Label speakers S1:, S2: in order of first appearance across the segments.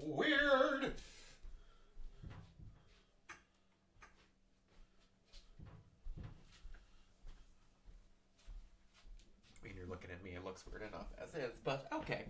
S1: weird. I mean, you're looking at me, it looks weird enough as is, but okay.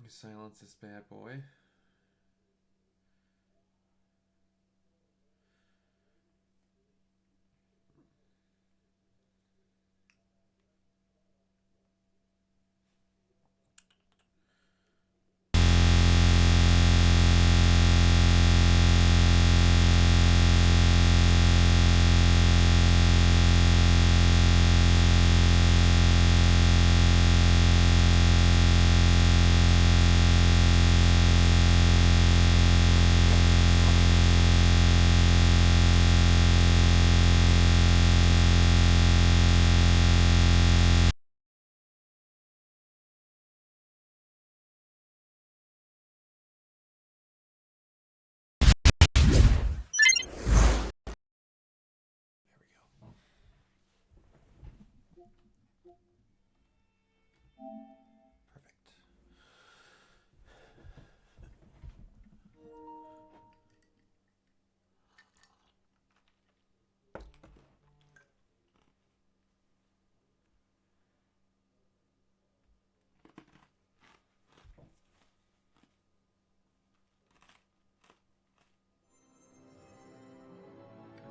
S1: Silence this bad boy.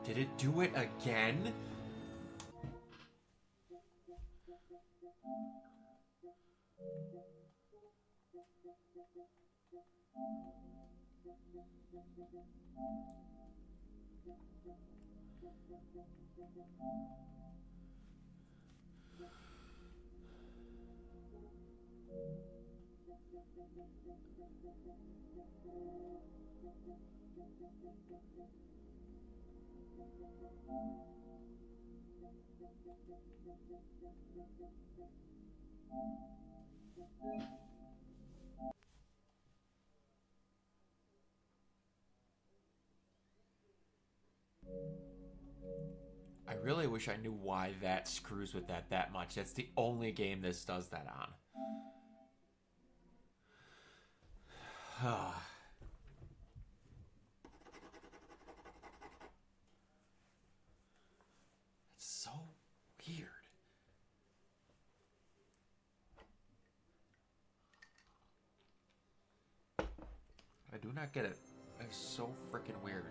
S1: Did it do it again? I really wish I knew why that screws with that much. That's the only game this does that on. It's so weird. I do not get it. It's so freaking weird.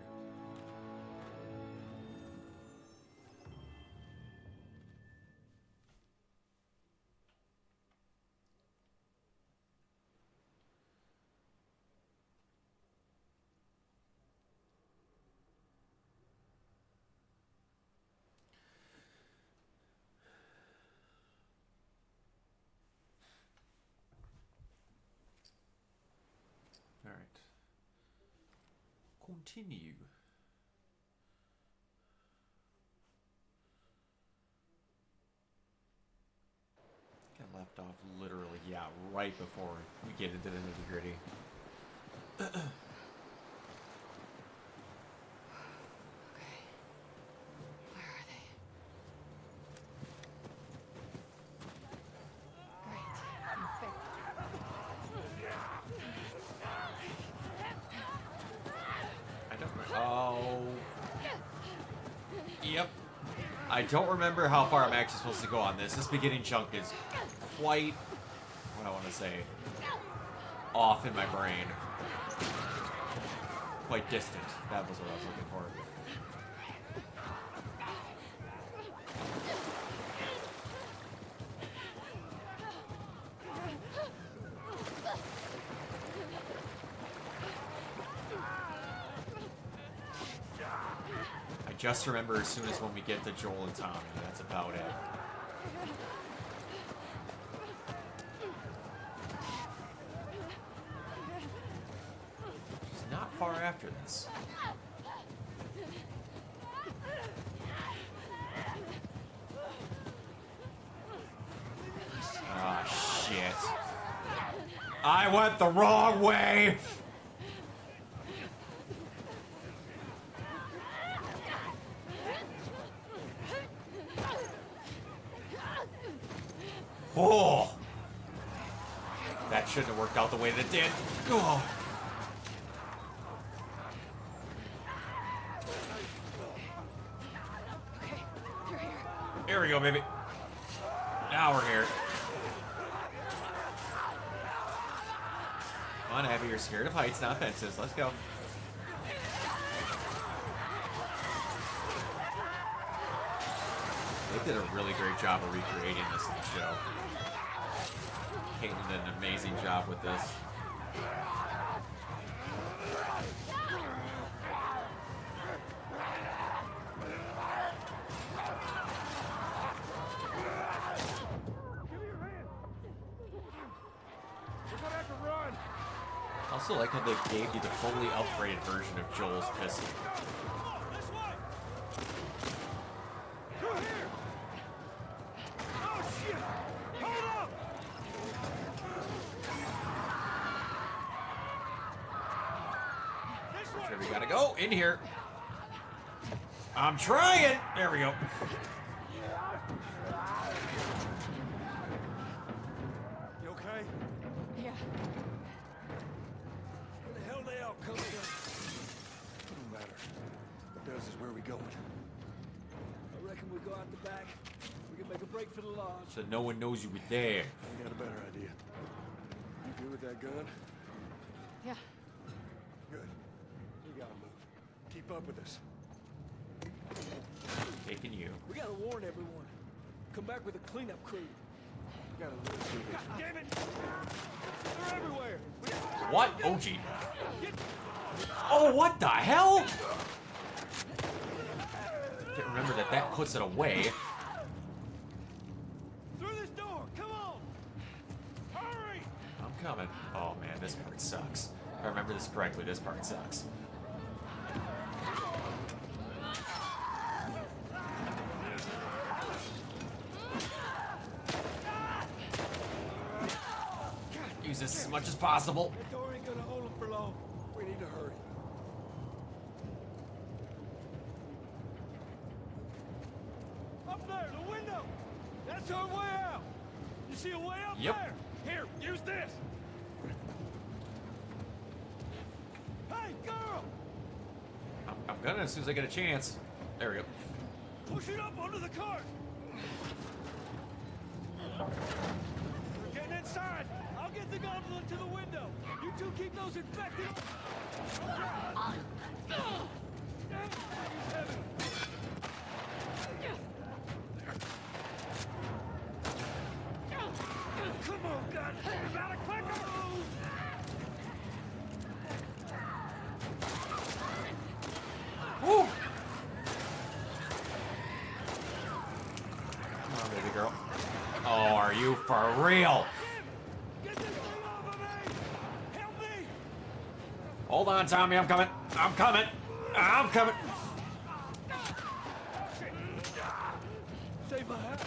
S1: All right. Continue. Got left off literally, yeah, right before we get into the nitty-gritty.
S2: Okay. Where are they? Great. Perfect.
S1: I don't. Oh. Yep. I don't remember how far I'm actually supposed to go on this. This beginning chunk is quite, what I want to say, off in my brain. Quite distant. That was what I was looking for. I just remember as soon as when we get to Joel and Tommy. That's about it. It's not far after this. I went the wrong way. Oh. That shouldn't have worked out the way that it did. Oh.
S2: Okay, you're here.
S1: Here we go, baby. Now we're here. Come on, Abby, you're scared of heights, not fences. Let's go. They did a really great job of recreating this in the show. Caitlin did an amazing job with this. I also like how they gave you the fully upgraded version of Joel's pistol. Sure, we gotta go in here. I'm trying. There we go.
S3: You okay?
S2: Yeah.
S3: Where the hell they all coming from? Don't matter. What does is where we going. I reckon we go out the back. We can make a break for the lodge.
S1: So no one knows you were there.
S3: I got a better idea. You good with that gun?
S2: Yeah.
S3: Good. We gotta move. Keep up with us.
S1: Taking you.
S3: We gotta warn everyone. Come back with a cleanup crew. We gotta live through this. God damn it! They're everywhere.
S1: What? Oh, gee. Oh, what the hell? Can't remember that puts it away.
S3: Through this door. Come on. Hurry!
S1: I'm coming. Oh, man, this part sucks. If I remember this correctly, this part sucks. Use this as much as possible.
S3: That door ain't gonna hold them for long. We need to hurry. Up there, the window. That's our way out. You see a way up
S1: Yep.
S3: there? Here, use this. Hey, girl!
S1: I'm gonna as soon as I get a chance. There we go.
S3: Push it up onto the cart. We're getting inside. I'll get the gondola to the window. You two keep those infected. Come on, God! About a clicker!
S1: Woo! Come on, baby girl. Oh, are you for real?
S3: Get this thing off of me! Help me!
S1: Hold on, Tommy. I'm coming. I'm coming. I'm coming.
S3: Save my hat.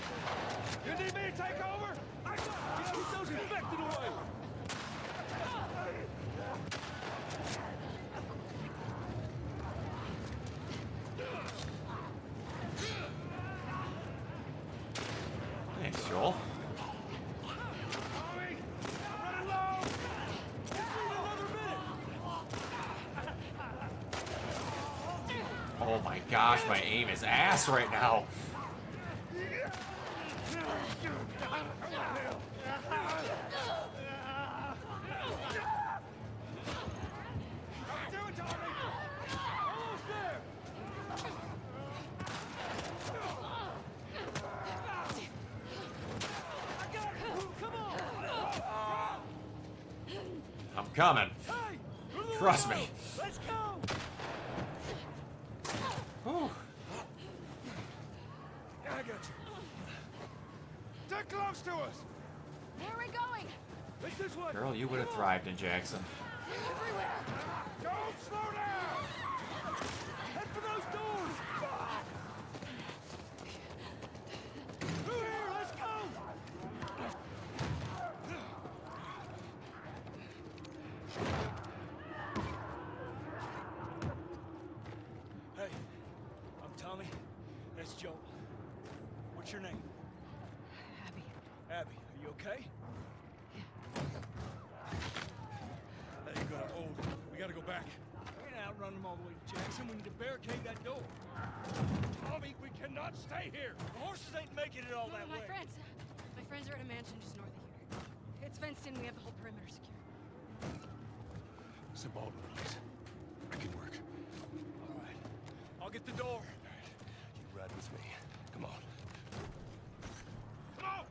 S3: You need me to take over? I got it. Keep those infected away.
S1: Thanks, Joel.
S3: Tommy, I'm running low. Just need another minute.
S1: Oh my gosh, my aim is ass right now.
S3: Do it, Tommy. Almost there. I got it. Come on.
S1: I'm coming.
S3: Hey, through the
S1: Trust
S3: window.
S1: me.
S3: Let's go.
S1: Whew.
S3: I got you. They're close to us.
S2: Where are we going?
S3: It's this way.
S1: Girl, you would have thrived in Jackson.
S2: Everywhere.
S3: Don't slow down. Head for those doors. Through here. Let's go. Miss Joel. What's your name?
S2: Abby.
S3: Abby, are you okay? There you go. Oh, we gotta go back. We ain't outrun them all the way to Jackson. We need to barricade that door. Tommy, we cannot stay here. The horses ain't making it all that
S2: My
S3: way.
S2: friends. My friends are at a mansion just north of here. It's fenced in. We have the whole perimeter secure.
S3: Some Baldwin, please. I can work. All right. I'll get the door. All right. You ride with me. Come on. Come on!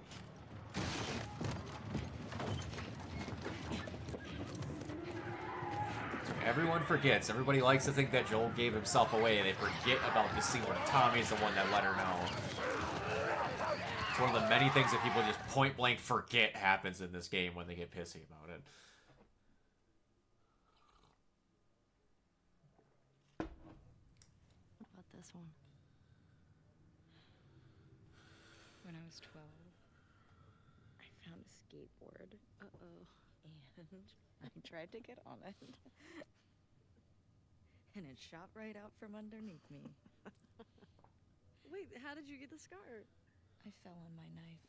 S1: Everyone forgets. Everybody likes to think that Joel gave himself away, and they forget about the scene where Tommy's the one that let her know. It's one of the many things that people just point blank forget happens in this game when they get pissy about it.
S2: What about this one? When I was 12, I found a skateboard. Uh-oh. And I tried to get on it. And it shot right out from underneath me. Wait, how did you get the scar? I fell on my knife.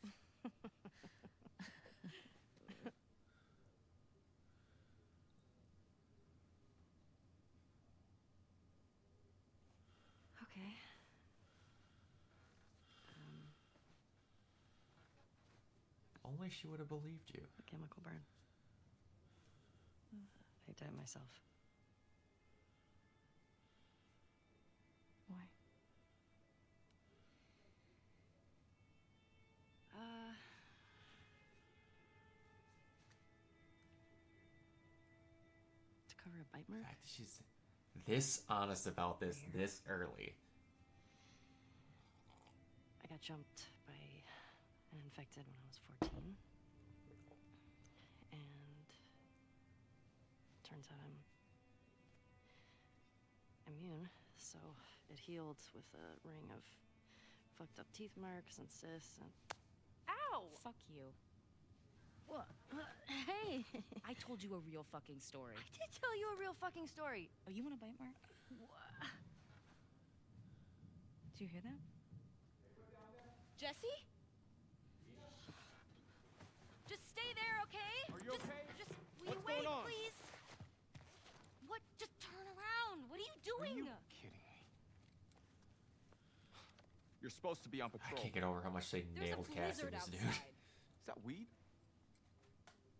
S2: Okay.
S1: Only she would have believed you.
S2: A chemical burn. I did it myself. Why? To cover a bite mark?
S1: The fact that she's this honest about this this early.
S2: I got jumped by an infected when I was 14. And turns out I'm immune, so it healed with a ring of fucked up teeth marks and cysts and... Ow!
S4: Fuck you.
S2: What? Hey!
S4: I told you a real fucking story.
S2: I did tell you a real fucking story.
S4: Oh, you want a bite mark?
S2: What?
S4: Did you hear that?
S2: Jesse? Just stay there, okay?
S3: Are you okay?
S2: Just will
S3: What's
S2: you wait,
S3: going on?
S2: please? What? Just turn around. What are you doing?
S3: Are you kidding me? You're supposed to be on
S1: I
S3: patrol.
S1: can't get over how much they
S2: There's
S1: nailed
S2: a
S1: casting
S2: blizzard
S1: this
S2: outside.
S1: dude.
S3: Is that weed?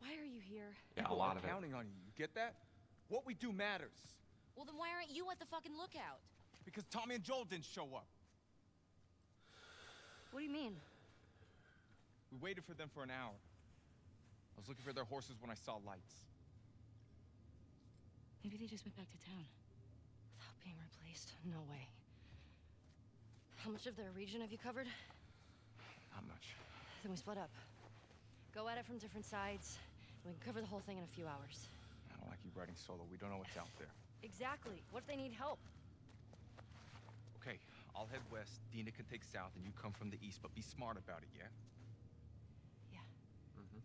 S2: Why are you here?
S1: Yeah, a
S3: People
S1: lot
S3: are
S1: of it.
S3: counting on you. You get that? What we do matters.
S2: Well, then why aren't you at the fucking lookout?
S3: Because Tommy and Joel didn't show up.
S2: What do you mean?
S3: We waited for them for an hour. I was looking for their horses when I saw lights.
S2: Maybe they just went back to town. Without being replaced? No way. How much of their region have you covered?
S3: Not much.
S2: Then we split up. Go at it from different sides, and we can cover the whole thing in a few hours.
S3: I don't like you riding solo. We don't know what's out there.
S2: Exactly. What if they need help?
S3: Okay, I'll head west. Dina can take south, and you come from the east, but be smart about it, yeah?
S2: Yeah.
S1: Mm-hmm.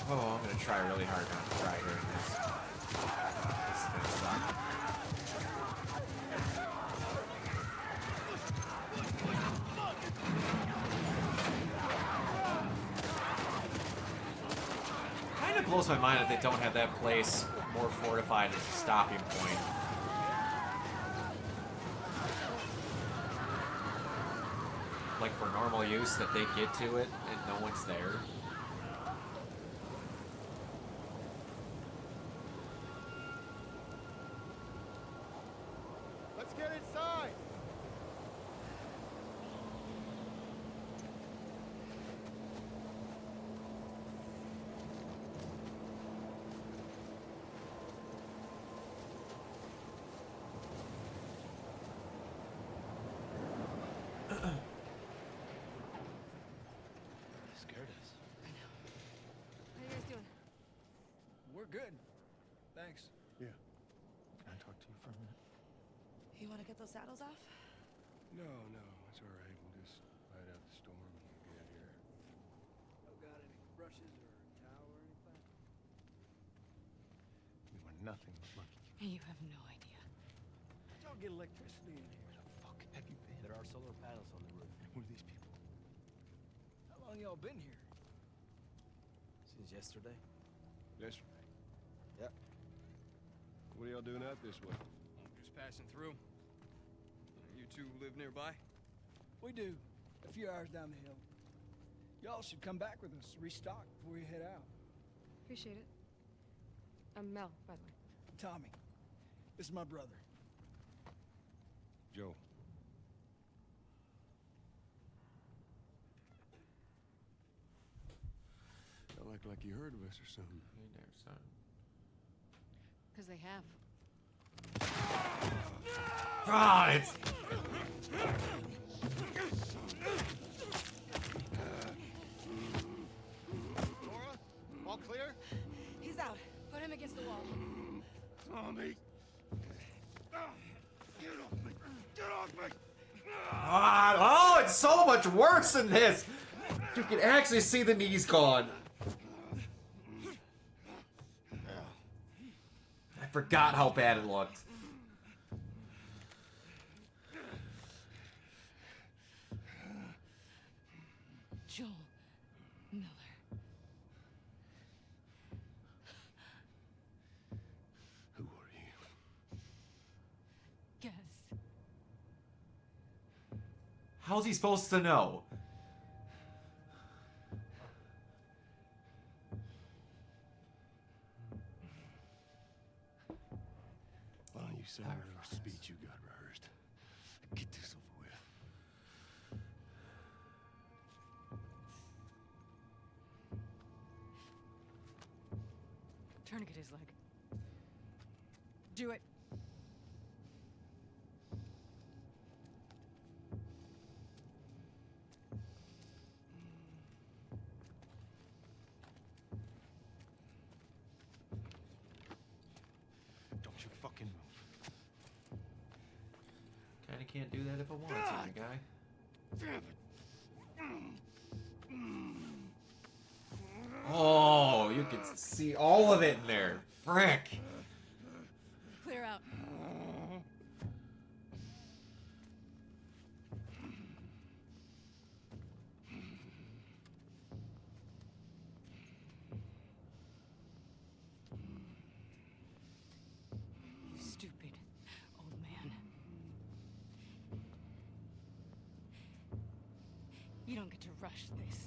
S1: Oh, I'm gonna try really hard not to cry during this. This is gonna suck. Kind of blows my mind that they don't have that place more fortified as a stopping point. Like for normal use, that they get to it and no one's there.
S3: Let's get inside! Scared us.
S2: What are you guys doing?
S3: We're good. Thanks.
S5: Yeah. for a minute.
S2: You want to get those saddles off?
S3: No, it's all right. We'll just ride out the storm and get out here.
S6: Oh, got any brushes or a towel or anything?
S3: We want nothing but lucky.
S2: You have no idea.
S6: How'd y'all get electricity in here?
S3: Where the fuck have you been?
S6: There are solar panels on the roof.
S3: Who are these people?
S6: How long y'all been here?
S5: Since yesterday.
S3: Yesterday.
S6: Yep.
S3: What are y'all doing out this way?
S7: Just passing through. You two live nearby?
S6: We do. A few hours down the hill. Y'all should come back with us. Restock before you head out.
S8: Appreciate it. I'm Mel, by the way.
S6: Tommy. This is my brother.
S3: Joe. Y'all act like you heard of us or something.
S1: Hey there, son.
S8: Because they have.
S1: Ah, it's...
S3: Laura, all clear?
S2: He's out. Put him against the wall.
S3: Tommy! Get off me! Get off me!
S1: Ah, oh, it's so much worse than this! You can actually see the knees gone. I forgot how bad it looked.
S2: Joel Miller.
S3: Who are you?
S2: Guess.
S1: How's he supposed to know?
S3: Why don't you say whatever speech you got rehearsed? Get this over with.
S2: Tourniquet his leg. Do it.
S3: Don't you fucking move.
S1: Kinda can't do that if I want to, my guy.
S3: Damn it.
S1: Oh, you can see all of it in there. Frick.
S2: Clear out. You stupid old man. You don't get to rush this.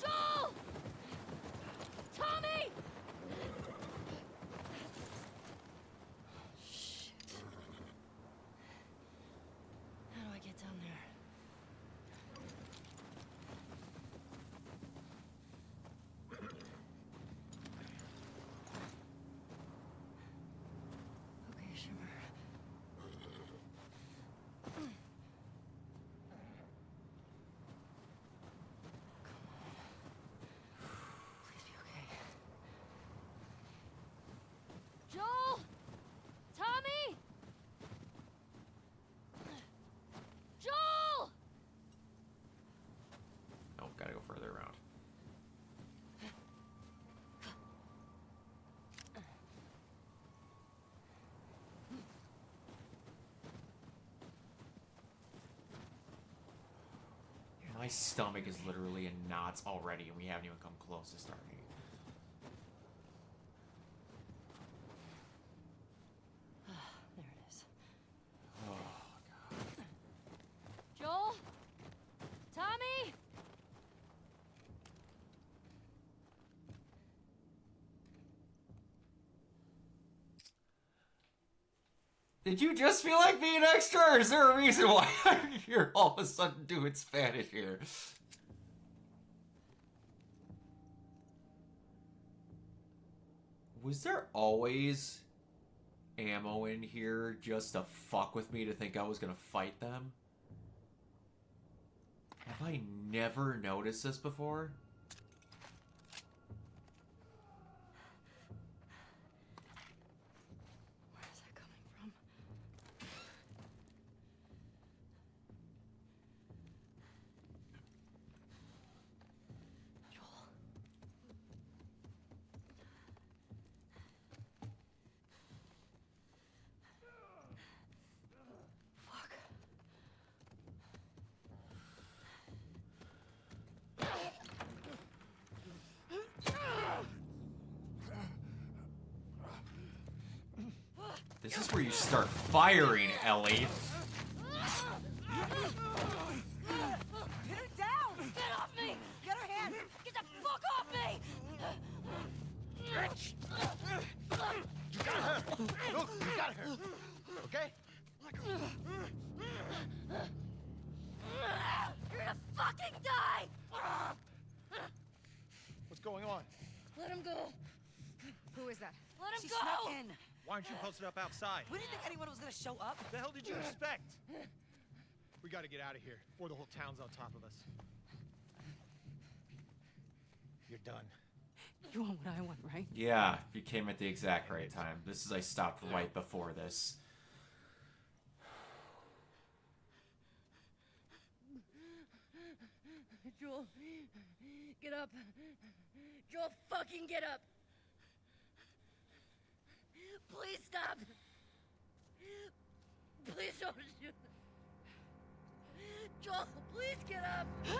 S2: Joel! Tommy! Shit. How do I get down there? Okay, Shimmer. Please be okay. Joel! Tommy! Joel!
S1: Oh, gotta go further around. My stomach is literally in knots already, and we haven't even come close to starting.
S2: There it is.
S1: Oh, God.
S2: Joel? Tommy?
S1: Did you just feel like being extra, or is there a reason why you're all of a sudden doing Spanish here? Was there always ammo in here just to fuck with me to think I was gonna fight them? Have I never noticed this before?
S2: Where is that coming from? Joel. Fuck.
S1: This is where you start firing, Ellie.
S2: Pin her down! Get off me! Get her hands! Get the fuck off me!
S3: You got her! Look, you got her! Okay?
S2: You're gonna fucking die!
S3: What's going on?
S2: Let him go!
S4: Who is that?
S2: Let him
S9: She
S2: go!
S9: snuck in.
S3: Why aren't you posted up outside?
S9: We didn't think anyone was gonna show up.
S3: What the hell did you expect? We gotta get out of here before the whole town's on top of us. You're done.
S2: You want what I want, right?
S1: Yeah, you came at the exact right time. This is I stopped right before this.
S2: Joel, get up. Joel, fucking get up. Please stop. Please don't shoot. Joel, please get up. No!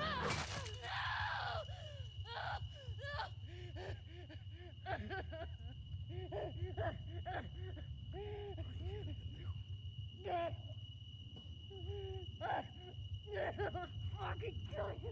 S2: Fucking kill you.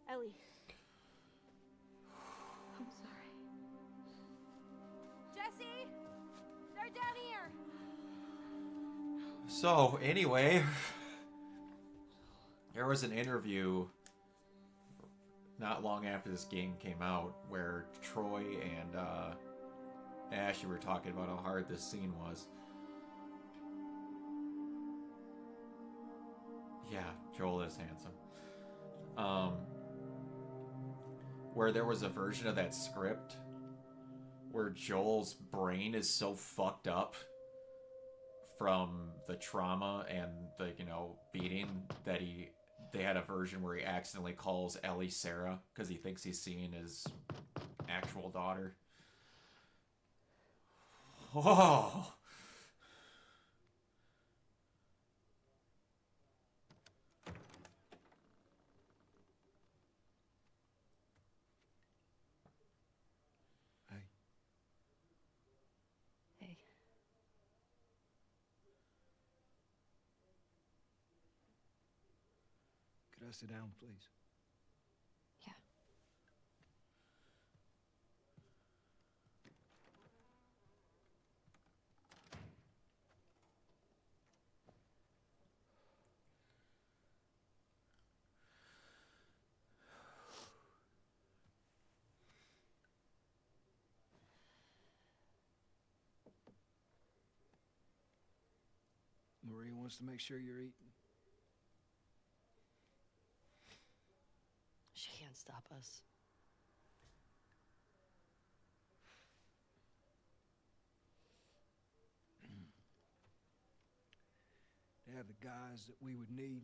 S2: Ellie. I'm sorry.
S4: Jesse! They're down here!
S1: So, anyway, there was an interview not long after this game came out where Troy and Ashley were talking about how hard this scene was. Yeah, Joel is handsome. Where there was a version of that script where Joel's brain is so fucked up from the trauma and the, beating that they had a version where he accidentally calls Ellie Sarah because he thinks he's seeing his actual daughter. Oh!
S2: Hey.
S6: Could I sit down, please?
S2: Yeah.
S6: Maria wants to make sure you're eating.
S2: She can't stop us.
S6: To have the guys that we would need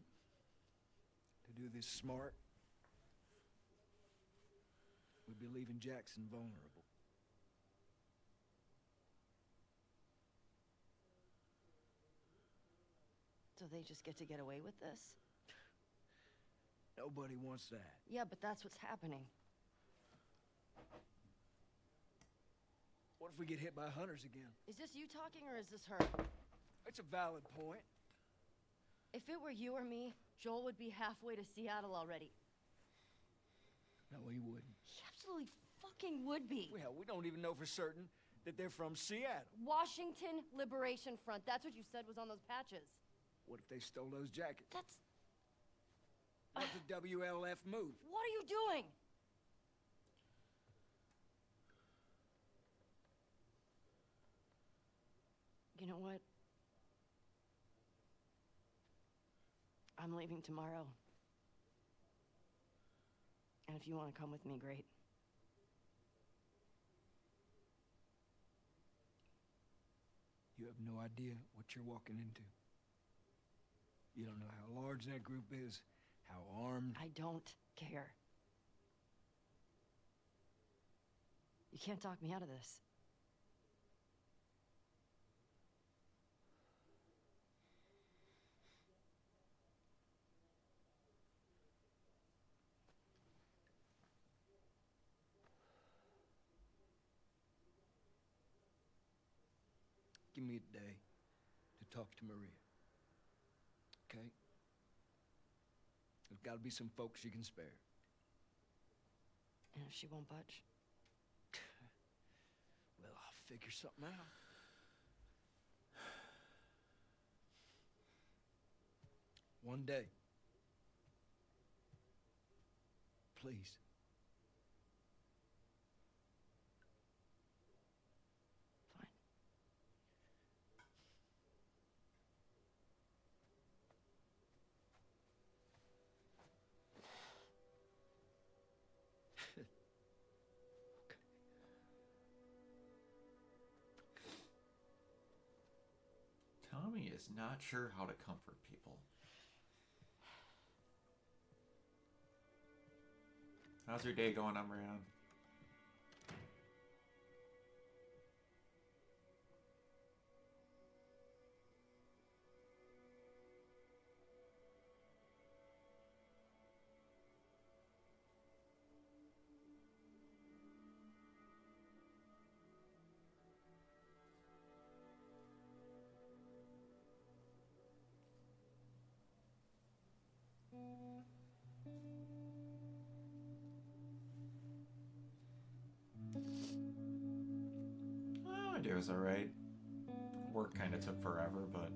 S6: to do this smart, we would be leaving Jackson vulnerable.
S2: So they just get away with this?
S6: Nobody wants that.
S2: Yeah, but that's what's happening.
S6: What if we get hit by hunters again?
S2: Is this you talking or is this her?
S6: It's a valid point.
S2: If it were you or me, Joel would be halfway to Seattle already.
S6: No, he wouldn't.
S2: He absolutely fucking would be.
S6: Well, we don't even know for certain that they're from Seattle.
S2: Washington Liberation Front. That's what you said was on those patches.
S6: What if they stole those jackets?
S2: That's...
S6: What the WLF move?
S2: What are you doing? You know what? I'm leaving tomorrow. And if you want to come with me, great.
S6: You have no idea what you're walking into. You don't know how large that group is, how armed.
S2: I don't care. You can't talk me out of this.
S6: Give me a day to talk to Maria. Okay? There's gotta be some folks you can spare.
S2: And if she won't budge?
S6: Well, I'll figure something out. One day. Please.
S2: Fine.
S1: Tommy is not sure how to comfort people. How's your day going, Umbrian? Oh, my day was alright. Work kind of took forever, but...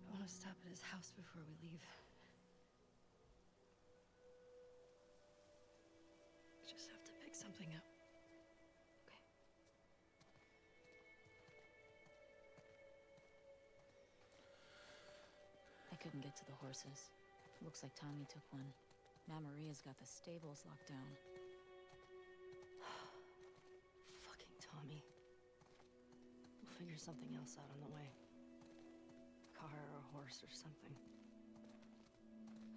S2: I want to stop at his house before we leave. We just have to pick something up. Okay.
S9: I couldn't get to the horses. Looks like Tommy took one. Now Maria's got the stables locked down.
S2: Fucking Tommy. We'll figure something else out on the way. Car or a horse or something.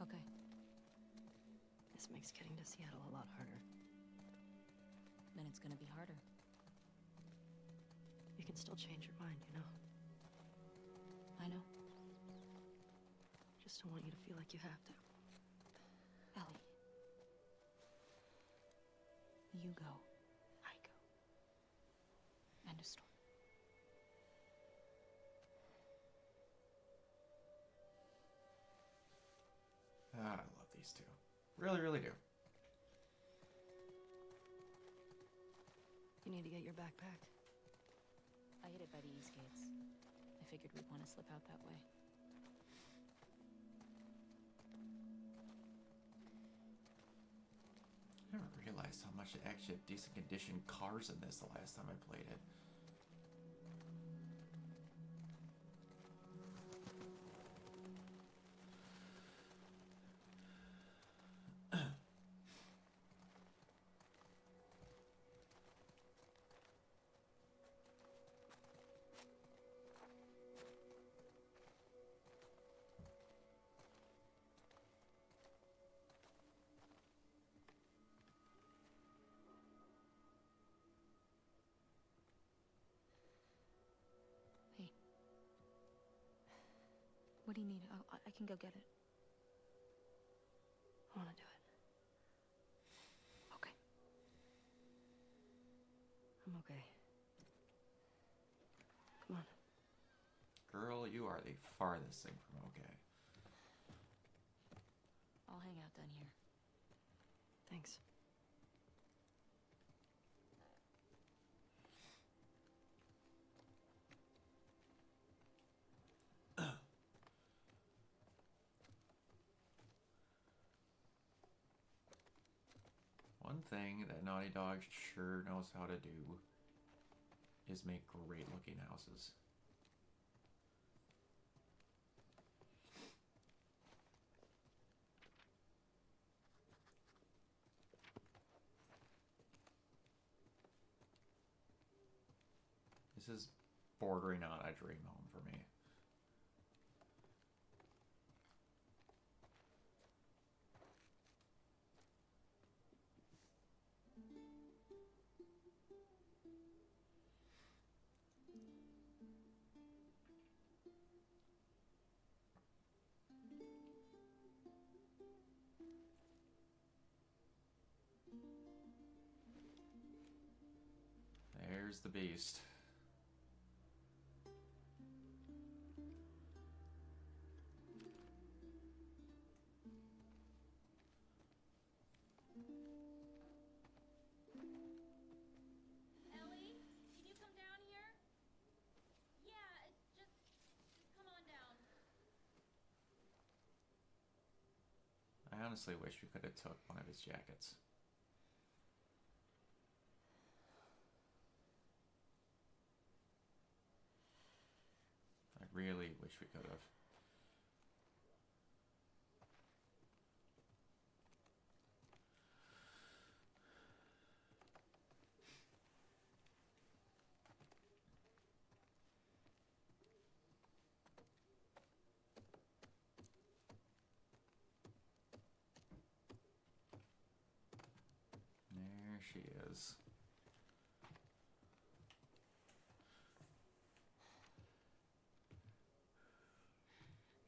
S9: Okay.
S2: This makes getting to Seattle a lot harder.
S9: Then it's gonna be harder.
S2: You can still change your mind, you know?
S9: I know.
S2: Just don't want you to feel like you have to.
S9: Ellie. You go. I go. End of story.
S1: Ah, I love these two. Really, really do.
S2: You need to get your backpack.
S9: I hid it by the east gates. I figured we'd want to slip out that way.
S1: realized how much it actually had decent condition cars in this the last time I played it.
S9: Hey. What do you need? I can go get it. I want to do it. Okay. I'm okay. Come on.
S1: Girl, you are the farthest thing from okay.
S9: I'll hang out down here. Thanks.
S1: One thing that Naughty Dog sure knows how to do is make great looking houses. This is bordering on a dream home for me. There's the beast.
S4: Ellie, can you come down here? Yeah, just come on down.
S1: I honestly wish we could have took one of his jackets. I really wish we could have. There she is.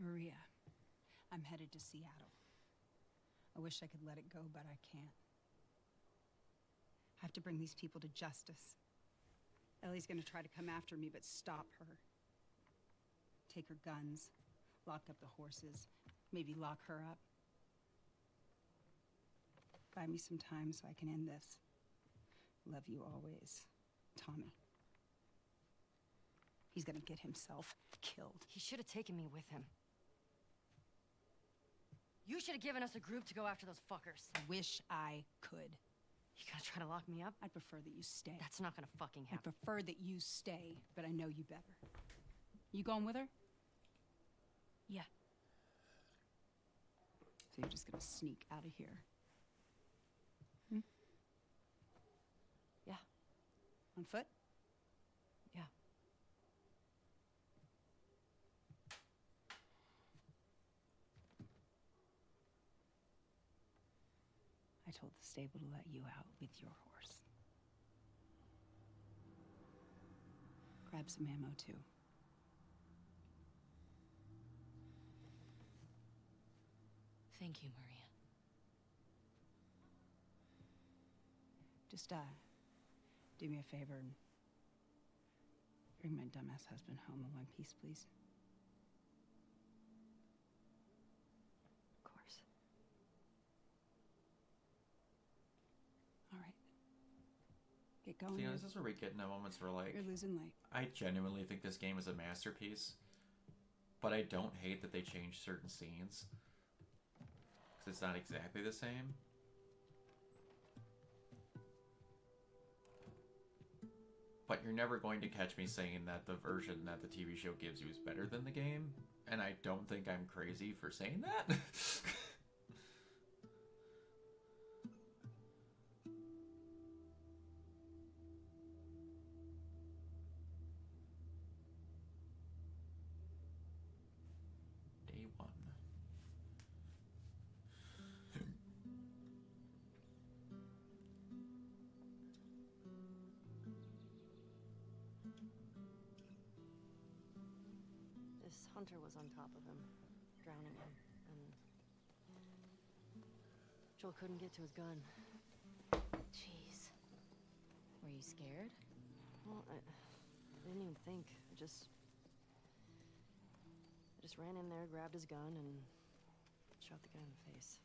S10: Maria, I'm headed to Seattle. I wish I could let it go, but I can't. I have to bring these people to justice. Ellie's gonna try to come after me, but stop her. Take her guns, lock up the horses, maybe lock her up. Buy me some time so I can end this. Love you always, Tommy. He's gonna get himself killed.
S8: He should have taken me with him. You should have given us a group to go after those fuckers.
S10: I wish I could.
S8: You gonna try to lock me up?
S10: I'd prefer that you stay.
S8: That's not gonna fucking
S10: I
S8: happen.
S10: prefer that you stay, but I know you better. You going with her?
S8: Yeah.
S10: So you're just gonna sneak out of here?
S8: Yeah.
S10: On foot?
S8: Yeah.
S10: I told the stable to let you out with your horse. Grab some ammo, too.
S8: Thank you, Maria.
S10: Just, do me a favor and bring my dumbass husband home in one piece, please.
S8: Of course.
S10: All right. Get going.
S1: You know, this is where we get into moments where, like,
S10: You're losing light.
S1: I genuinely think this game is a masterpiece, but I don't hate that they changed certain scenes. Because it's not exactly the same. what? You're never going to catch me saying that the version that the TV show gives you is better than the game, and I don't think I'm crazy for saying that. Day one.
S11: This hunter was on top of him, drowning him, and Joel couldn't get to his gun.
S9: Jeez. Were you scared?
S11: Well, I didn't even think. I just ran in there, grabbed his gun, and shot the guy in the face.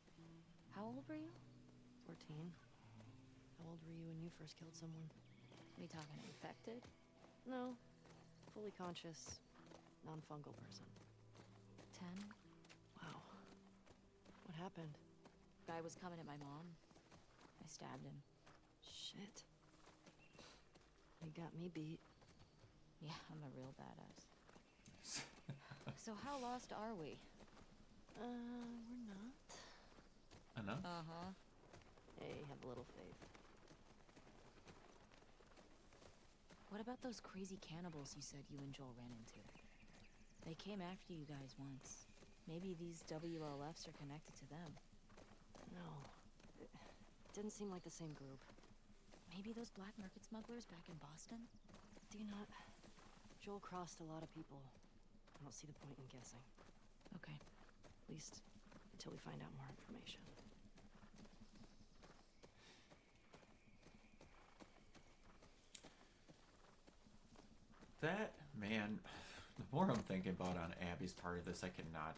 S9: How old were you?
S11: 14. How old were you when you first killed someone?
S9: Are you talking infected?
S11: No. Fully conscious, non-fungal person.
S9: 10?
S11: Wow. What happened?
S9: Guy was coming at my mom. I stabbed him.
S11: Shit. You got me beat.
S9: Yeah, I'm a real badass. So how lost are we?
S11: We're not.
S1: Enough?
S9: Uh-huh.
S11: Hey, have a little faith.
S9: What about those crazy cannibals you said you and Joel ran into? They came after you guys once. Maybe these WLFs are connected to them.
S11: No. It didn't seem like the same group.
S9: Maybe those black market smugglers back in Boston?
S11: Do you not? Joel crossed a lot of people. I don't see the point in guessing.
S9: Okay.
S11: At least until we find out more information.
S1: That, man, the more I'm thinking about on Abby's part of this, I cannot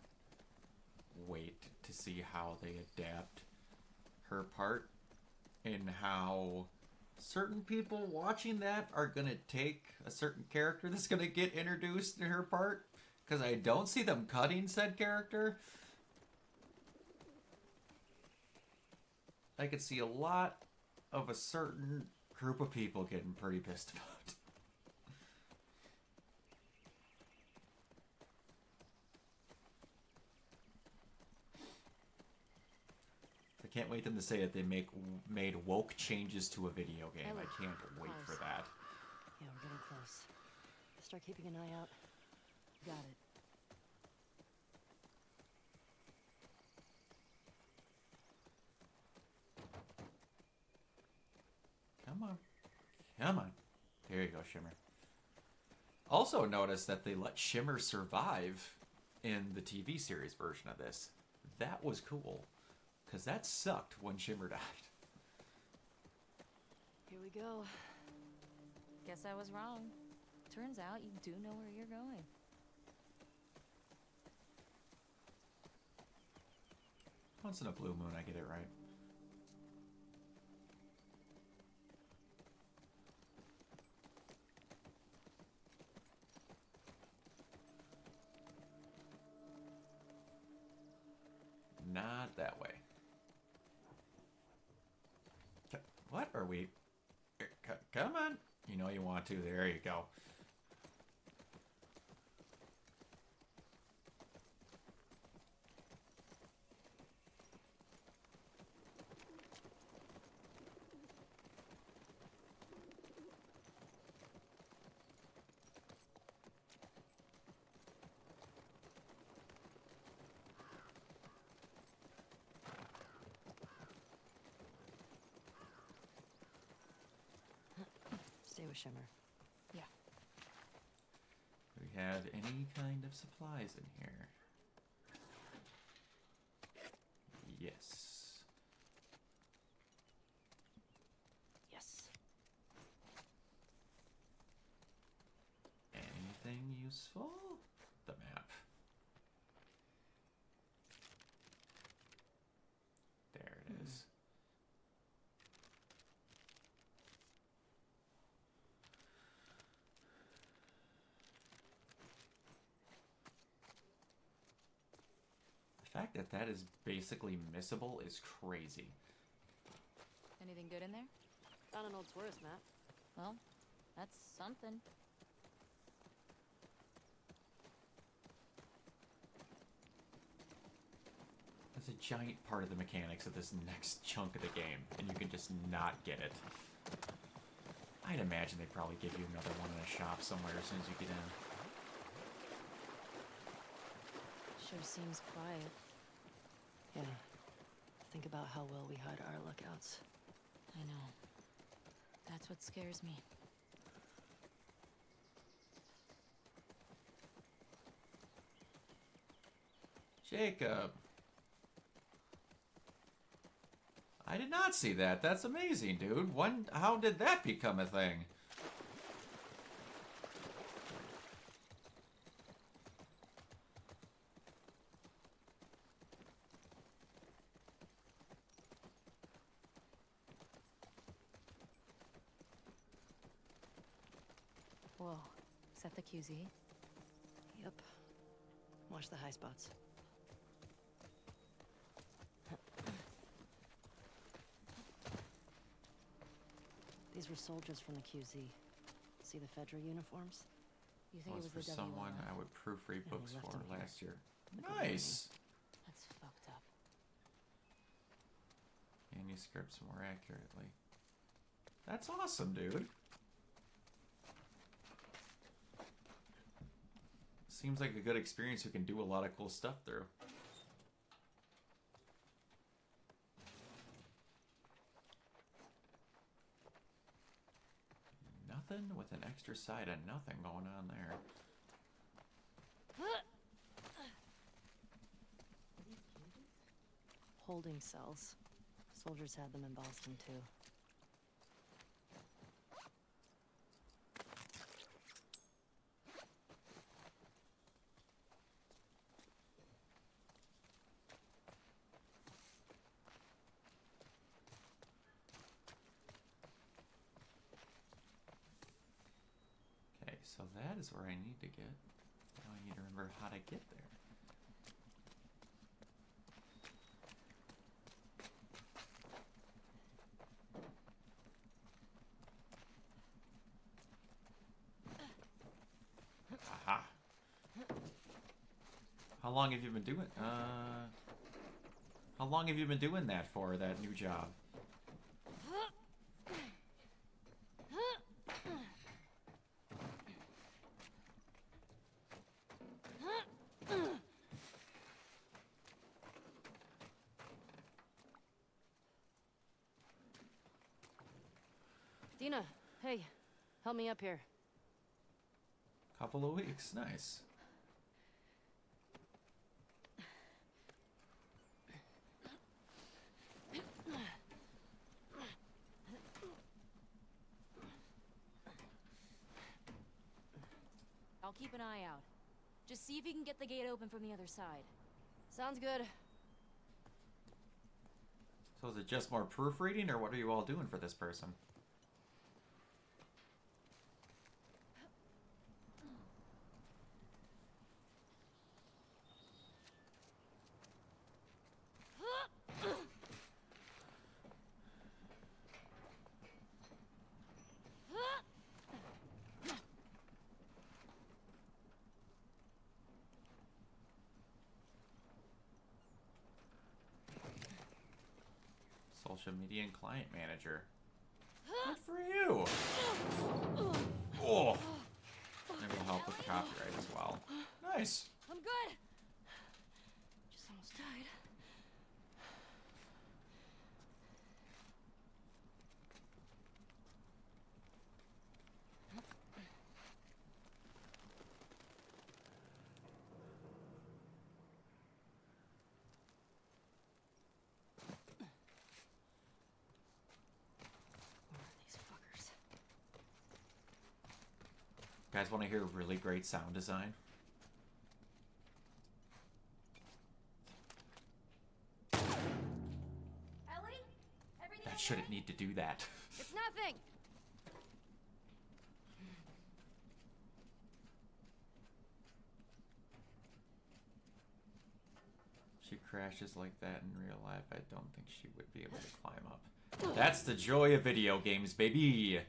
S1: wait to see how they adapt her part and how certain people watching that are going to take a certain character that's going to get introduced in her part, because I don't see them cutting said character. I could see a lot of a certain group of people getting pretty pissed about it. I can't wait them to say that they made woke changes to a video game. I can't wait for that.
S11: Yeah, we're getting close. Start keeping an eye out. You got it.
S1: Come on. Come on. There you go, Shimmer. Also notice that they let Shimmer survive in the TV series version of this. That was cool. Because that sucked when Shimmer died.
S11: Here we go.
S9: Guess I was wrong. Turns out you do know where you're going.
S1: Once in a blue moon, I get it right. Not that way. What are we? Come on. You know you want to. There you go.
S11: Stay with Shimmer.
S9: Yeah.
S1: Do we have any kind of supplies in here? Yes.
S11: Yes.
S1: Anything useful? The map. There it is. The fact that that is basically missable is crazy.
S9: Anything good in there?
S11: Found an old tourist map.
S9: Well, That's something.
S1: That's a giant part of the mechanics of this next chunk of the game, and you can just not get it. I'd imagine they probably give you another one in a shop somewhere as soon as you get in.
S11: Sure seems quiet. Yeah. Think about how well we hide our lookouts.
S9: I know. That's what scares me.
S1: Jacob. I did not see that. That's amazing, dude. How did that become a thing?
S11: Whoa. Is that the QZ? Yep. Watch the high spots. These were soldiers from the QZ. See the Fedra uniforms? You think
S1: Was
S11: it
S1: for
S11: was the
S1: someone
S11: WLF?
S1: I would proofread
S11: Yeah,
S1: books
S11: they left
S1: for
S11: him here.
S1: last year.
S11: Like a
S1: Nice!
S9: That's fucked up.
S1: Manuscripts more accurately. That's awesome, dude. Seems like a good experience you can do a lot of cool stuff through. Nothing with an extra side of nothing going on there.
S11: Holding cells. Soldiers had them in Boston, too.
S1: Okay, so that is where I need to get. Now I need to remember how to get there. Aha. How long have you been doing? How long have you been doing that for? That new job?
S11: Dina, hey, help me up here.
S1: Couple of weeks. Nice.
S9: I'll keep an eye out. Just see if you can get the gate open from the other side.
S11: Sounds good.
S1: So is it just more proofreading, or what are you all doing for this person? Social media and client manager. Good for you. Oh, that will help with copyright as well. Nice.
S11: I'm good. Just almost died.
S1: Guys want to hear really great sound design?
S4: Ellie? Everything
S1: That
S4: okay?
S1: shouldn't need to do that.
S11: It's nothing.
S1: She crashes like that in real life, I don't think she would be able to climb up. That's the joy of video games, baby!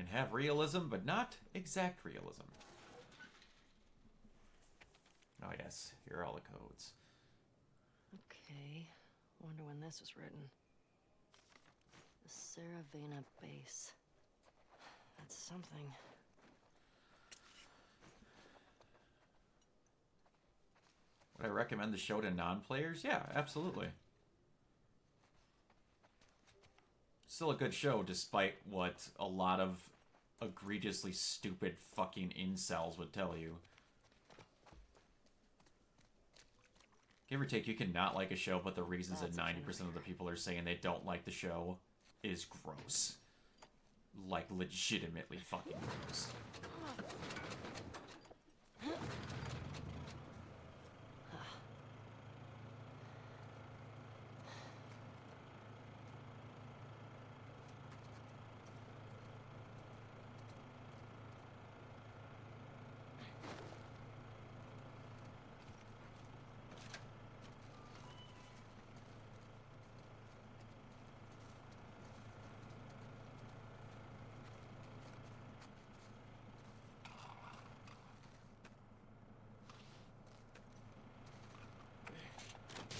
S1: and have realism, but not exact realism. Oh yes, here are all the codes.
S11: Okay. Wonder when this was written. The Saravena base. That's something.
S1: Would I recommend the show to non-players? Yeah, absolutely. Still a good show, despite what a lot of egregiously stupid fucking incels would tell you. Give or take, you can not like a show, but the reasons that 90% of the people are saying they don't like the show is gross. Like, legitimately fucking gross.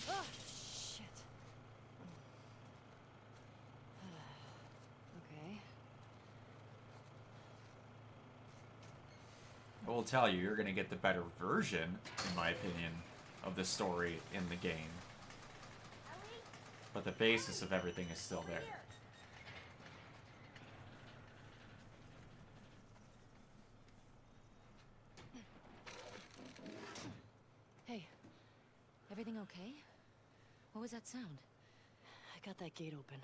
S11: Oh, shit. Okay.
S1: I will tell you, you're going to get the better version, in my opinion, of the story in the game. But the basis of everything is still there.
S9: Hey, everything okay? What was that sound?
S11: I got that gate open.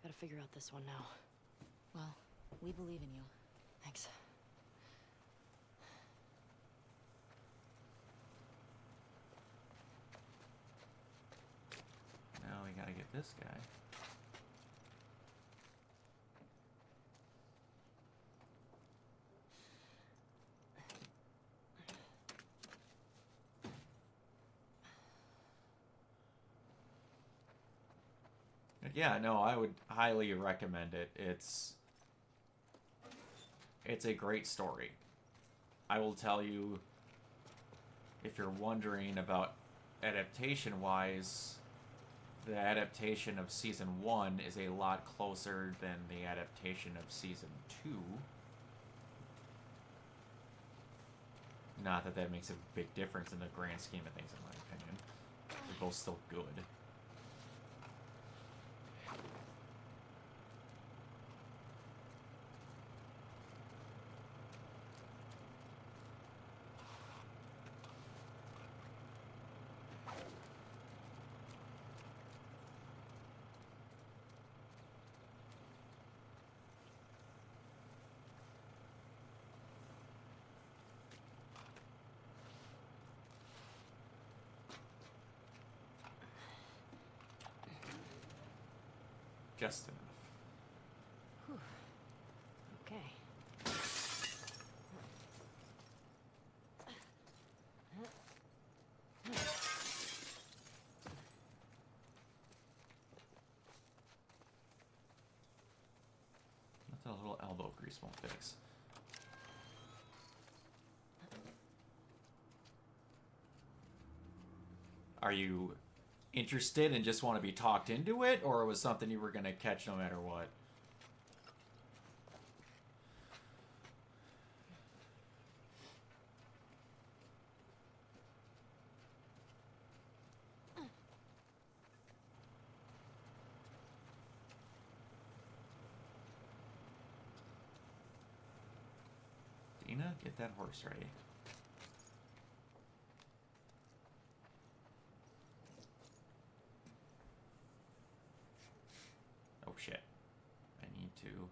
S11: Gotta figure out this one now.
S9: Well, we believe in you.
S11: Thanks.
S1: Now we gotta get this guy. Yeah, no, I would highly recommend it. It's a great story. I will tell you, if you're wondering about adaptation-wise, the adaptation of Season 1 is a lot closer than the adaptation of Season 2. Not that that makes a big difference in the grand scheme of things, in my opinion. They're both still good. Just enough.
S11: Whew. Okay.
S1: That's a little elbow grease won't fix. Are you interested and just want to be talked into it, or it was something you were going to catch no matter what? Dina, get that horse ready. Oh shit. I need to...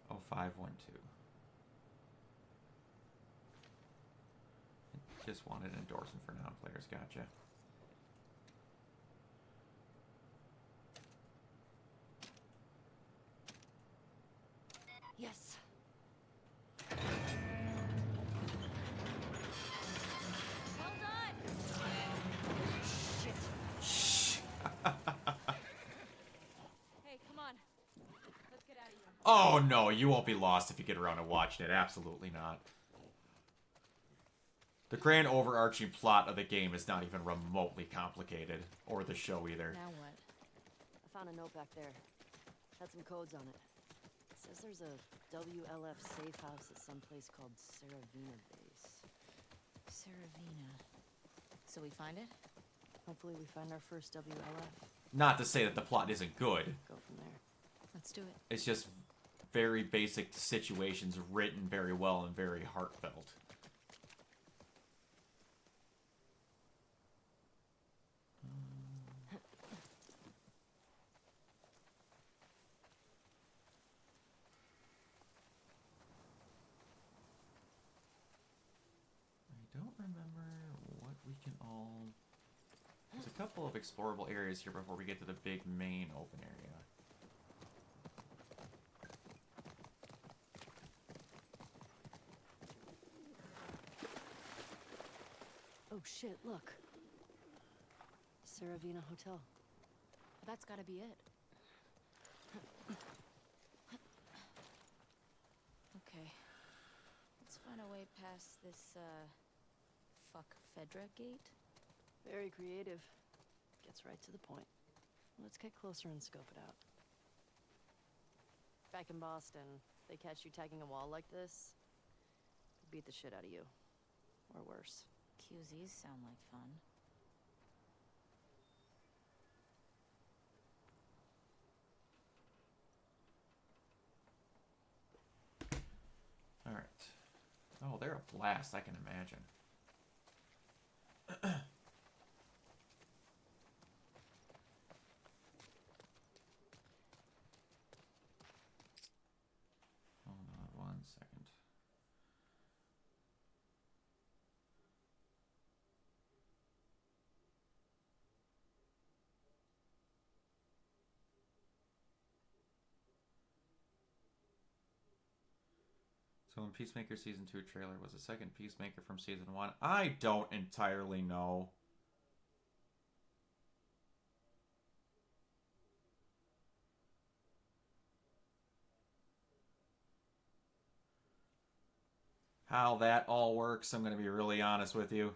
S1: Oh, 512. Just wanted an endorsement for non-players, gotcha.
S11: Yes.
S4: Well done!
S1: Oh no, you won't be lost if you get around to watching it. Absolutely not. The grand overarching plot of the game is not even remotely complicated. Or the show either.
S11: Now what? I found a note back there. Had some codes on it. It says there's a WLF safe house at some place called Saravina Base.
S9: Saravina. So we find it?
S11: Hopefully we find our first WLF.
S1: Not to say that the plot isn't good.
S11: Go from there.
S9: Let's do it.
S1: It's just very basic situations written very well and very heartfelt. I don't remember what we can all... There's a couple of explorable areas here before we get to the big main open area.
S11: Oh shit, look. Saravina Hotel.
S9: That's gotta be it. Okay. Let's find a way past this, fuck Fedra gate.
S11: Very creative. Gets right to the point. Let's get closer and scope it out. Back in Boston, they catch you tagging a wall like this, beat the shit out of you. Or worse.
S9: QZs sound like fun.
S1: Alright. Oh, they're a blast, I can imagine. Hold on 1 second. So in Peacemaker Season 2 trailer was the second Peacemaker from Season 1? I don't entirely know. How that all works, I'm going to be really honest with you.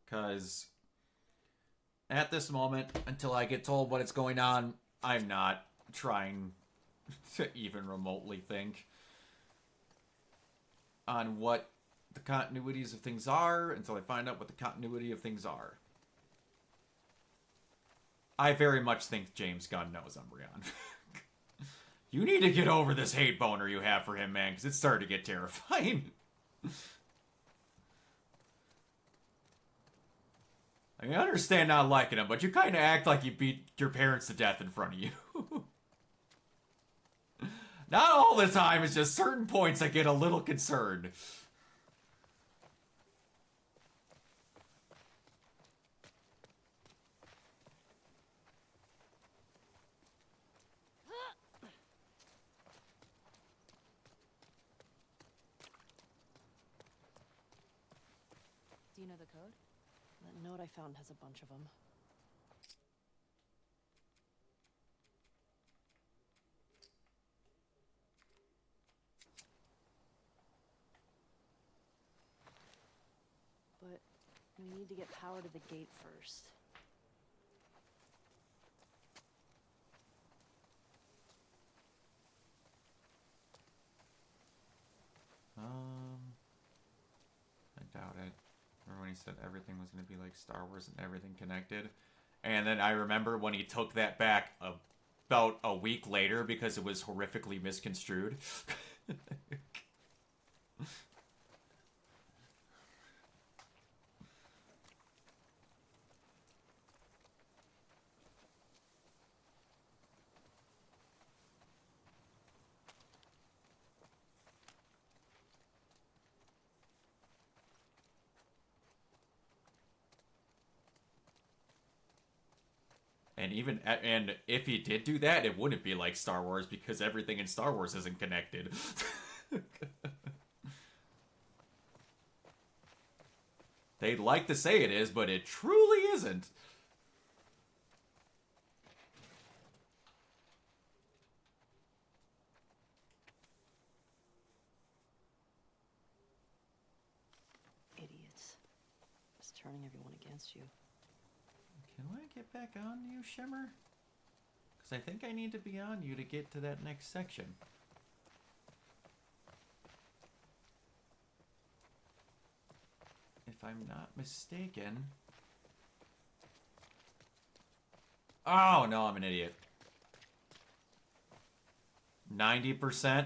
S1: Because at this moment, until I get told what is going on, I'm not trying to even remotely think on what the continuities of things are until I find out what the continuity of things are. I very much think James Gunn knows Umbreon. You need to get over this hate boner you have for him, man, because it's starting to get terrifying. I mean, I understand not liking him, but you kind of act like you beat your parents to death in front of you. Not all the time, it's just certain points I get a little concerned.
S9: Do you know the code?
S11: That note I found has a bunch of them. But we need to get power to the gate first.
S1: I doubt it. Remember when he said everything was going to be like Star Wars and everything connected? And then I remember when he took that back about a week later because it was horrifically misconstrued. And if he did do that, it wouldn't be like Star Wars because everything in Star Wars isn't connected. They'd like to say it is, but it truly isn't.
S11: Idiots. Just turning everyone against you.
S1: Can I get back on you, Shimmer? Because I think I need to be on you to get to that next section. If I'm not mistaken... Oh, no, I'm an idiot. 90%?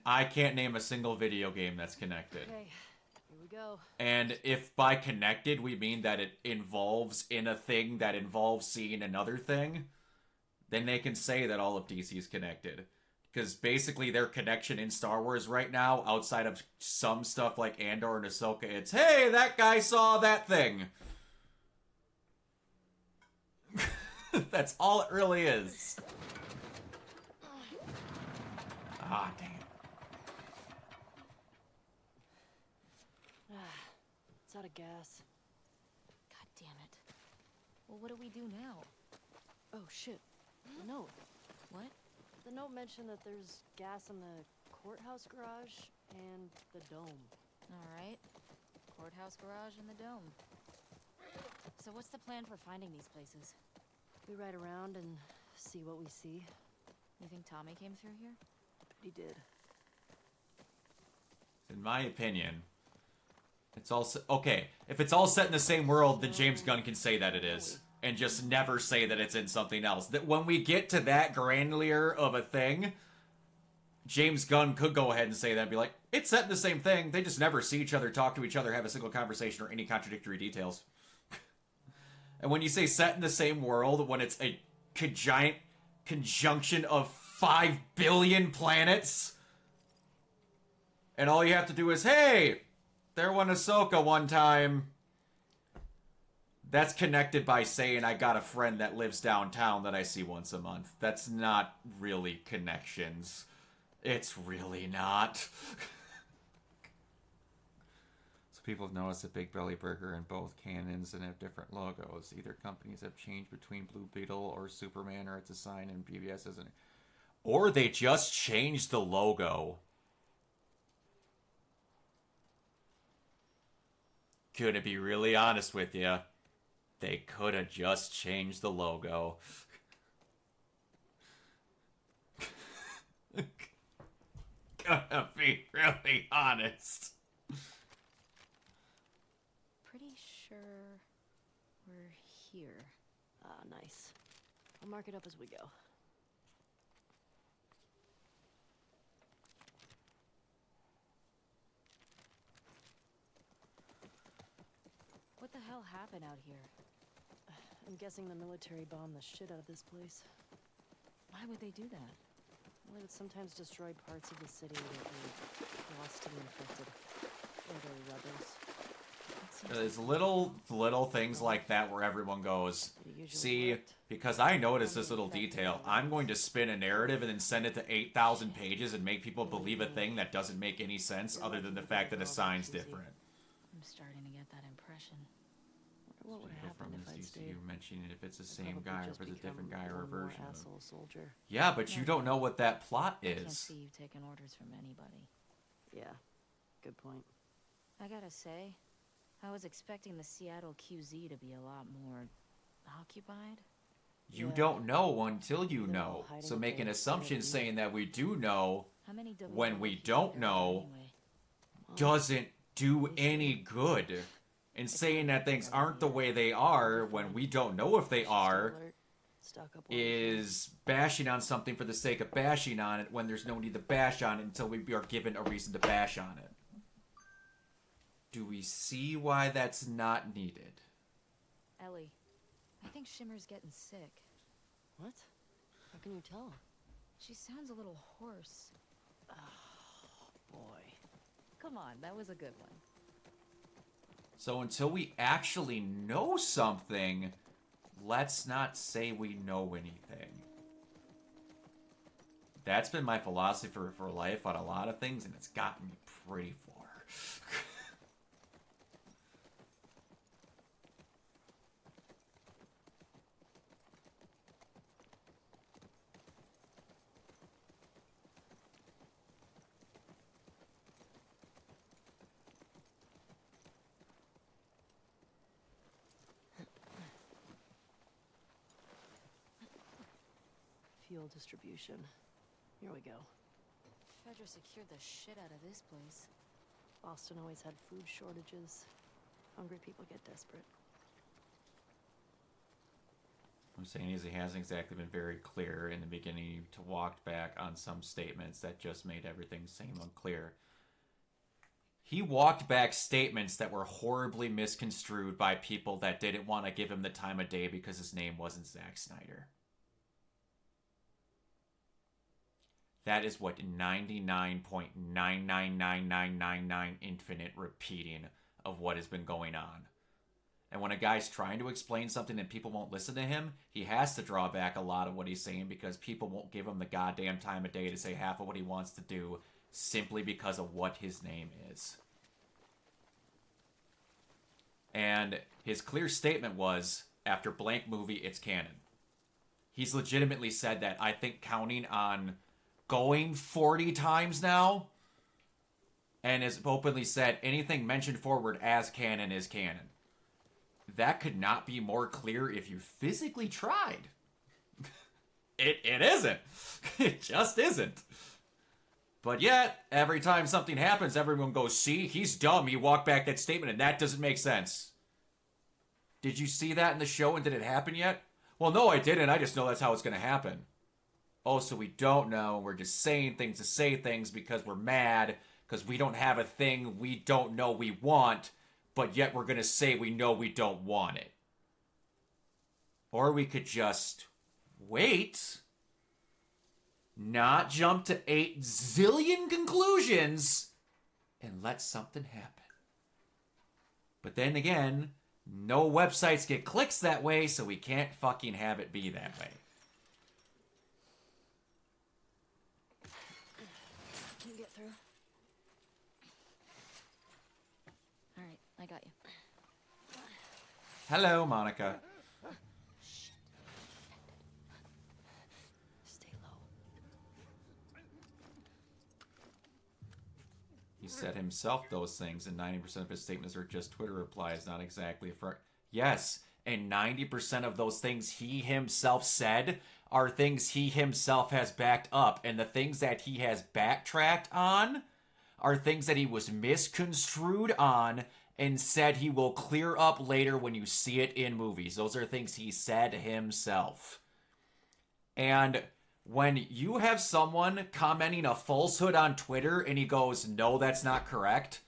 S1: I can't name a single video game that's connected.
S11: Okay, here we go.
S1: And if by connected we mean that it involves in a thing that involves seeing another thing, then they can say that all of DC is connected. Because basically their connection in Star Wars right now, outside of some stuff like Andor and Ahsoka, it's, hey, that guy saw that thing. That's all it really is. Ah, dang it.
S11: It's out of gas.
S9: God damn it. Well, what do we do now?
S11: Oh, shit. The note.
S9: What?
S11: The note mentioned that there's gas in the courthouse garage and the dome.
S9: Alright. Courthouse garage and the dome. So what's the plan for finding these places?
S11: We ride around and see what we see.
S9: You think Tommy came through here?
S11: I bet he did.
S1: In my opinion, it's all... Okay, if it's all set in the same world, then James Gunn can say that it is. And just never say that it's in something else. That when we get to that grandeur of a thing, James Gunn could go ahead and say that and be like, it's set in the same thing. They just never see each other, talk to each other, have a single conversation, or any contradictory details. And when you say set in the same world, when it's a giant conjunction of 5 billion planets, and all you have to do is, hey, there went Ahsoka one time. That's connected by saying I got a friend that lives downtown that I see once a month. That's not really connections. It's really not. So people have noticed a Big Belly Burger in both canons and have different logos. Either companies have changed between Blue Beetle or Superman, or it's a sign and BBS isn't. Or they just changed the logo. Gonna be really honest with you. They could have just changed the logo. Gonna be really honest.
S9: Pretty sure we're here.
S11: Ah, nice. I'll mark it up as we go.
S9: What the hell happened out here?
S11: I'm guessing the military bombed the shit out of this place.
S9: Why would they do that?
S11: Well, they would sometimes destroy parts of the city that were lost to the infected. Or the rebels.
S1: There's little things like that where everyone goes,
S11: It usually
S1: see,
S11: worked.
S1: because I noticed this little detail, I'm going to spin a narrative and then send it to 8,000 pages and make people believe a thing that doesn't make any sense other than the fact that a sign's different.
S9: I'm starting to get that impression.
S11: What would
S1: Go
S11: happen
S1: from
S11: if I
S1: this to
S11: stayed?
S1: you mentioning if it's the
S11: I'd
S1: same
S11: probably
S1: guy or
S11: just
S1: if it's a different
S11: become
S1: guy or a
S11: one more
S1: version of.
S11: asshole soldier.
S1: Yeah, but you don't know what that plot
S9: I can't
S1: is.
S9: see you taking orders from anybody.
S11: Yeah, good point.
S9: I gotta say, I was expecting the Seattle QZ to be a lot more occupied.
S1: You
S11: Yeah.
S1: don't know until you
S11: They're all
S1: know.
S11: hiding
S1: So
S11: at
S1: making
S11: the
S1: assumptions
S11: Senate
S1: saying that we do know
S9: How many
S1: when we
S9: WLF
S1: don't
S9: are there
S1: know
S9: anyway?
S1: doesn't do any good. And saying that things aren't the way they are when we don't know if they are
S11: Alert. Stock up while we can.
S1: is bashing on something for the sake of bashing on it when there's no need to bash on it until we are given a reason to bash on it. Do we see why that's not needed?
S9: Ellie, I think Shimmer's getting sick.
S11: What? How can you tell?
S9: She sounds a little hoarse.
S11: Boy.
S9: Come on, that was a good one.
S1: So until we actually know something, let's not say we know anything. That's been my philosophy for life on a lot of things, and it's gotten me pretty far.
S11: Fuel distribution. Here we go.
S9: Fedra secured the shit out of this place.
S11: Boston always had food shortages. Hungry people get desperate.
S1: I'm saying is he hasn't exactly been very clear in the beginning to walk back on some statements that just made everything seem unclear. He walked back statements that were horribly misconstrued by people that didn't want to give him the time of day because his name wasn't Zack Snyder. That is what 99.999999 infinite repeating of what has been going on. And when a guy's trying to explain something and people won't listen to him, he has to draw back a lot of what he's saying because people won't give him the goddamn time of day to say half of what he wants to do simply because of what his name is. And his clear statement was, after blank movie, it's canon. He's legitimately said that, I think counting on going 40 times now, and has openly said anything mentioned forward as canon is canon. That could not be more clear if you physically tried. It isn't. It just isn't. But yet, every time something happens, everyone goes, see, he's dumb. He walked back that statement, and that doesn't make sense. Did you see that in the show, and did it happen yet? Well, no, I didn't. I just know that's how it's going to happen. Oh, so we don't know. We're just saying things to say things because we're mad, because we don't have a thing we don't know we want, but yet we're going to say we know we don't want it. Or we could just wait, not jump to 8 zillion conclusions, and let something happen. But then again, no websites get clicks that way, so we can't fucking have it be that way.
S9: Can you get through? All right, I got you.
S1: Hello, Monica.
S11: Stay low.
S1: He said himself those things, and 90% of his statements are just Twitter replies, not exactly a front. Yes, and 90% of those things he himself said are things he himself has backed up, and the things that he has backtracked on are things that he was misconstrued on and said he will clear up later when you see it in movies. Those are things he said himself. And when you have someone commenting a falsehood on Twitter and he goes, no, that's not correct,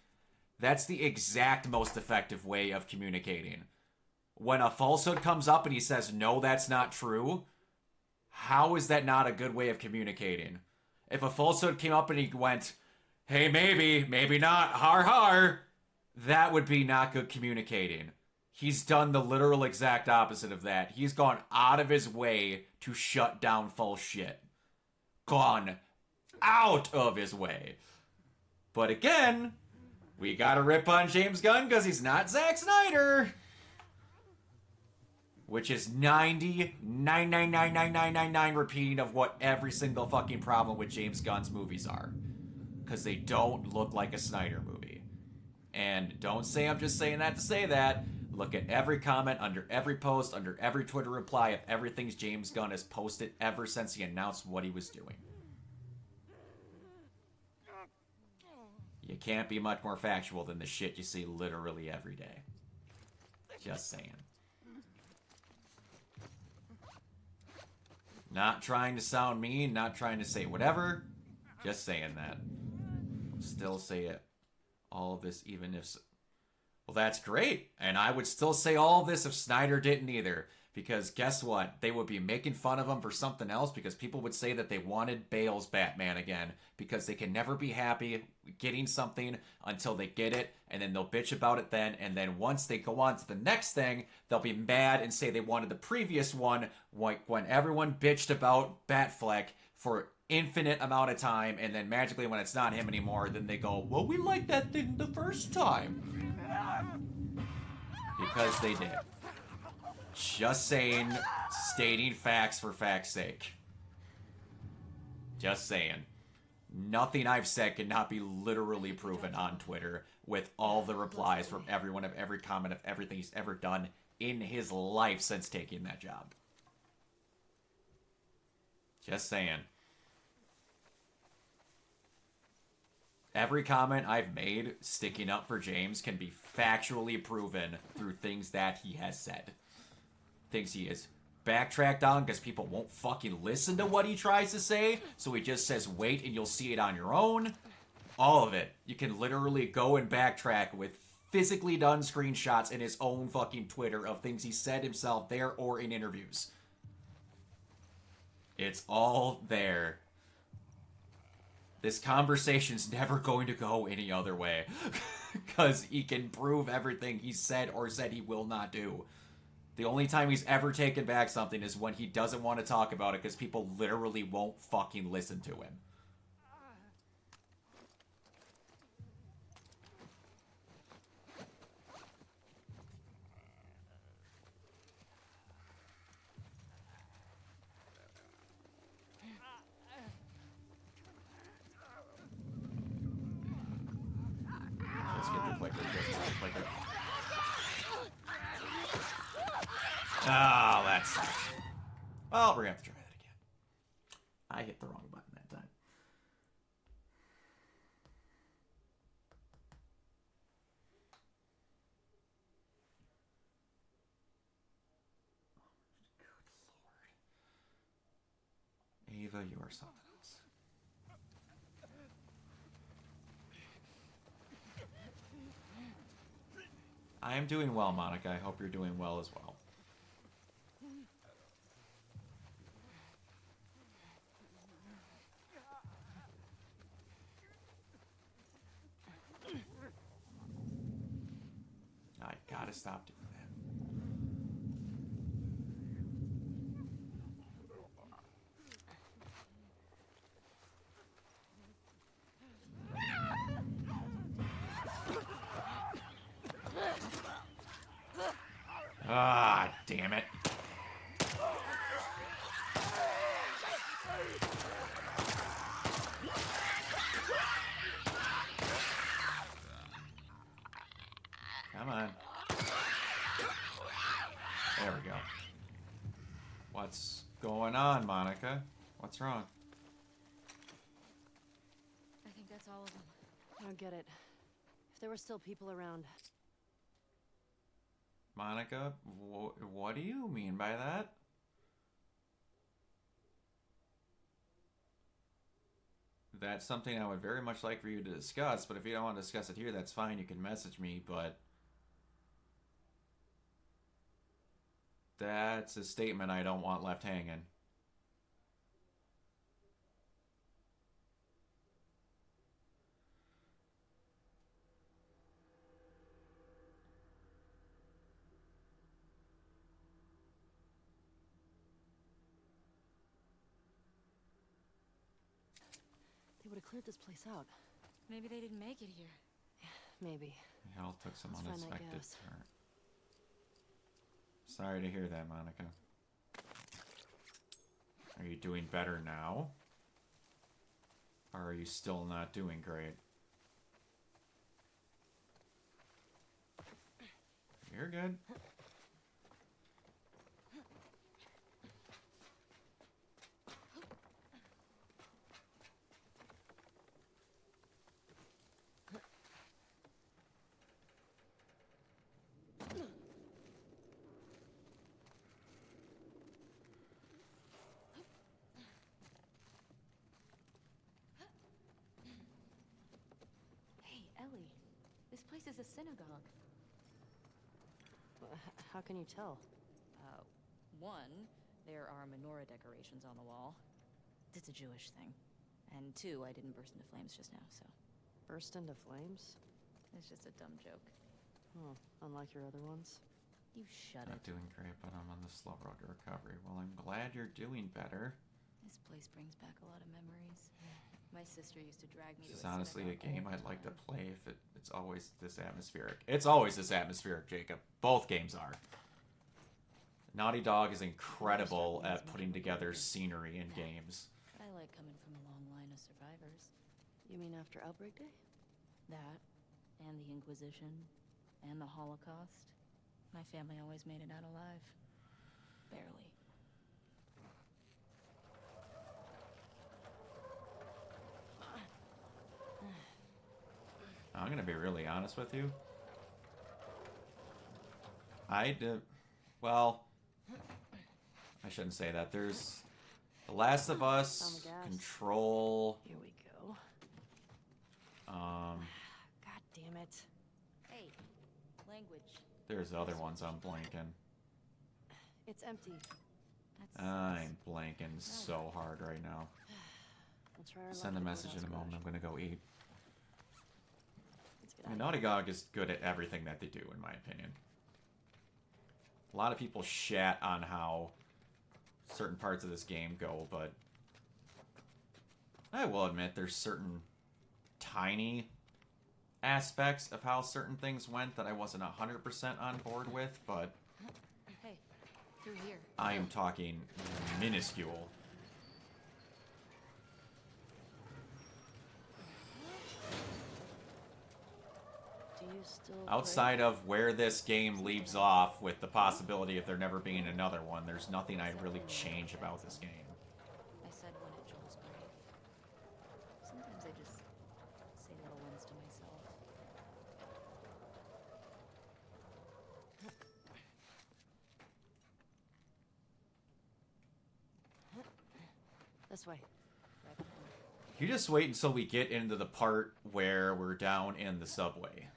S1: that's the exact most effective way of communicating. When a falsehood comes up and he says, no, that's not true, how is that not a good way of communicating? If a falsehood came up and he went, hey, maybe, maybe not, har har, that would be not good communicating. He's done the literal exact opposite of that. He's gone out of his way to shut down false shit. Gone out of his way. But again, we gotta rip on James Gunn because he's not Zack Snyder. Which is 99.9999999 repeating of what every single fucking problem with James Gunn's movies are. Because they don't look like a Snyder movie. And don't say I'm just saying that to say that. Look at every comment, under every post, under every Twitter reply of everything James Gunn has posted ever since he announced what he was doing. You can't be much more factual than the shit you see literally every day. Just saying. Not trying to sound mean, not trying to say whatever. Just saying that. Still say it. All of this, even if... Well, that's great. And I would still say all of this if Snyder didn't either. Because guess what? They would be making fun of him for something else because people would say that they wanted Bale's Batman again because they can never be happy getting something until they get it, and then they'll bitch about it then, and then once they go on to the next thing, they'll be mad and say they wanted the previous one, like when everyone bitched about Batfleck for infinite amount of time, and then magically when it's not him anymore, then they go, well, we liked that thing the first time. Because they did. Just saying, stating facts for facts' sake. Just saying. Nothing I've said cannot be literally proven on Twitter with all the replies from everyone of every comment of everything he's ever done in his life since taking that job. Just saying. Every comment I've made sticking up for James can be factually proven through things that he has said. Things he has backtracked on because people won't fucking listen to what he tries to say, so he just says wait and you'll see it on your own. All of it. You can literally go and backtrack with physically done screenshots in his own fucking Twitter of things he said himself there or in interviews. It's all there. This conversation's never going to go any other way. Because he can prove everything he said or said he will not do. The only time he's ever taken back something is when he doesn't want to talk about it because people literally won't fucking listen to him. Let's get the clicker. Just get the clicker. Oh, that sucks. Well, we're gonna have to try that again. I hit the wrong button that time. Good Lord. Ava, you are something else. I am doing well, Monica. I hope you're doing well as well. I gotta stop doing that. Ah, damn it. Come on. There we go. What's going on, Monica? What's wrong?
S9: I think that's all of them.
S11: I don't get it. If there were still people around...
S1: Monica, what do you mean by that? That's something I would very much like for you to discuss, but if you don't want to discuss it here, that's fine. You can message me, but... That's a statement I don't want left hanging.
S11: They would have cleared this place out.
S9: Maybe they didn't make it here.
S11: Maybe.
S1: The health took some
S11: That's fine, I
S1: unexpected
S11: guess.
S1: turn. Sorry to hear that, Monica. Are you doing better now? Or are you still not doing great? You're good.
S9: Hey, Ellie. This place is a synagogue.
S11: How can you tell?
S9: One, there are menorah decorations on the wall. It's a Jewish thing. And two, I didn't burst into flames just now, so...
S11: Burst into flames?
S9: It's just a dumb joke.
S11: Huh. Unlike your other ones?
S9: You shut
S1: Not
S9: it.
S1: doing great, but I'm on the slow road to recovery. Well, I'm glad you're doing better.
S9: This place brings back a lot of memories. My sister used to drag me
S1: This is
S9: to a
S1: honestly a
S9: synagogue
S1: game
S9: all the
S1: I'd like to
S9: time.
S1: play if it's always this atmospheric. It's always this atmospheric, Jacob. Both games are. Naughty Dog is incredible at putting together scenery in games.
S9: I like coming from a long line of survivors.
S11: You mean after Outbreak Day?
S9: That, and the Inquisition, and the Holocaust. My family always made it out alive. Barely.
S1: I'm gonna be really honest with you. Well, I shouldn't say that. There's The Last of Us, Control.
S11: Here we go.
S1: Um,
S11: God damn it.
S9: Hey, language.
S1: there's other ones I'm blanking.
S11: It's empty.
S1: I'm blanking so hard right now.
S11: We'll try our
S1: Send a
S11: luck
S1: message in
S11: before
S1: a
S11: that's
S1: moment. I'm gonna go eat.
S11: Let's get
S1: I mean,
S11: out of
S1: Naughty Dog is good at everything that they do, in my opinion. A lot of people shat on how certain parts of this game go, but I will admit there's certain tiny aspects of how certain things went that I wasn't 100% on board with, but
S9: Hey, through here.
S1: I am talking minuscule.
S11: Do you still
S1: Outside of where this game leaves off with the possibility of there never being another one, there's nothing I'd really change about this game.
S9: I said one at Joel's grave. Sometimes I just say little ones to myself.
S11: This way. Right behind
S1: You just wait until we get into the part where we're down in the subway.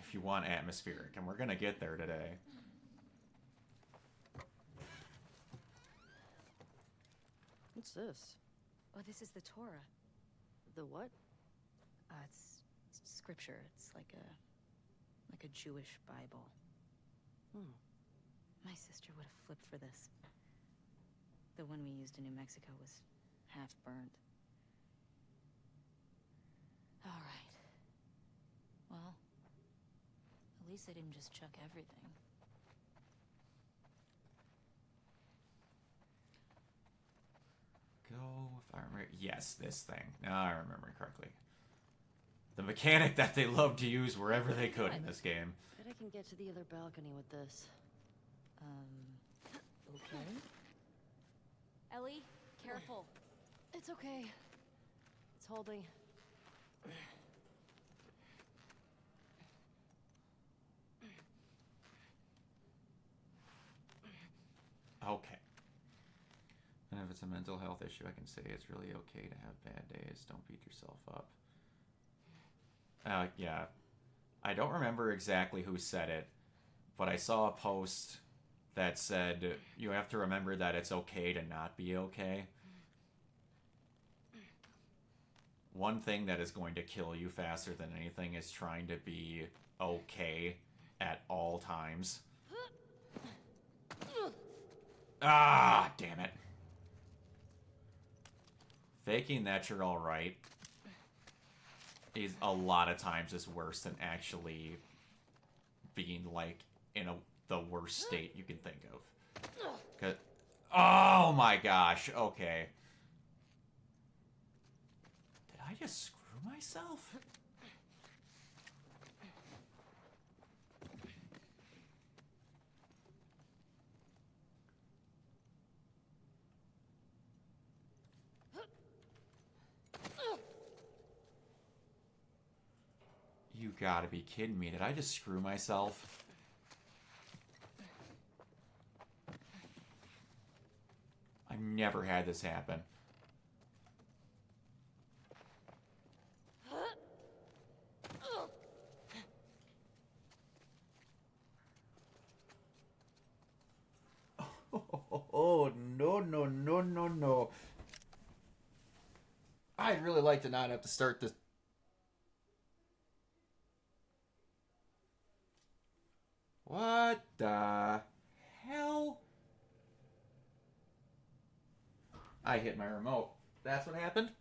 S1: If you want atmospheric, and we're gonna get there today.
S11: What's this?
S9: Oh, this is the Torah.
S11: The what?
S9: It's scripture. It's like a Jewish Bible. My sister would have flipped for this. The one we used in New Mexico was half burned. All right. Well, at least I didn't just chuck everything.
S1: Go, if I remember. Yes, this thing. Now I remember correctly. The mechanic that they love to use wherever they could in this game.
S11: Bet I can get to the other balcony with this.
S9: Okay. Ellie, careful.
S11: It's okay. It's holding.
S1: Okay. And if it's a mental health issue, I can say it's really okay to have bad days. Don't beat yourself up. Yeah. I don't remember exactly who said it, but I saw a post that said, you have to remember that it's okay to not be okay. One thing that is going to kill you faster than anything is trying to be okay at all times. Ah, damn it. Faking that you're alright is a lot of times is worse than actually being like in the worst state you can think of. Oh my gosh, okay. Did I just screw myself? You gotta be kidding me. Did I just screw myself? I've never had this happen. Oh no, no, no, no. I'd really like to not have to start this. What the hell? I hit my remote. That's what happened?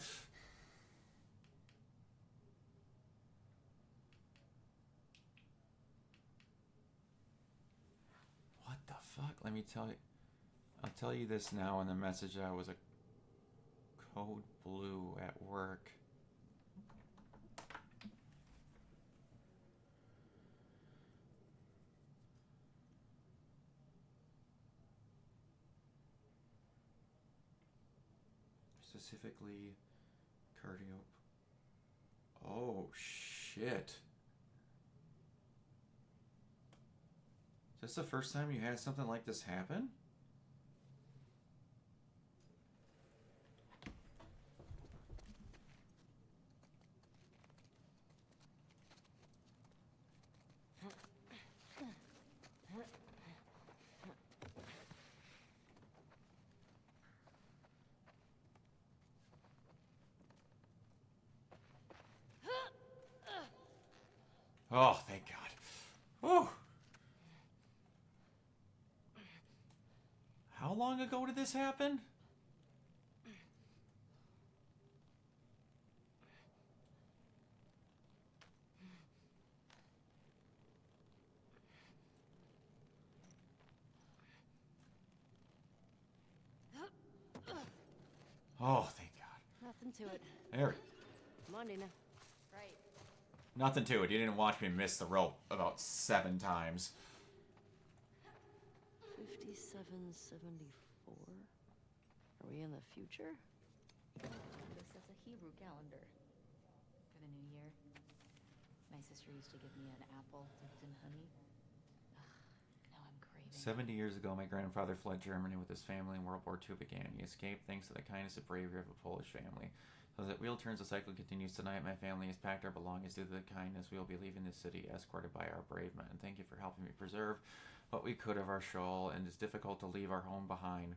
S1: What the fuck? Let me tell you. I'll tell you this now in the message. I was a code blue at work. Specifically, cardio. Oh, shit. Is this the first time you had something like this happen? Oh, thank God. Whew. How long ago did this happen? Oh, thank God.
S11: Nothing to it.
S1: There.
S11: Come on, Dina. Right.
S1: Nothing to it. You didn't watch me miss the rope about 7 times.
S11: 5774. Are we in the future?
S9: This is a Hebrew calendar. For the new year. My sister used to give me an apple dipped in honey. Now I'm craving.
S1: 70 years ago, my grandfather fled Germany with his family and World War II began. He escaped thanks to the kindness and bravery of a Polish family. So that wheel turns, the cycle continues tonight. My family has packed our belongings due to the kindness. We will be leaving the city, escorted by our brave men. Thank you for helping me preserve what we could of our shoal, and it's difficult to leave our home behind.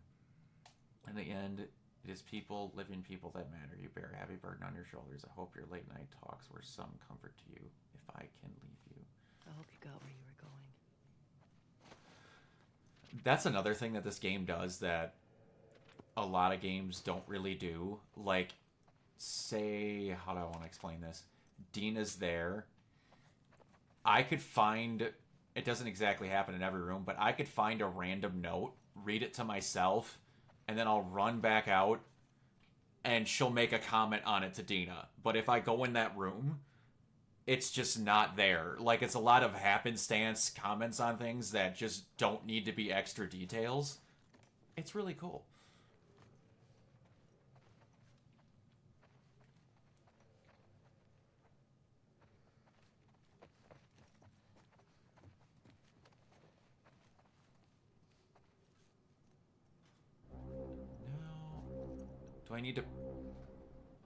S1: In the end, it is people, living people, that matter. You bear a heavy burden on your shoulders. I hope your late night talks were some comfort to you, if I can leave you.
S11: I hope you got where you were going.
S1: That's another thing that this game does that a lot of games don't really do. Like, say, how do I want to explain this? Dina's there. I could find, it doesn't exactly happen in every room, but I could find a random note, read it to myself, and then I'll run back out, and she'll make a comment on it to Dina. But if I go in that room, it's just not there. Like, it's a lot of happenstance comments on things that just don't need to be extra details. It's really cool. Do I need to...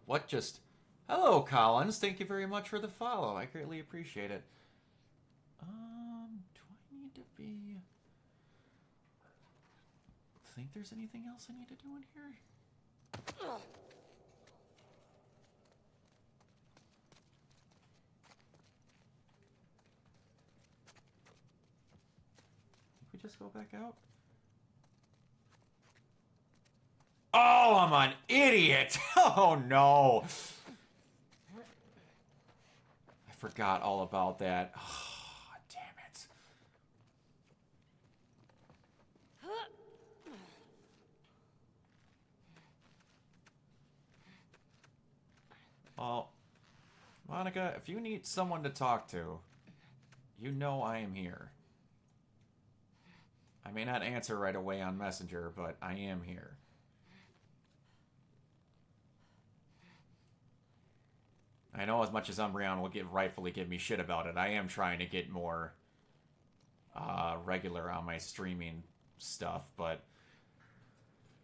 S1: What just... Hello, Collins. Thank you very much for the follow. I greatly appreciate it. Do I need to be... Think there's anything else I need to do in here? Think we just go back out? Oh, I'm an idiot! Oh, no! I forgot all about that. Oh, damn it. Well, Monica, if you need someone to talk to, you know I am here. I may not answer right away on Messenger, but I am here. I know as much as Umbreon will rightfully give me shit about it, I am trying to get more regular on my streaming stuff, but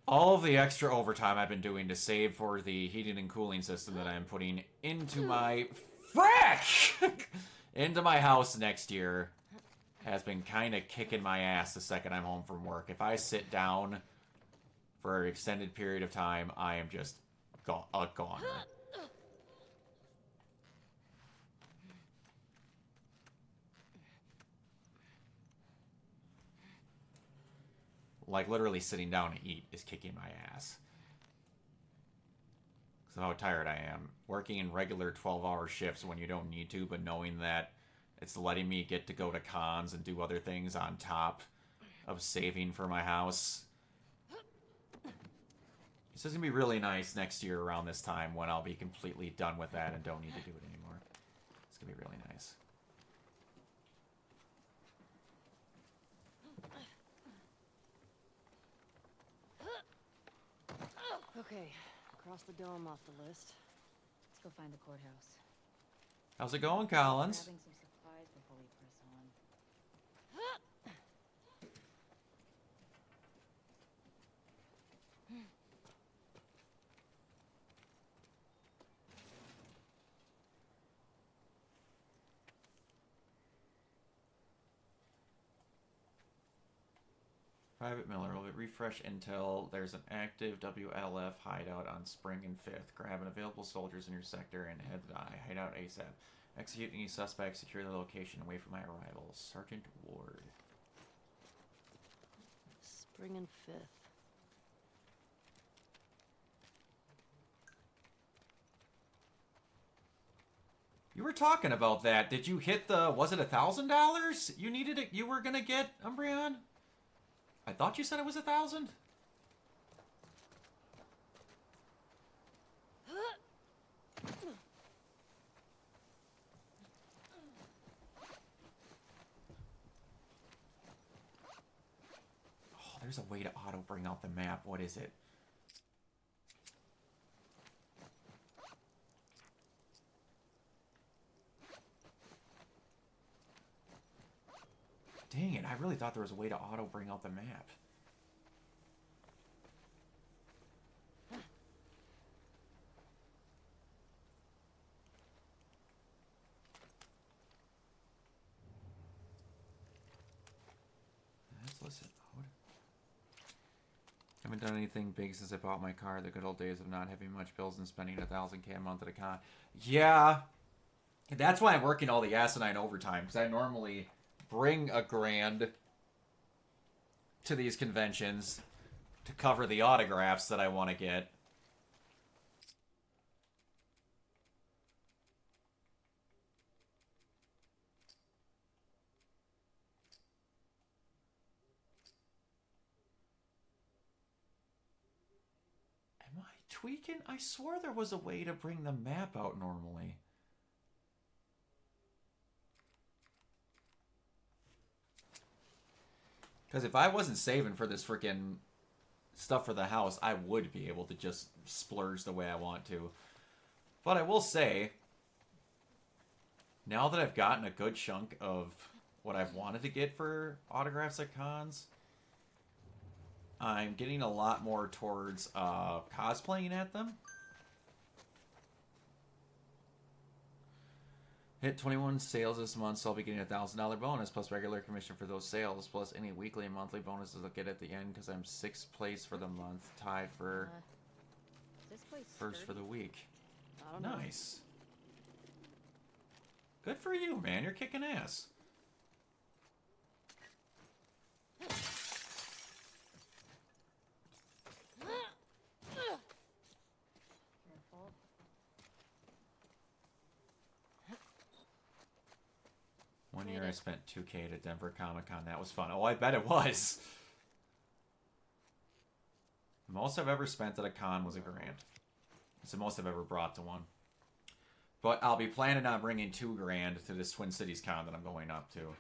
S1: all of the extra overtime I've been doing to save for the heating and cooling system that I'm putting into my into my house next year has been kind of kicking my ass the second I'm home from work. If I sit down for an extended period of time, I am just a goner. Like, literally sitting down to eat is kicking my ass. Because of how tired I am. Working in regular 12-hour shifts when you don't need to, but knowing that it's letting me get to go to cons and do other things on top of saving for my house. This is going to be really nice next year around this time when I'll be completely done with that and don't need to do it anymore. It's going to be really nice.
S11: Okay, cross the dome off the list. Let's go find the courthouse.
S1: How's it going, Collins?
S11: Grabbing some supplies before we press on.
S1: Private Miller will refresh intel. There's an active WLF hideout on Spring and 5th. Grab an available soldiers in your sector and head to the hideout ASAP. Execute any suspects. Secure the location. Away from my arrival. Sergeant Ward.
S11: Spring and 5th.
S1: You were talking about that. Did you hit the... Was it $1,000 you needed it? You were going to get, Umbreon? I thought you said it was 1,000. Oh, there's a way to auto bring out the map. What is it? Dang it, I really thought there was a way to auto bring out the map. Let's listen. Haven't done anything big since I bought my car. The good old days of not having much bills and spending $1,000 a month at a con. Yeah. That's why I'm working all the asinine overtime, because I normally bring $1,000 to these conventions to cover the autographs that I want to get. Am I tweaking? I swore there was a way to bring the map out normally. Because if I wasn't saving for this freaking stuff for the house, I would be able to just splurge the way I want to. But I will say, now that I've gotten a good chunk of what I've wanted to get for autographs at cons, I'm getting a lot more towards cosplaying at them. Hit 21 sales this month, so I'll be getting a $1,000 bonus, plus regular commission for those sales, plus any weekly and monthly bonuses I'll get at the end, because I'm 6th place for the month, tied for
S11: Is this place
S1: first
S11: sturdy?
S1: for the week.
S11: I don't know.
S1: Nice. Good for you, man. You're kicking ass.
S11: Careful.
S1: One year I spent $2,000 at Denver Comic-Con. That was fun. Oh, I bet it was. The most I've ever spent at a con was $1,000. It's the most I've ever brought to one. But I'll be planning on bringing $2,000 to this Twin Cities con that I'm going up to.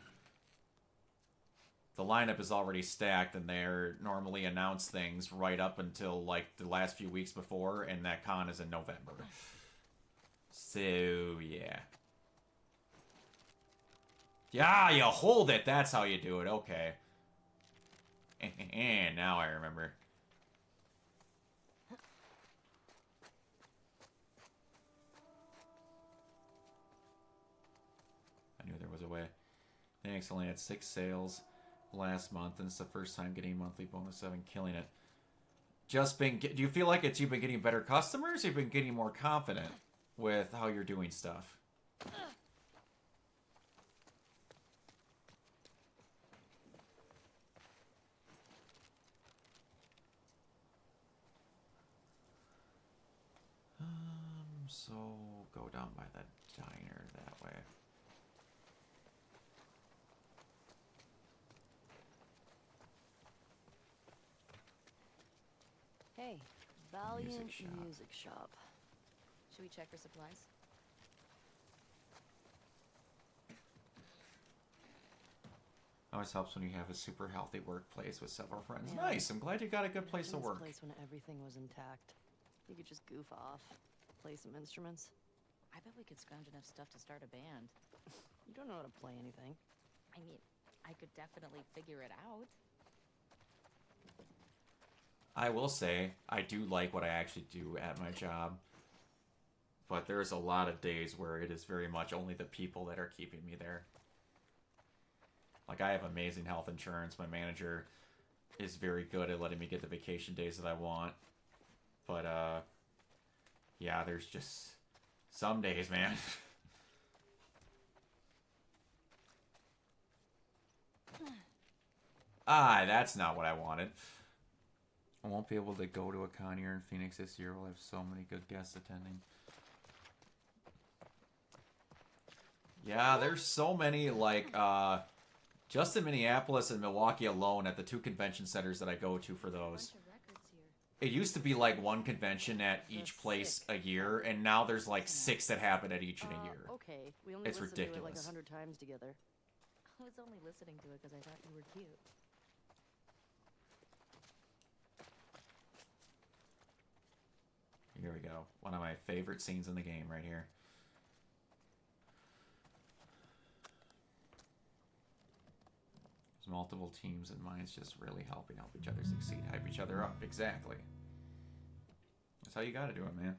S1: The lineup is already stacked, and they're normally announce things right up until like the last few weeks before, and that con is in November. So yeah. Yeah, you hold it. That's how you do it. Okay. And now I remember. I knew there was a way. Thanks, only had 6 sales last month, and it's the first time getting monthly bonus. I've been killing it. just been... Do you feel like you've been getting better customers, or you've been getting more confident with how you're doing stuff? So go down by the diner that way.
S11: Hey, Valiant
S1: Music
S11: Music
S1: shop.
S11: Shop. Should we check for supplies?
S1: Always helps when you have a super healthy workplace with several friends.
S11: Yeah.
S1: Nice. I'm glad you got a good place to
S11: This
S1: work.
S11: place when everything was intact. You could just goof off, play some instruments.
S9: I bet we could scrounge enough stuff to start a band.
S11: You don't know how to play anything.
S9: I mean, I could definitely figure it out.
S1: I will say, I do like what I actually do at my job. But there's a lot of days where it is very much only the people that are keeping me there. Like, I have amazing health insurance. My manager is very good at letting me get the vacation days that I want. But, yeah, there's just some days, man. That's not what I wanted. I won't be able to go to a con here in Phoenix this year. We'll have so many good guests attending. Yeah, there's so many, like, just in Minneapolis and Milwaukee alone at the 2 convention centers that I go to for those. It used to be like 1 convention at each place a year, and now there's like 6 that happen at each in a year.
S11: Okay, we only
S1: It's
S11: listened to it like
S1: ridiculous.
S11: 100 times together.
S9: I was only listening to it because I thought you were cute.
S1: Here we go. One of my favorite scenes in the game right here. There's multiple teams and mine's just really helping help each other succeed, hype each other up. Exactly. That's how you gotta do it, man.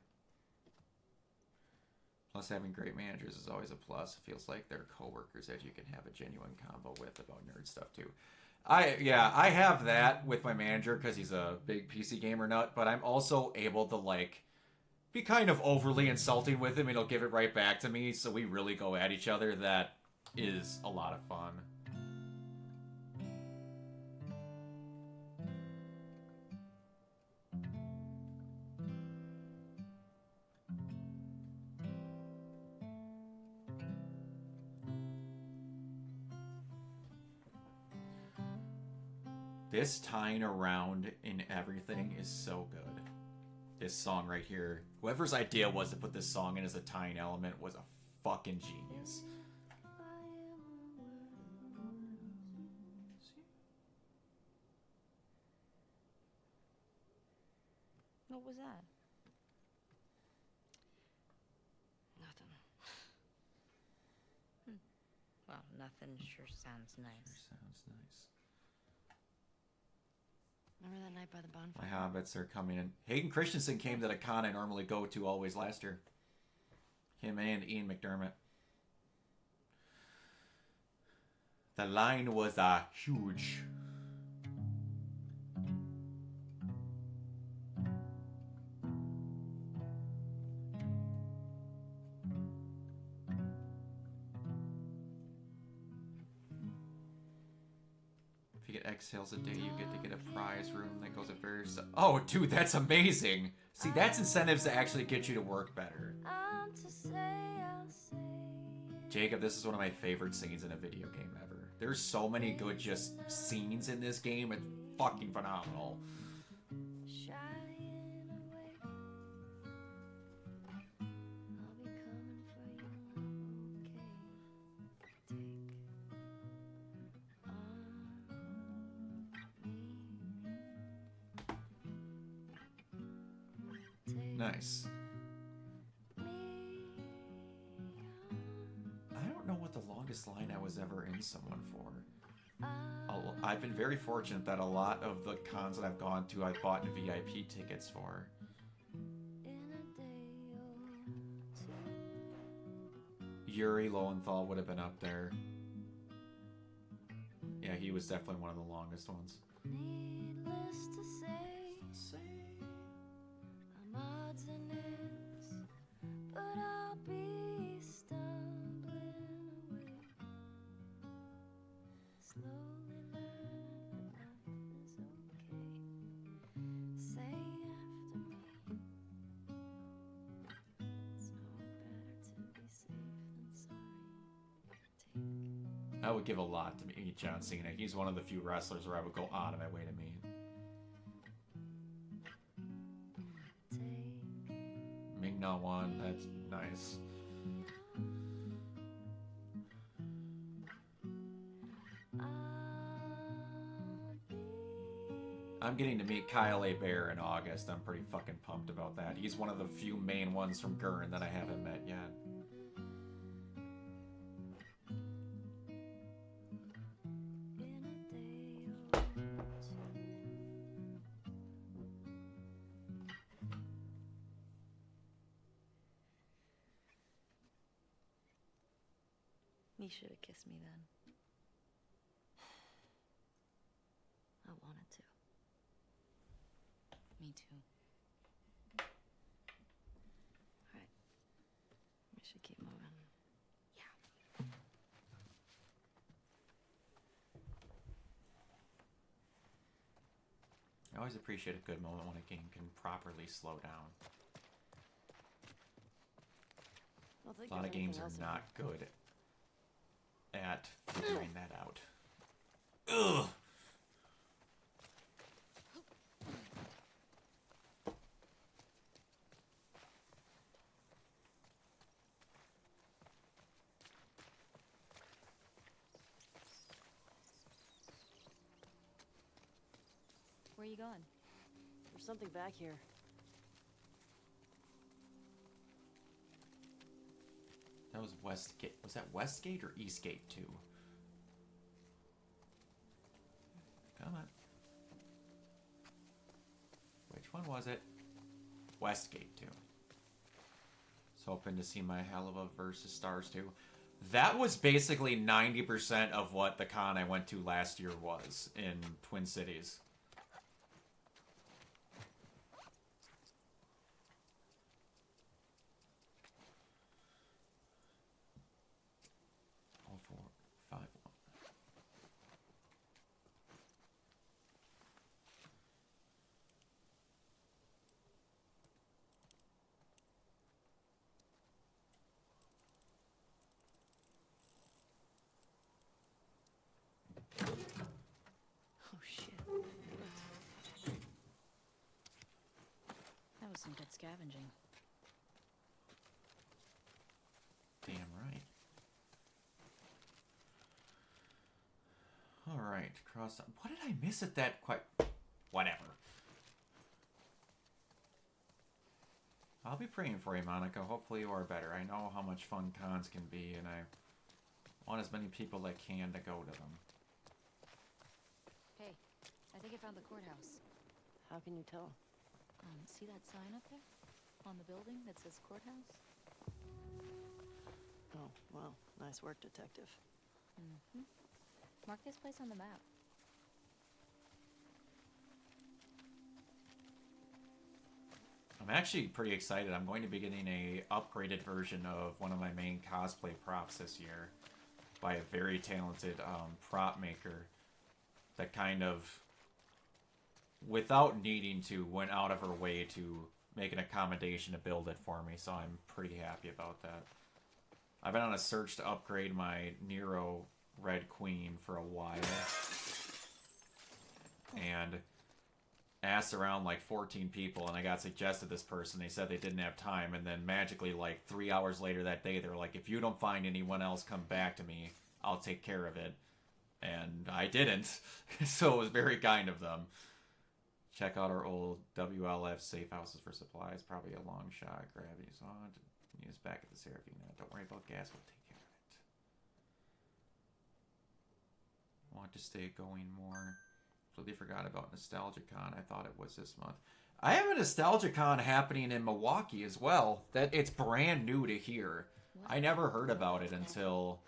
S1: Plus, having great managers is always a plus. It feels like they're coworkers that you can have a genuine convo with about nerd stuff too. I have that with my manager because he's a big PC gamer nut, but I'm also able to like be kind of overly insulting with him and he'll give it right back to me, so we really go at each other. That is a lot of fun. This tying around in everything is so good. This song right here. Whoever's idea was to put this song in as a tying element was a fucking genius.
S9: What was that?
S11: Nothing.
S9: Well, nothing sure sounds nice.
S1: Sounds nice.
S11: Remember that night by the bonfire?
S1: My hobbits are coming in. Hayden Christensen came to the con I normally go to always last year. Him and Ian McDermott. The line was huge. If you get exhales a day, you get to get a prize room that goes at various... Oh, dude, that's amazing. See, that's incentives to actually get you to work better. Jacob, this is one of my favorite scenes in a video game ever. There's so many good just scenes in this game. It's fucking phenomenal. Nice. I don't know what the longest line I was ever in someone for. I've been very fortunate that a lot of the cons that I've gone to, I've bought VIP tickets for. Yuri Lowenthal would have been up there. Yeah, he was definitely one of the longest ones. Needless to say,
S9: mountainous, but I'll be stumbling away. Slowly learn that life is okay. Say after me. It's no better to be safe than sorry.
S1: I would give a lot to meet John Cena. He's one of the few wrestlers where I would go out of my way to meet. Ming Na Wan, that's nice. I'm getting to meet Kyle A. Bear in August. I'm pretty fucking pumped about that. He's one of the few main ones from Gurren that I haven't met yet.
S9: You should have kissed me then. I wanted to. Me too. Alright. We should keep moving. Yeah.
S1: I always appreciate a good moment when a game can properly slow down. A lot of games are not good at figuring that out. Ugh!
S11: Where are you going? There's something back here.
S1: That was Westgate. Was that Westgate or Eastgate 2? Come on. Which one was it? Westgate 2. Was hoping to see my Helluva versus Stars 2. That was basically 90% of what the con I went to last year was in Twin Cities.
S9: Oh shit. That was some good scavenging.
S1: Damn right. Alright, cross... What did I miss at that quite... Whatever. I'll be praying for you, Monica. Hopefully you are better. I know how much fun cons can be, and I want as many people that can to go to them.
S9: Hey, I think I found the courthouse.
S11: How can you tell?
S9: See that sign up there? On the building that says courthouse?
S11: Oh, well, nice work, detective.
S9: Mm-hmm. Mark this place on the map.
S1: I'm actually pretty excited. I'm going to be getting a upgraded version of one of my main cosplay props this year by a very talented prop maker that kind of, without needing to, went out of her way to make an accommodation to build it for me, so I'm pretty happy about that. I've been on a search to upgrade my Nero Red Queen for a while, and asked around like 14 people, and I got suggested this person. They said they didn't have time, and then magically like 3 hours later that day they were like, if you don't find anyone else, come back to me, I'll take care of it. And I didn't. So it was very kind of them. Check out our old WLF safe houses for supplies. Probably a long shot. Gravity's on. Use back at the Serafina. Don't worry about gas, we'll take care of it. Want to stay going more. Completely forgot about NostalgiaCon. I thought it was this month. I have a NostalgiaCon happening in Milwaukee as well. That it's brand new to here. I never heard about it until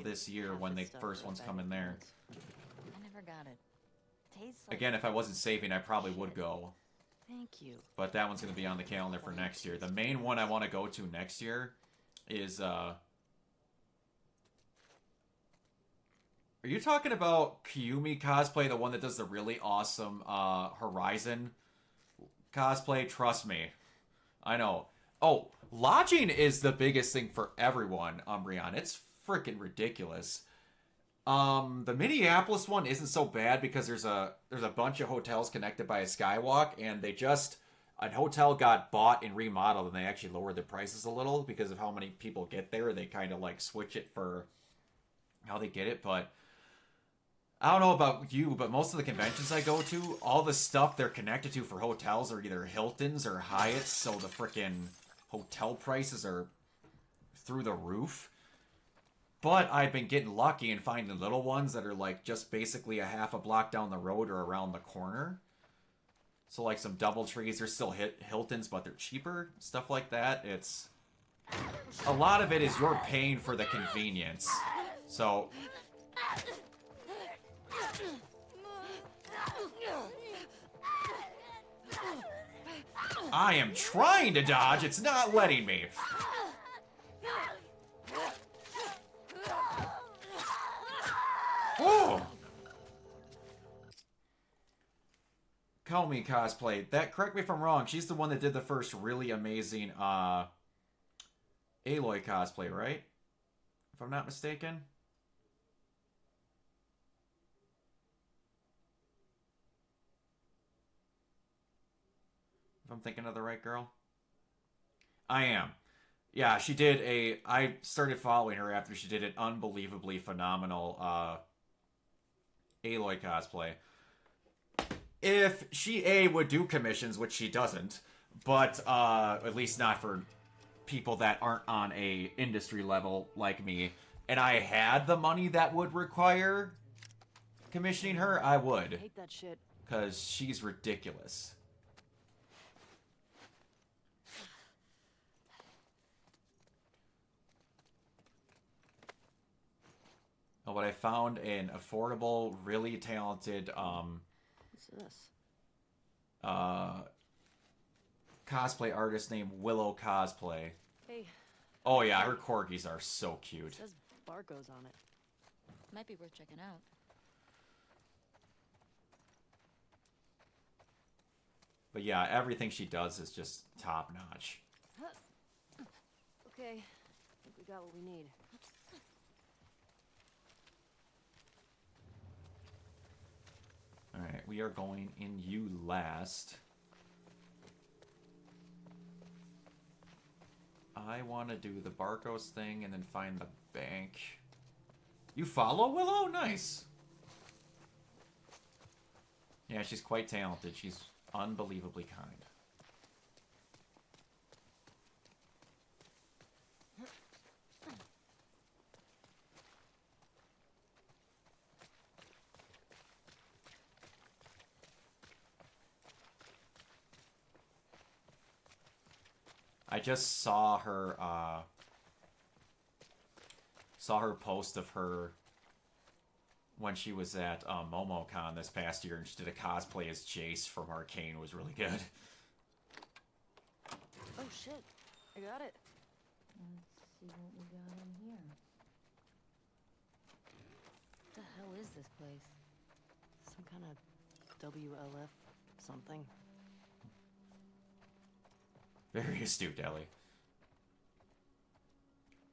S1: this year when the first one's coming there.
S9: I never got it. Tastes like...
S1: Again, if I wasn't saving, I probably would go.
S11: Thank you.
S1: But that one's going to be on the calendar for next year. The main one I want to go to next year is, Are you talking about Kiyumi cosplay, the one that does the really awesome Horizon cosplay? Trust me. I know. Oh, lodging is the biggest thing for everyone, Umbreon. It's freaking ridiculous. The Minneapolis one isn't so bad because there's a bunch of hotels connected by a skywalk, and a hotel got bought and remodeled, and they actually lowered the prices a little because of how many people get there. They kind of like switch it for how they get it, but I don't know about you, but most of the conventions I go to, all the stuff they're connected to for hotels are either Hiltons or Hyatts, so the frickin' hotel prices are through the roof. But I've been getting lucky and finding little ones that are like just basically a half a block down the road or around the corner. So like some DoubleTrees, they're still Hiltons, but they're cheaper. Stuff like that. It's a lot of it is you're paying for the convenience. So I am trying to dodge, it's not letting me. Oh! Call me cosplay. Correct me if I'm wrong, she's the one that did the first really amazing Aloy cosplay, right? If I'm not mistaken. If I'm thinking of the right girl. I am. Yeah, she did I started following her after she did an unbelievably phenomenal Aloy cosplay. If she would do commissions, which she doesn't, but at least not for people that aren't on a industry level like me, and I had the money that would require commissioning her, I would.
S11: I hate that shit.
S1: Because she's ridiculous. Oh, but I found an affordable, really talented,
S11: What's this?
S1: cosplay artist named Willow Cosplay.
S11: Hey.
S1: Oh yeah, her corgis are so cute.
S11: It says barcodes on it.
S9: Might be worth checking out.
S1: But yeah, everything she does is just top notch.
S11: Okay, I think we got what we need.
S1: Alright, we are going in you last. I want to do the Barcos thing and then find the bank. You follow Willow? Nice. Yeah, she's quite talented. She's unbelievably kind. I just saw her post of her when she was at MomoCon this past year, and she did a cosplay as Jace from Arcane. It was really good.
S11: Oh shit, I got it.
S9: Let's see what we got in here.
S11: What the hell is this place? Some kind of WLF something.
S1: Very astute, Ellie.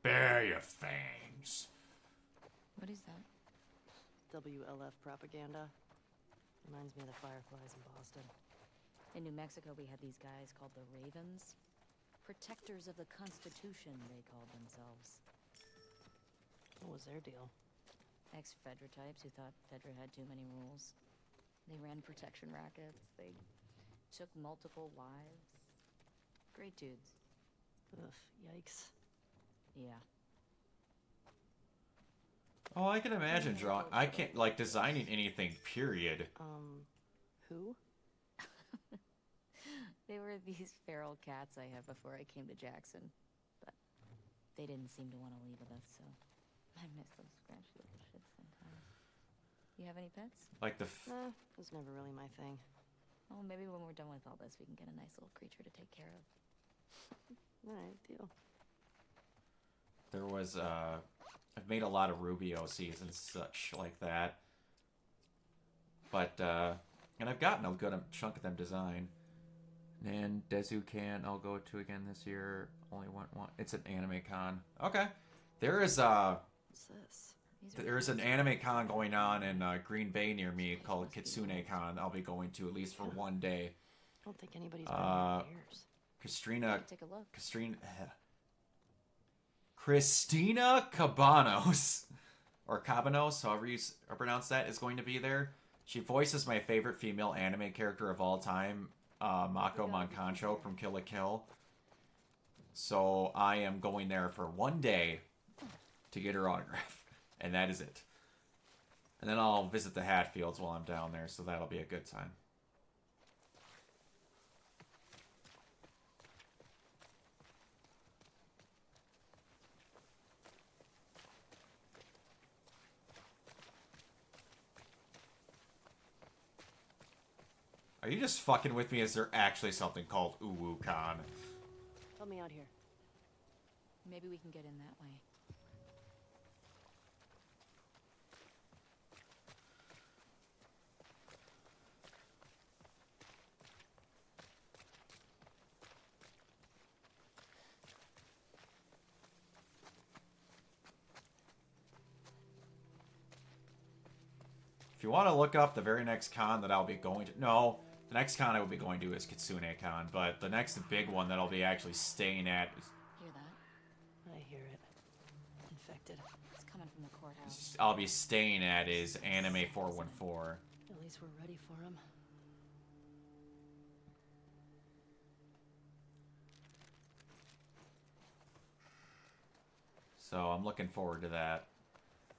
S1: Bare your fangs.
S9: What is that?
S11: WLF propaganda. Reminds me of the Fireflies in Boston.
S9: In New Mexico, we had these guys called the Ravens. Protectors of the Constitution, they called themselves.
S11: What was their deal?
S9: Ex-Fedra types who thought Fedra had too many rules. They ran protection rackets. They took multiple wives. Great dudes.
S11: Ugh, yikes.
S9: Yeah.
S1: Oh, I can imagine drawing. I can't, like, designing anything, period.
S11: Who?
S9: They were these feral cats I had before I came to Jackson. But they didn't seem to want to leave with us, so I miss those scratchy little shits sometimes. You have any pets?
S1: Like the...
S11: Was never really my thing.
S9: Oh, maybe when we're done with all this, we can get a nice little creature to take care of.
S11: Alright, deal.
S1: There was, I've made a lot of Ruby OCs and such like that. But, and I've gotten a good chunk of them designed. And Dezukan I'll go to again this year. Only went one. It's an anime con. Okay. There is,
S11: What's this?
S1: there's an anime con going on in Green Bay near me called Kitsune Con. I'll be going to at least for one day.
S11: I don't think anybody's been there in years.
S1: Christina Cabanos, or Cabanos, however you pronounce that, is going to be there. She voices my favorite female anime character of all time, Mako Mankancho from Kill la Kill. So I am going there for one day to get her autograph, and that is it. And then I'll visit the Hatfields while I'm down there, so that'll be a good time. Are you just fucking with me? Is there actually something called UwuCon?
S11: Help me out here.
S9: Maybe we can get in that way.
S1: If you want to look up the very next con that I'll be going to... No, the next con I will be going to is Kitsune Con, but the next big one that I'll be actually staying at...
S9: Hear that?
S11: I hear it. Infected.
S9: It's coming from the courthouse.
S1: I'll be staying at is Anime 414.
S11: At least we're ready for him.
S1: So I'm looking forward to that.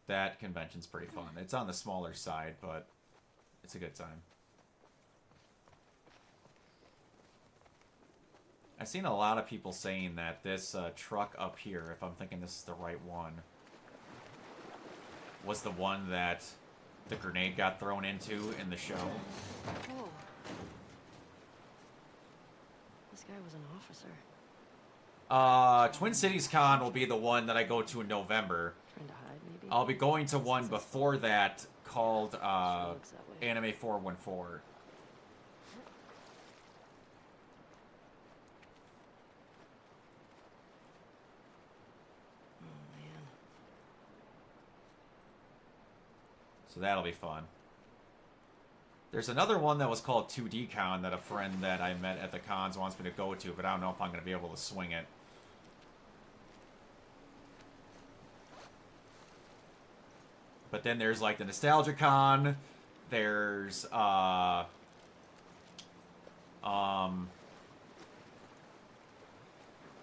S1: That convention's pretty fun. It's on the smaller side, but it's a good time. I've seen a lot of people saying that this truck up here, if I'm thinking this is the right one, was the one that the grenade got thrown into in the show.
S11: Oh. This guy was an officer.
S1: Twin Cities Con will be the one that I go to in November.
S11: Trying to hide, maybe?
S1: I'll be going to one before that called Anime 414.
S11: Oh, man.
S1: So that'll be fun. There's another one that was called 2D Con that a friend that I met at the cons wants me to go to, but I don't know if I'm going to be able to swing it. But then there's like the Nostalgia Con. There's the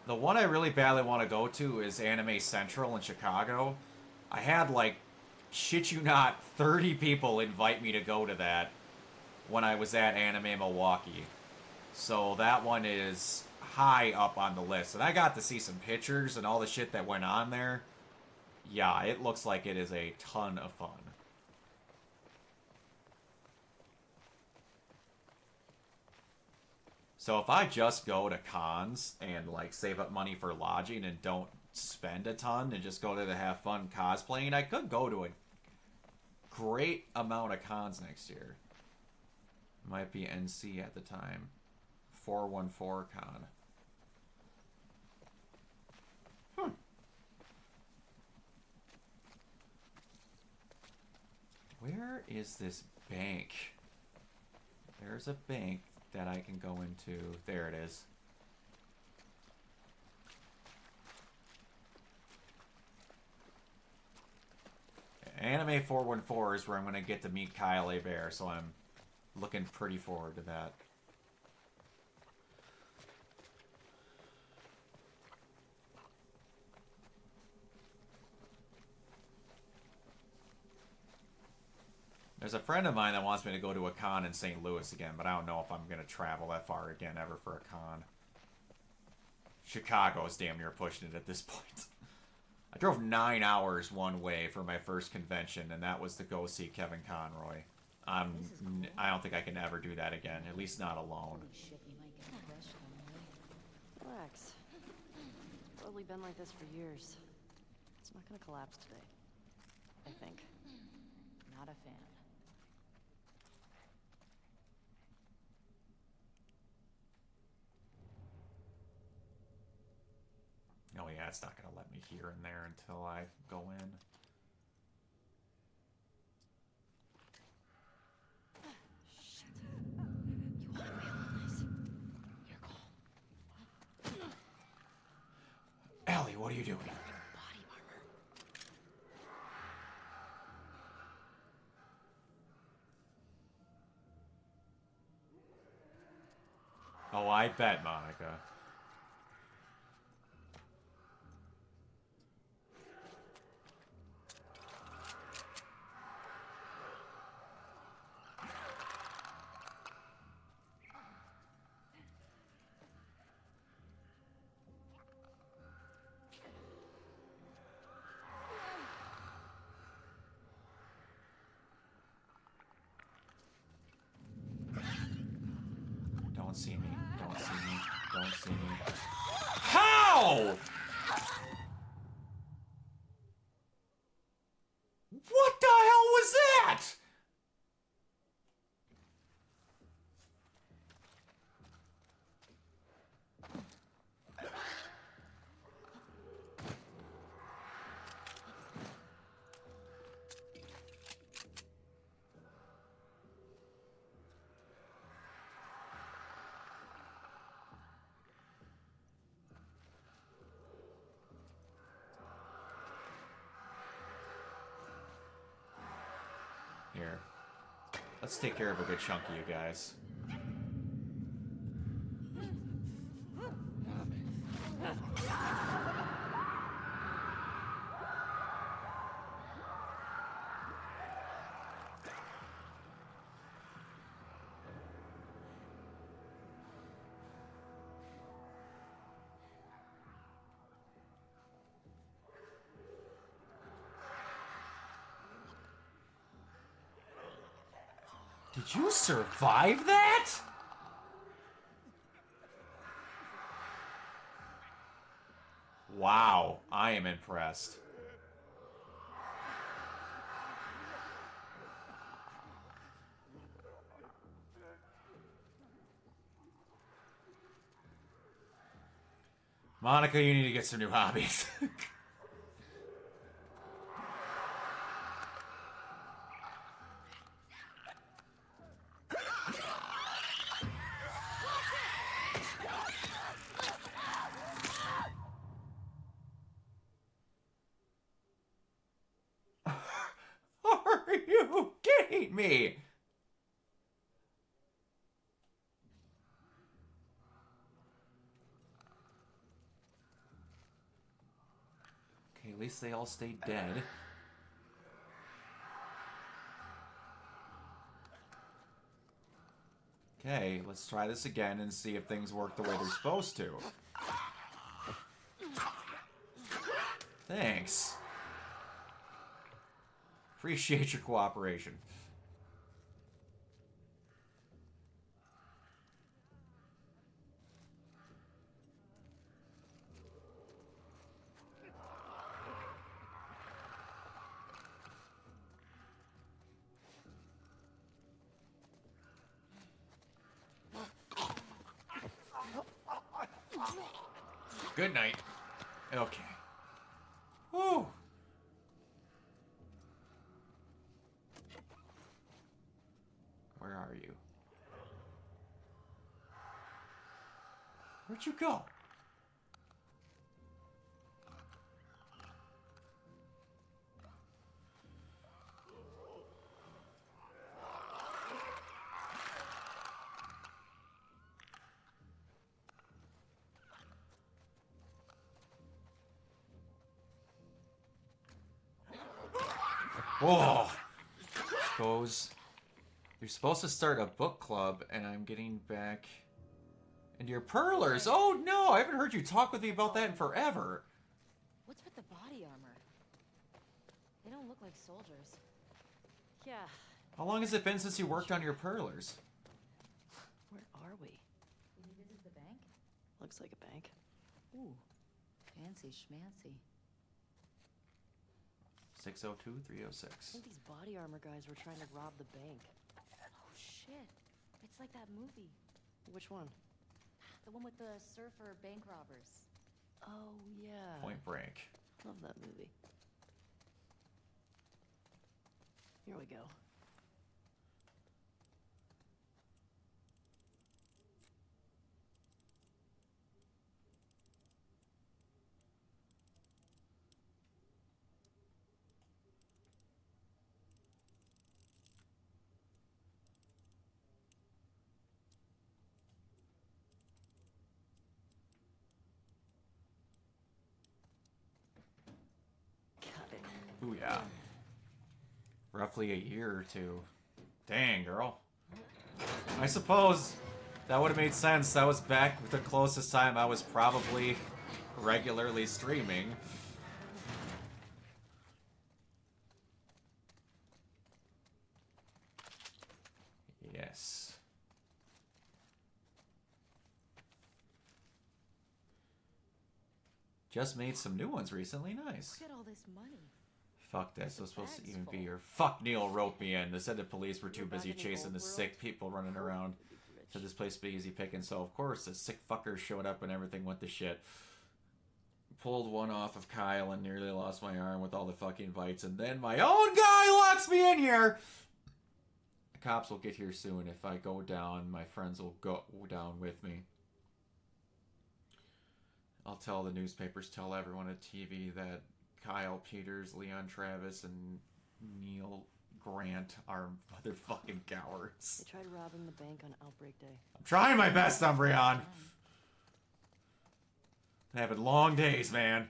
S1: one I really badly want to go to is Anime Central in Chicago. I had like, shit you not, 30 people invite me to go to that when I was at Anime Milwaukee. So that one is high up on the list. And I got to see some pictures and all the shit that went on there. Yeah, it looks like it is a ton of fun. So if I just go to cons and like save up money for lodging and don't spend a ton and just go there to have fun cosplaying, I could go to a great amount of cons next year. Might be NC at the time. 414 con. Where is this bank? There's a bank that I can go into. There it is. Anime 414 is where I'm going to get to meet Kyle Bear, so I'm looking pretty forward to that. There's a friend of mine that wants me to go to a con in St. Louis again, but I don't know if I'm going to travel that far again ever for a con. Chicago is damn near pushing it at this point. I drove 9 hours one way for my first convention, and that was to go see Kevin Conroy. I don't think I can ever do that again. At least not alone.
S9: Holy shit, we might get crushed on the way.
S11: Relax. It's probably been like this for years. It's not gonna collapse today. I think.
S9: Not a fan.
S1: Oh yeah, it's not gonna let me here and there until I go in. Ellie, what are you doing?
S9: Body armor.
S1: Oh, I bet, Monica. Don't see me. Don't see me. Don't see me. How? What the hell was that? Here. Let's take care of a good chunk of you guys. Did you survive that? Wow, I am impressed. Monica, you need to get some new hobbies. Are you kidding me? Okay, at least they all stayed dead. Okay, let's try this again and see if things work the way they're supposed to. Thanks. Appreciate your cooperation. Good night. Okay. Whew. Where are you? Where'd you go? Whoa! You're supposed to start a book club, and I'm getting back into your perlers. Oh no, I haven't heard you talk with me about that in forever.
S9: What's with the body armor? They don't look like soldiers.
S11: Yeah,
S1: How long has it been since you worked on your perlers?
S11: Where are we?
S9: Did you visit the bank?
S11: Looks like a bank.
S9: Ooh, fancy schmancy.
S1: 602-306.
S11: I think these body armor guys were trying to rob the bank.
S9: Oh shit! It's like that movie.
S11: Which one?
S9: The one with the surfer bank robbers.
S11: Oh, yeah.
S1: Point Break.
S11: Love that movie. Here we go. Got it.
S1: Ooh, yeah. Roughly a year or two. Dang, girl. I suppose that would have made sense. That was back with the closest time I was probably regularly streaming. Yes. Just made some new ones recently. Nice.
S9: Look at all this money.
S1: Fuck this. This was supposed to
S9: bag's
S1: even be
S9: full.
S1: your... Fuck Neil wrote me in. They said the police were too
S11: You're back
S1: busy
S11: in the
S1: chasing
S11: old
S1: the
S11: world?
S1: sick people running around. Said this place would be easy picking. So, of course, the sick fuckers showed up and everything went to shit. Pulled one off of Kyle and nearly lost my arm with all the fucking bites. And then my own guy locks me in here! The cops will get here soon. If I go down, my friends will go down with me. I'll tell the newspapers, tell everyone at TV that Kyle Peters, Leon Travis, and Neil Grant are motherfucking cowards.
S11: They tried robbing the bank on Outbreak Day.
S1: I'm trying my best, Umbreon. Having long days, man.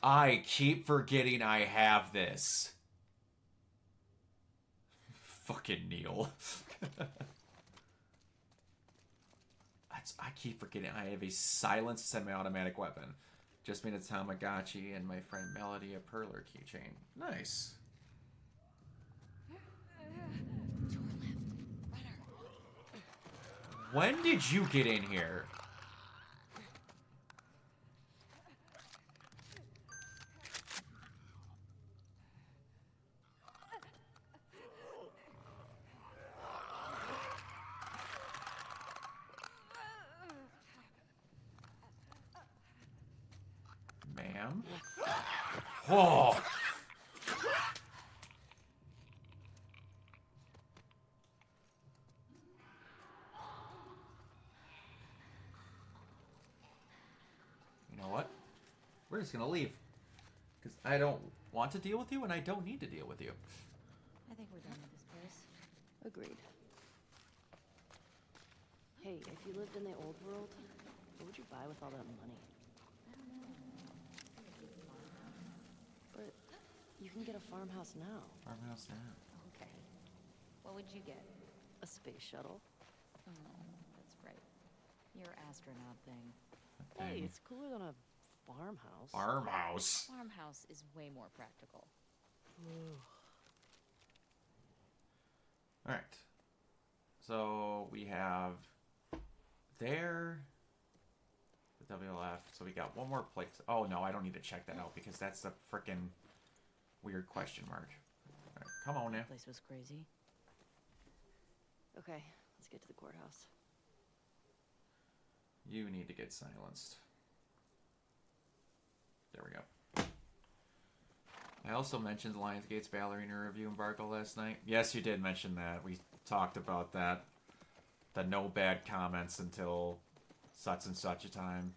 S1: I keep forgetting I have this. Fucking Neil. I keep forgetting I have a silenced semi-automatic weapon. Just made a Tamagotchi and my friend Melody a perler keychain. Nice. When did you get in here? Ma'am? Whoa! You know what? We're just gonna leave. Because I don't want to deal with you, and I don't need to deal with you.
S9: I think we're done with this place.
S11: Agreed. Hey, if you lived in the old world, what would you buy with all that money?
S9: I don't know.
S11: But you can get a farmhouse now.
S1: Farmhouse now.
S9: Okay. What would you get?
S11: A space shuttle.
S9: Oh, that's right. Your astronaut thing.
S11: Hey, it's cooler than a farmhouse.
S1: Farmhouse.
S9: Farmhouse is way more practical.
S1: Alright. So we have there the WLF. So we got one more place. Oh no, I don't need to check that out because that's the frickin' weird question mark. Alright, come on now.
S11: That place was crazy. Okay, let's get to the courthouse.
S1: You need to get silenced. There we go. I also mentioned Lionsgate's ballerina review embargo last night. Yes, you did mention that. We talked about that. The no bad comments until such and such a time.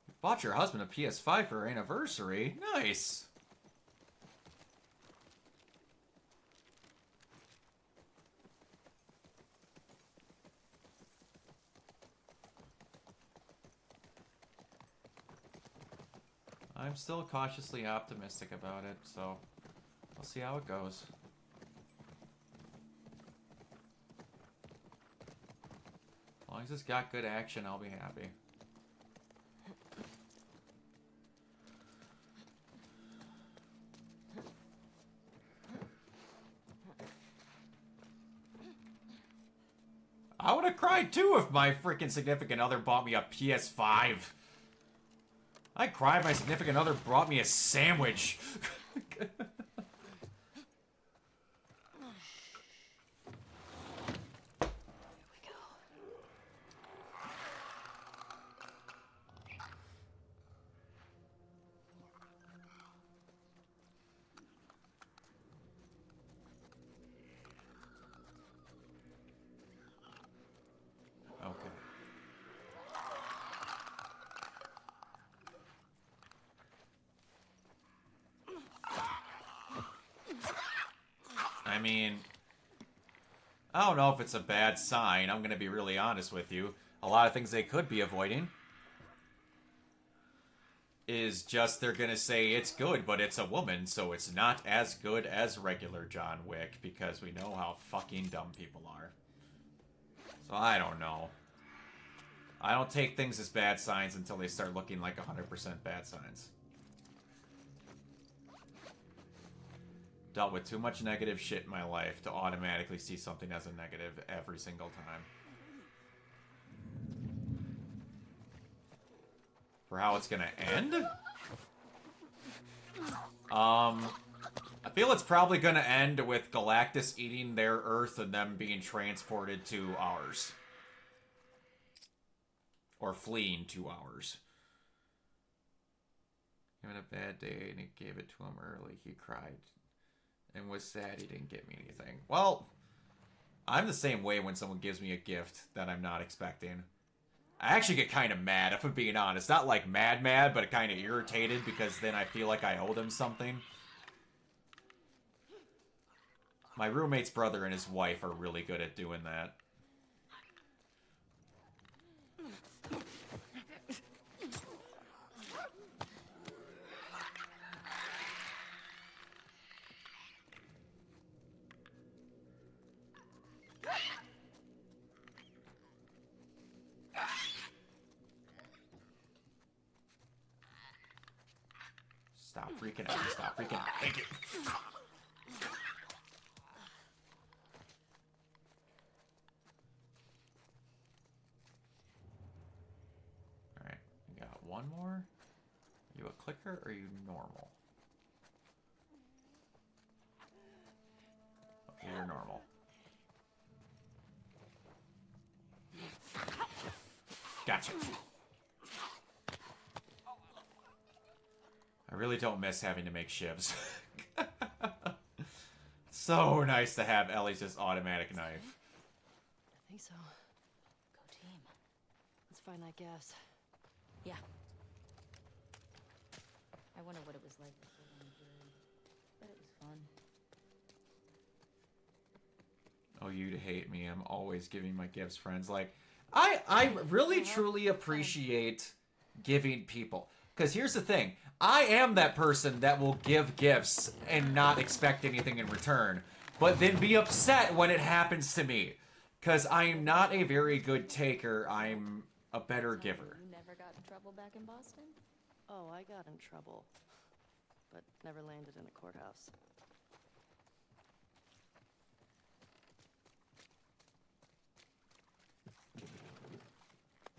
S1: You bought your husband a PS5 for her anniversary? Nice! I'm still cautiously optimistic about it, so we'll see how it goes. long as it's got good action, I'll be happy. I would have cried too if my freaking significant other bought me a PS5. I'd cry if my significant other brought me a sandwich. I mean, I don't know if it's a bad sign. I'm going to be really honest with you. A lot of things they could be avoiding is just they're going to say it's good, but it's a woman, so it's not as good as regular John Wick, because we know how fucking dumb people are. So I don't know. I don't take things as bad signs until they start looking like 100% bad signs. Dealt with too much negative shit in my life to automatically see something as a negative every single time. For how it's gonna end? I feel it's probably gonna end with Galactus eating their Earth and them being transported to ours. Or fleeing to ours. Having a bad day and he gave it to him early. He cried. And was sad he didn't get me anything. Well, I'm the same way when someone gives me a gift that I'm not expecting. I actually get kind of mad, if I'm being honest. Not like mad, but kind of irritated, because then I feel like I owe them something. My roommate's brother and his wife are really good at doing that. Stop freaking out. Stop freaking out. Thank you. Alright, we got one more. Are you a clicker or are you normal? Okay, you're normal. Gotcha. I really don't miss having to make shivs. So nice to have Ellie's just automatic knife.
S11: I think so. Go team. Let's find that gas. Yeah. I wonder what it was like before the jury. But it was fun.
S1: Oh, you'd hate me. I'm always giving my gifts, friends. Like, I really truly appreciate giving people. Because here's the thing. I am that person that will give gifts and not expect anything in return, but then be upset when it happens to me. Because I'm not a very good taker. I'm a better giver.
S11: You never got in trouble back in Boston? Oh, I got in trouble. But never landed in a courthouse.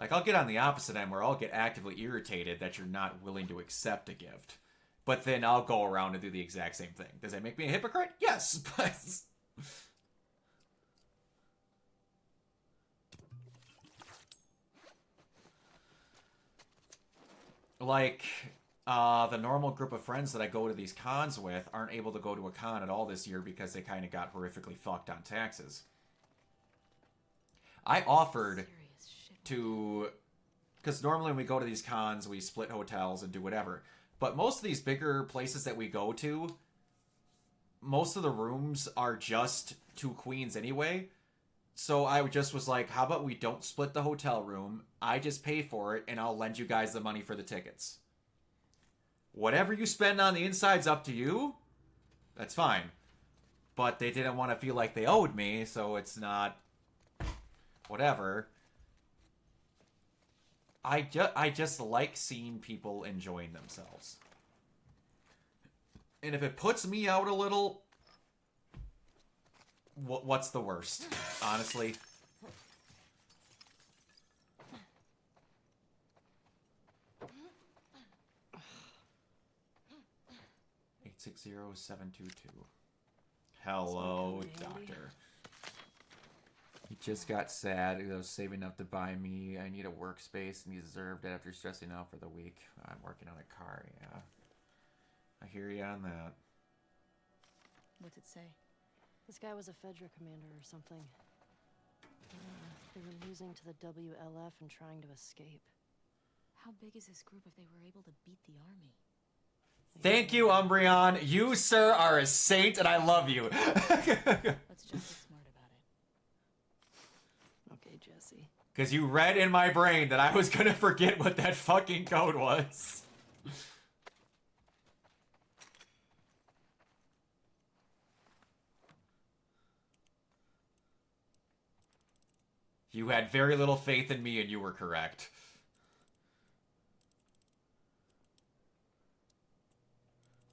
S1: Like, I'll get on the opposite end where I'll get actively irritated that you're not willing to accept a gift. But then I'll go around and do the exact same thing. Does that make me a hypocrite? Yes, but... like, the normal group of friends that I go to these cons with aren't able to go to a con at all this year because they kind of got horrifically fucked on taxes. I offered to... Because normally when we go to these cons, we split hotels and do whatever. But most of these bigger places that we go to, most of the rooms are just 2 queens anyway. So I just was like, how about we don't split the hotel room? I just pay for it, and I'll lend you guys the money for the tickets. Whatever you spend on the inside's up to you. That's fine. But they didn't want to feel like they owed me, so it's not... whatever. I just like seeing people enjoying themselves. And if it puts me out a little, what's the worst? Honestly. 860-722. Hello, doctor. He just got sad. He was saving up to buy me. I need a workspace, and he deserved it after stressing out for the week. I'm working on a car, yeah. I hear you on that.
S11: What's it say? This guy was a Fedra commander or something. They were losing to the WLF and trying to escape.
S2: How big is this group if they were able to beat the army?
S1: Thank you, Umbreon. You, sir, are a saint, and I love you.
S2: Let's just get smart about it.
S11: Okay, Jesse.
S1: Because you read in my brain that I was going to forget what that fucking code was. You had very little faith in me, and you were correct.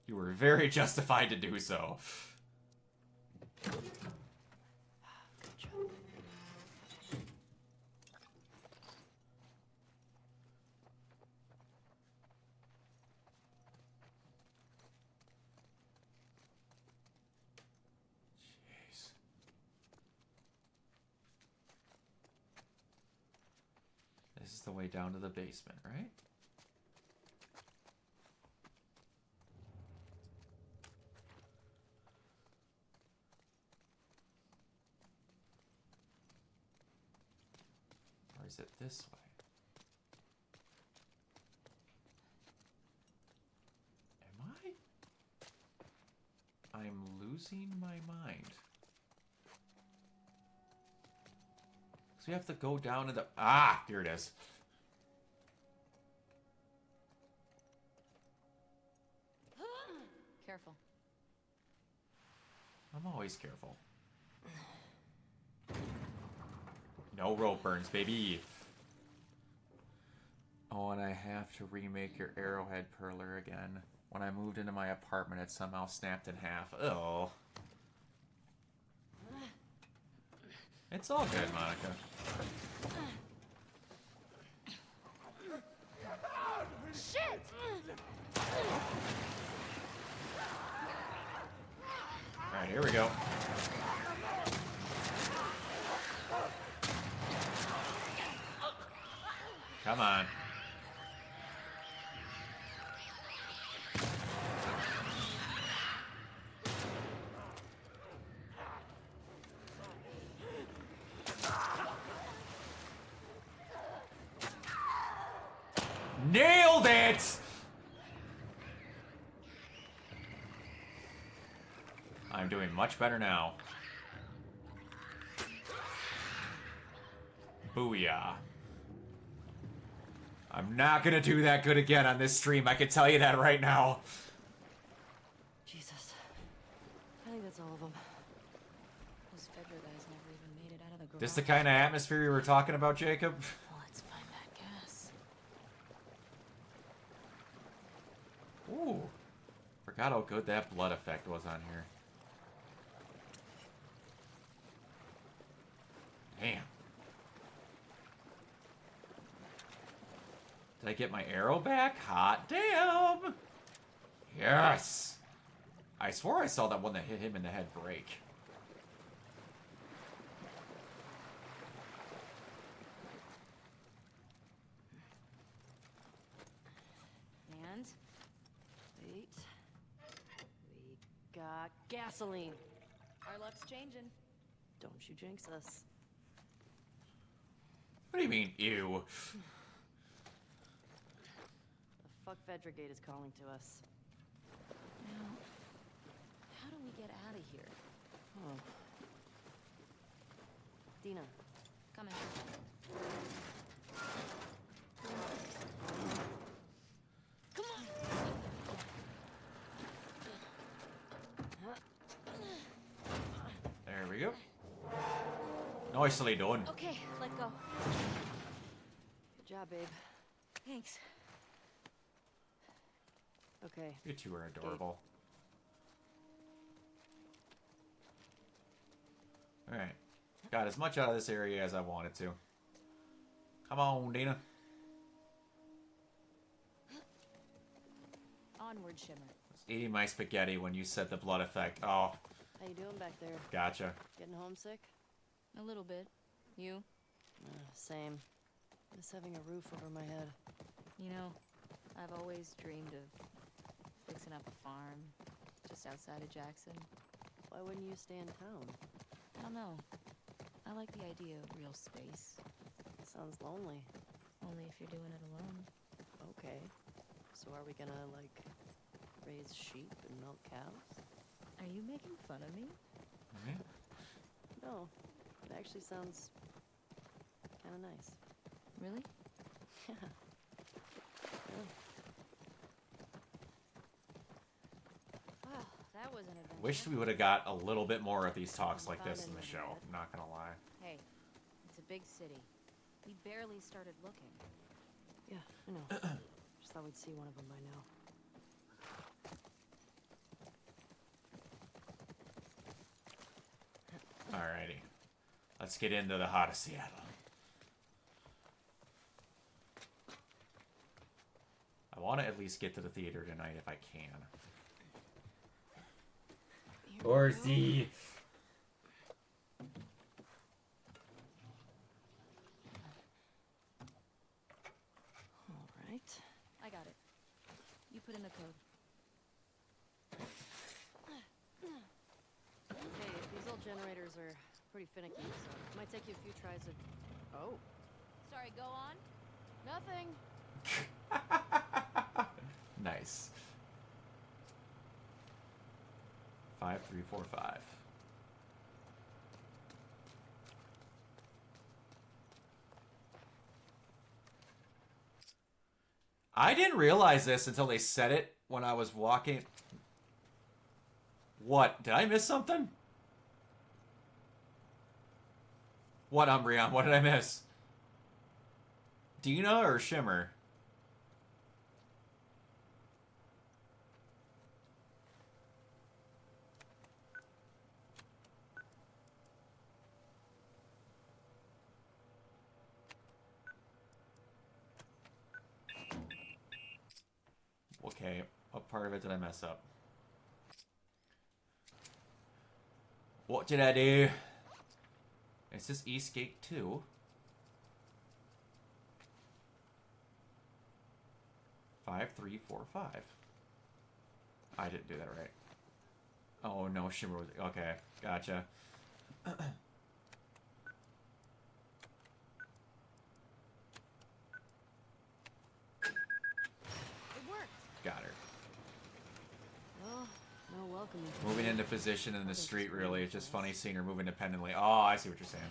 S1: You were very justified to do so.
S11: Good job.
S1: Jeez. This is the way down to the basement, right? Or is it this way? Am I? I'm losing my mind. So we have to go down to the... Ah! Here it is.
S2: Careful.
S1: I'm always careful. No rope burns, baby. Oh, and I have to remake your arrowhead perler again. When I moved into my apartment, it somehow snapped in half. Oh. It's all good, Monica.
S4: Shit!
S1: Alright, here we go. Come on. Nailed it! I'm doing much better now. Booyah. I'm not gonna do that good again on this stream, I can tell you that right now.
S11: Jesus. I think that's all of them.
S2: Those Fedra guys never even made it out of the garage.
S1: This the kind of atmosphere you were talking about, Jacob?
S2: Let's find that gas.
S1: Ooh. Forgot how good that blood effect was on here. Damn. Did I get my arrow back? Hot damn! Yes! I swore I saw that one that hit him in the head break.
S11: And wait. We got gasoline.
S2: Our luck's changing.
S11: Don't you jinx us.
S1: What do you mean, ew?
S11: The fuck Fedra Gate is calling to us.
S2: Now, how do we get out of here?
S11: Oh. Dina.
S2: Coming. Come on.
S1: There we go. Nicely done.
S2: Okay, let go.
S11: Good job, babe. Thanks. Okay.
S1: You two are adorable. Alright. Got as much out of this area as I wanted to. Come on, Dina.
S11: Onward, Shimmer.
S1: Eating my spaghetti when you said the blood effect. Oh,
S11: How you doing back there?
S1: gotcha.
S11: Getting homesick?
S2: A little bit. You?
S11: Same. Just having a roof over my head.
S2: You know, I've always dreamed of fixing up a farm just outside of Jackson.
S11: Why wouldn't you stay in town?
S2: I don't know. I like the idea of real space.
S11: Sounds lonely.
S2: Only if you're doing it alone.
S11: Okay. So are we gonna, like, raise sheep and milk cows?
S2: Are you making fun of me?
S11: No. It actually sounds kind of nice.
S2: Really?
S11: Yeah.
S2: Wow, that was an adventure.
S1: Wished we would have got a little bit more of these talks like this in the show. I'm not gonna lie.
S2: Hey, it's a big city. We barely started looking.
S11: Yeah, I know. Just thought we'd see one of them by now.
S1: Alrighty. Let's get into the heart of Seattle. I want to at least get to the theater tonight if I can. Horsey!
S11: Alright.
S2: I got it. You put in the code.
S11: Hey, these old generators are pretty finicky, so it might take you a few tries of... Oh.
S2: Sorry, go on.
S11: Nothing.
S1: Nice. 5345. I didn't realize this until they said it when I was walking. What? Did I miss something? What, Umbreon? What did I miss? Dina or Shimmer? Okay, what part of it did I mess up? What did I do? Is this Eastgate 2? 5345. I didn't do that right. Oh no, Shimmer was... Okay, gotcha. Got her.
S11: Well, no welcoming.
S1: Moving into position in the street, really. It's just funny seeing her move independently. Oh, I see what you're saying.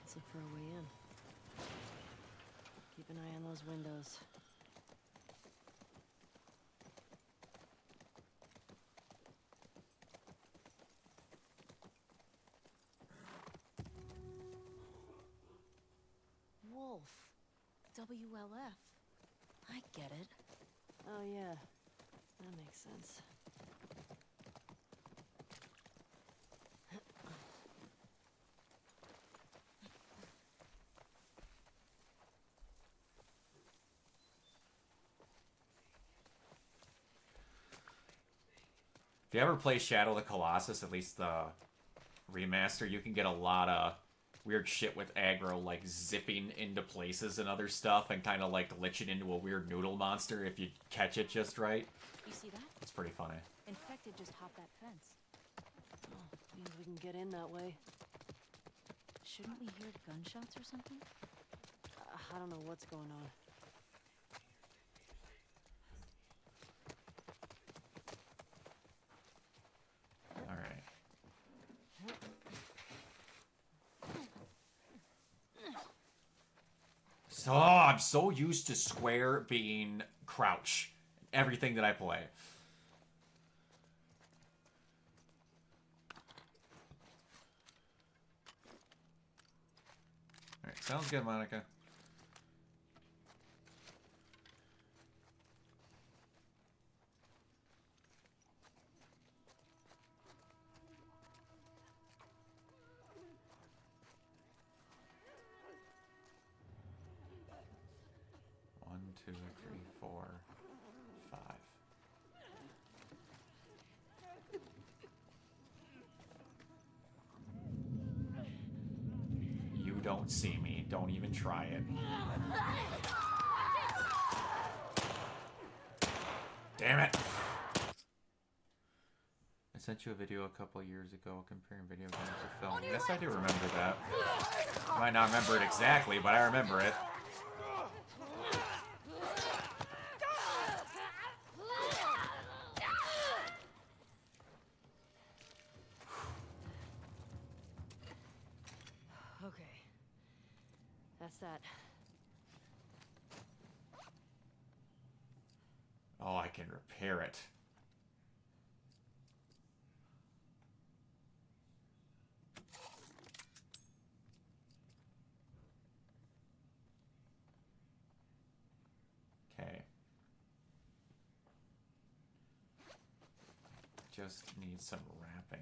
S11: Let's look for a way in. Keep an eye on those windows.
S2: Wolf. WLF. I get it.
S11: Oh, yeah. That makes sense.
S1: If you ever play Shadow of the Colossus, at least the remaster, you can get a lot of weird shit with aggro, like zipping into places and other stuff, and kind of like glitching into a weird noodle monster if you catch it just right.
S2: You see that?
S1: It's pretty funny.
S2: Infected just hopped that fence.
S11: Oh, means we can get in that way.
S2: Shouldn't we hear gunshots or something?
S11: I don't know what's going on.
S1: Alright. So, I'm so used to square being crouch. Everything that I play. Alright, sounds good, Monica. 2, 3, 4, 5. You don't see me. Don't even try it. Damn it! I sent you a video a couple years ago comparing video games to film. Yes, I do remember that. I might not remember it exactly, but I remember it.
S11: Okay. That's that.
S1: Oh, I can repair it. Okay. Just need some wrapping.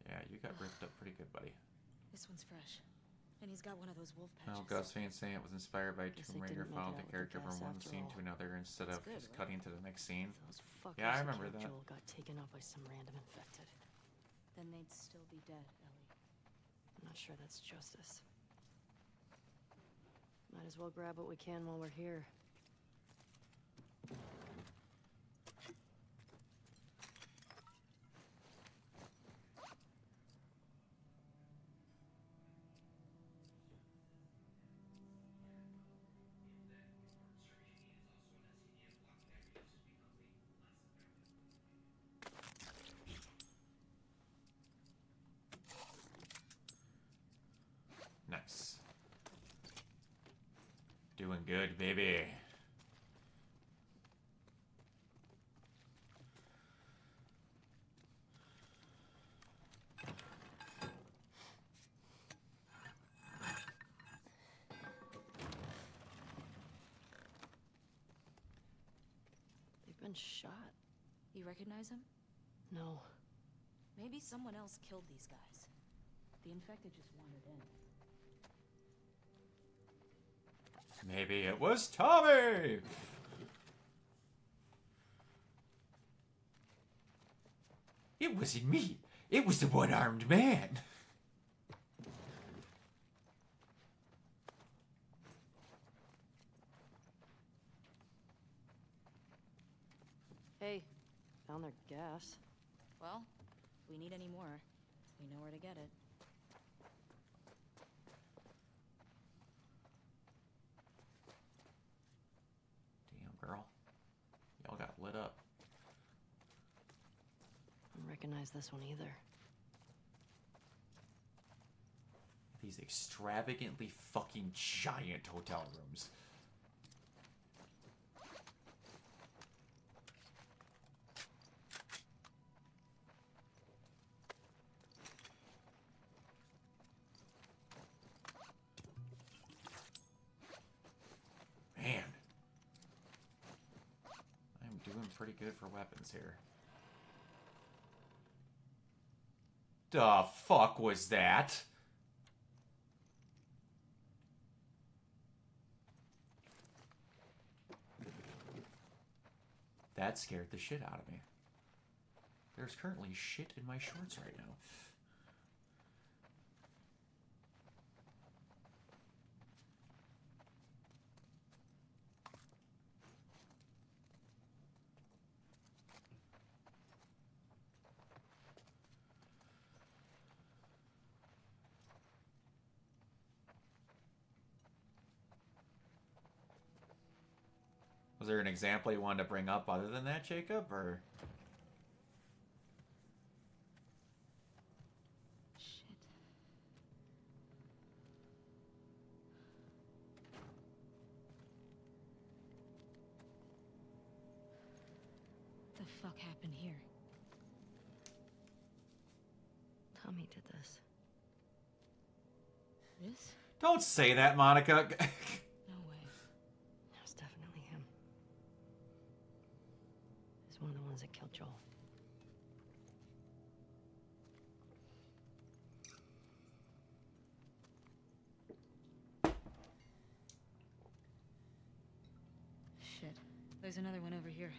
S1: Yeah, you got ripped up pretty good, buddy.
S9: This one's fresh. And he's got one of those wolf patches.
S1: Well, Gus Van saying it was inspired by
S11: Guess
S1: Tomb
S11: they
S1: Raider,
S11: didn't make
S1: followed
S11: it
S1: the
S11: out with
S1: character
S11: the
S1: from
S11: gas
S1: one
S11: after
S1: scene
S11: all.
S1: to another instead
S9: That's
S1: of
S9: good,
S1: just
S9: right?
S1: cutting to the next scene.
S11: Those fuckers
S1: Yeah, I
S11: who
S1: remember
S11: killed
S1: that.
S11: Joel got taken out by some random infected.
S9: Then they'd still be dead, Ellie.
S11: I'm not sure that's justice. Might as well grab what we can while we're here.
S1: Nice. Doing good, baby.
S11: They've been shot.
S9: You recognize him?
S11: No.
S9: Maybe someone else killed these guys. The infected just wandered in.
S1: Maybe it was Tommy! It wasn't me. It was the one-armed man.
S11: Hey, found their gas.
S9: Well, if we need any more, we know where to get it.
S1: Damn, girl. Y'all got lit up.
S11: I don't recognize this one either.
S1: These extravagantly fucking giant hotel rooms. Man. I'm doing pretty good for weapons here. The fuck was that? That scared the shit out of me. There's currently shit in my shorts right now. Was there an example you wanted to bring up other than that, Jacob, or?
S2: Shit. The fuck happened here?
S11: Tommy did this.
S2: This?
S1: Don't say that, Monica.
S2: No way.
S11: That was definitely him. He's one of the ones that killed Joel.
S2: Shit. There's another one over here.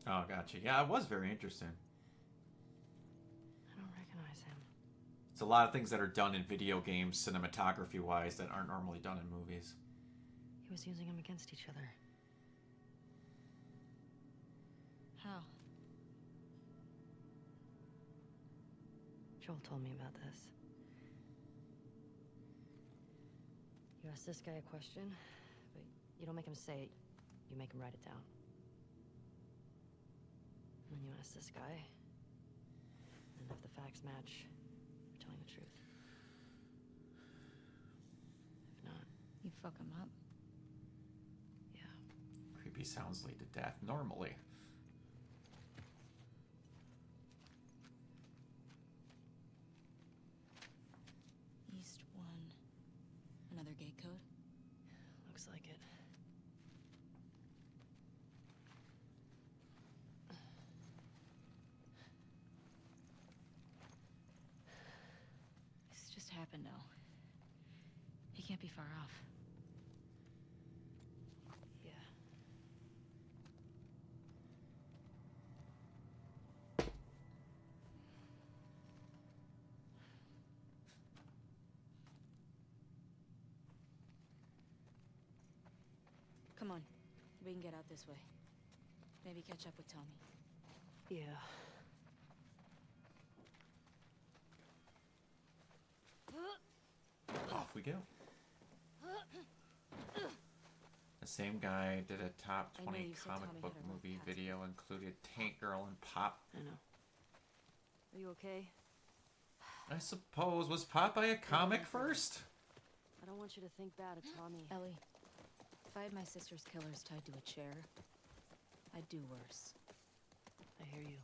S1: Oh, gotcha. Yeah, it was very interesting.
S11: I don't recognize him.
S1: It's a lot of things that are done in video games, cinematography-wise, that aren't normally done in movies.
S11: He was using them against each other.
S2: How?
S11: Joel told me about this. You ask this guy a question, but you don't make him say it. You make him write it down. And then you ask this guy, and if the facts match, you're telling the truth. If not,
S2: You fuck him up?
S11: yeah.
S1: Creepy sounds lead to death normally.
S2: East 1. Another gate code?
S11: Looks like it.
S2: This just happened now. He can't be far off.
S11: Yeah.
S2: Come on. We can get out this way. Maybe catch up with Tommy.
S11: Yeah.
S1: Off we go. The same guy did a top
S2: I know
S1: 20
S2: you said
S1: comic
S2: Tommy
S1: book
S2: had a rough
S1: movie
S2: past.
S1: video, included Tank Girl and Pop.
S11: I know. Are you okay?
S1: I suppose. Was Pop by a comic first?
S11: I don't want you to think bad of Tommy.
S2: Ellie, if I had my sister's killers tied to a chair, I'd do worse.
S11: I hear you.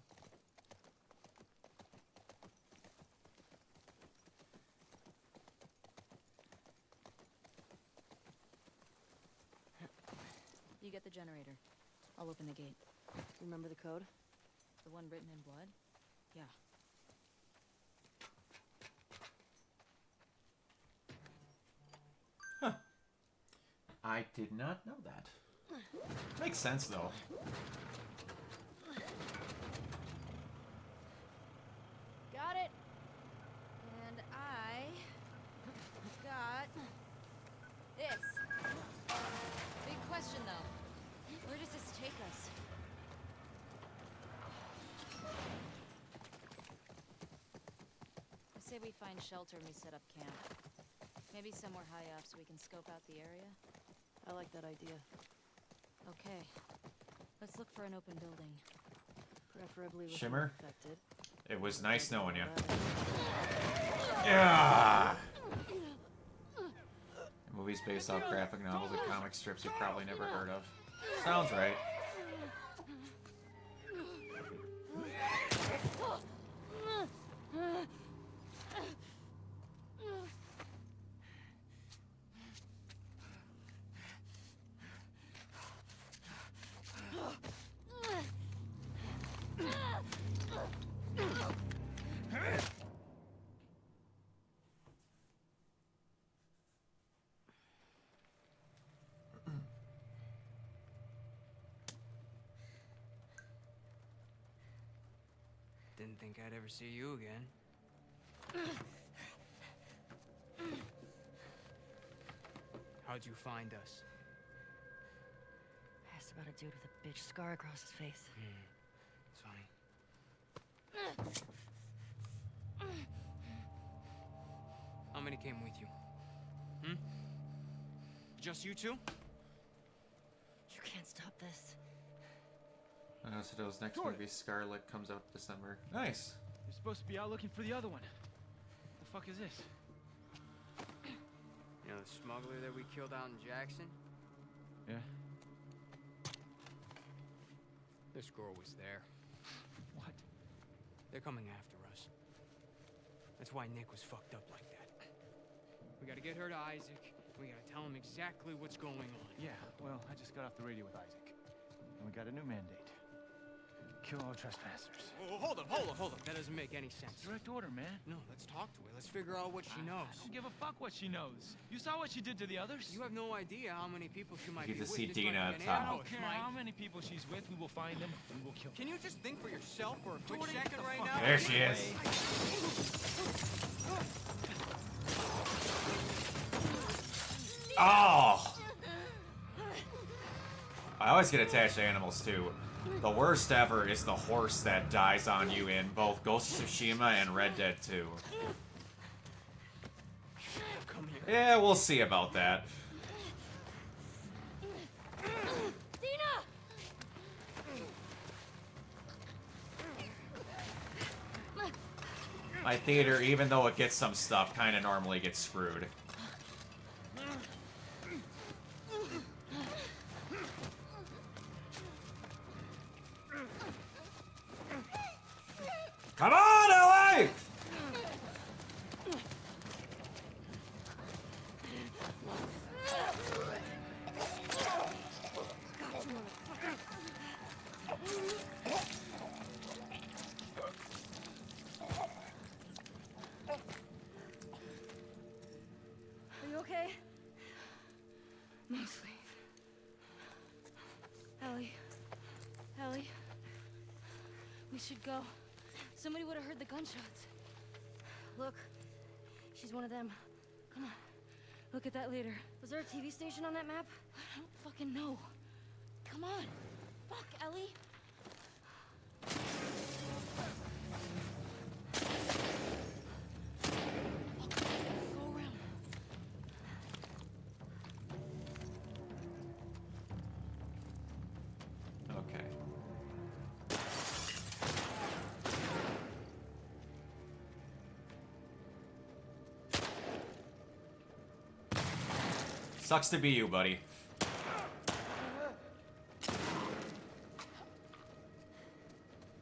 S2: You get the generator. I'll open the gate.
S11: Remember the code?
S2: The one written in blood? Yeah.
S1: Huh. I did not know that. Makes sense, though.
S2: Got it. And I got this. Big question though. Where does this take us? I say we find shelter and we set up camp. Maybe somewhere high up so we can scope out the area.
S11: I like that idea.
S2: Okay. Let's look for an open building.
S11: Preferably with
S1: Shimmer?
S11: infected.
S1: It was nice knowing you.
S11: Rather-
S1: Yeah. Movies based off graphic novels and comic strips you probably never heard of. Sounds right.
S5: Didn't think I'd ever see you again. How'd you find us?
S11: I asked about a dude with a bitch scar across his face.
S5: It's funny. How many came with you? Just you two?
S11: You can't stop this.
S1: Sido's next movie, Scarlet, comes out December. Nice.
S3: You're supposed to be out looking for the other one. What the fuck is this?
S5: You know, this smuggler that we killed out in Jackson?
S6: Yeah?
S5: This girl was there.
S6: What?
S5: They're coming after us. That's why Nick was fucked up like that. We gotta get her to Isaac. We gotta tell him exactly what's going on.
S12: Yeah, well, I just got off the radio with Isaac. And we got a new mandate. Kill all trespassers.
S5: Oh, hold up. That doesn't make any sense.
S12: Direct order, man.
S5: No, let's talk to her. Let's figure out what she knows.
S12: I don't give a fuck what she knows. You saw what she did to the others?
S5: You have no idea how many people she might
S1: You
S5: be
S1: get to
S5: with.
S1: see
S5: just
S1: Dina
S5: like
S1: at
S5: an
S1: top.
S12: I
S5: animal,
S12: don't care
S5: Mike.
S12: how many people she's with. We will find them. We will kill them.
S5: Can you just think for yourself for a quick
S12: Jordan,
S5: second
S12: get the
S5: right
S12: fuck
S5: now?
S12: out.
S1: There she is. Oh! I always get attached to animals too. The worst ever is the horse that dies on you in both Ghost of Tsushima and Red Dead 2.
S5: Come here.
S1: Yeah, we'll see about that.
S4: Dina!
S1: My theater, even though it gets some stuff, kind of normally gets screwed. Come on, Ellie!
S11: Are you okay? Mostly. Ellie. We should go. Somebody would have heard the gunshots. Look, she's one of them. Come on, look at that later. Was there a TV station on that map? I don't fucking know. Come on. Fuck, Ellie. Go around.
S1: Okay. Sucks to be you, buddy.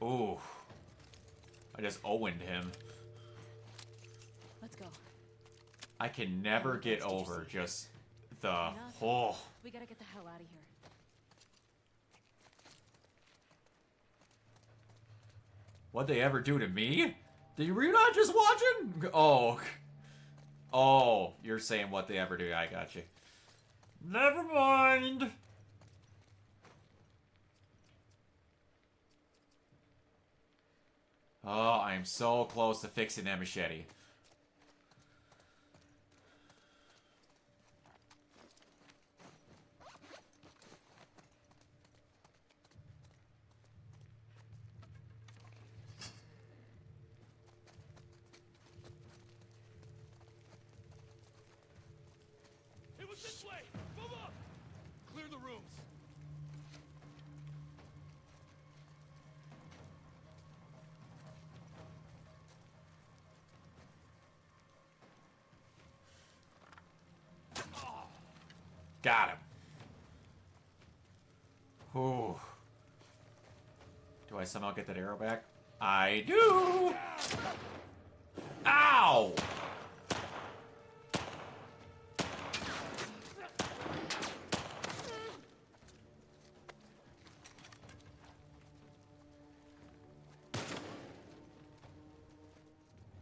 S1: Ooh. I just Owened him.
S11: Let's go.
S1: I can never get over just the... Oh.
S11: We gotta get the hell out of here.
S1: What'd they ever do to me? Were you not just watching? Oh. Oh, you're saying what they ever do. I got you. Never mind. Oh, I'm so close to fixing that machete.
S3: It was this way! Move up! Clear the rooms.
S1: Got him. Ooh. Do I somehow get that arrow back? I do! Ow!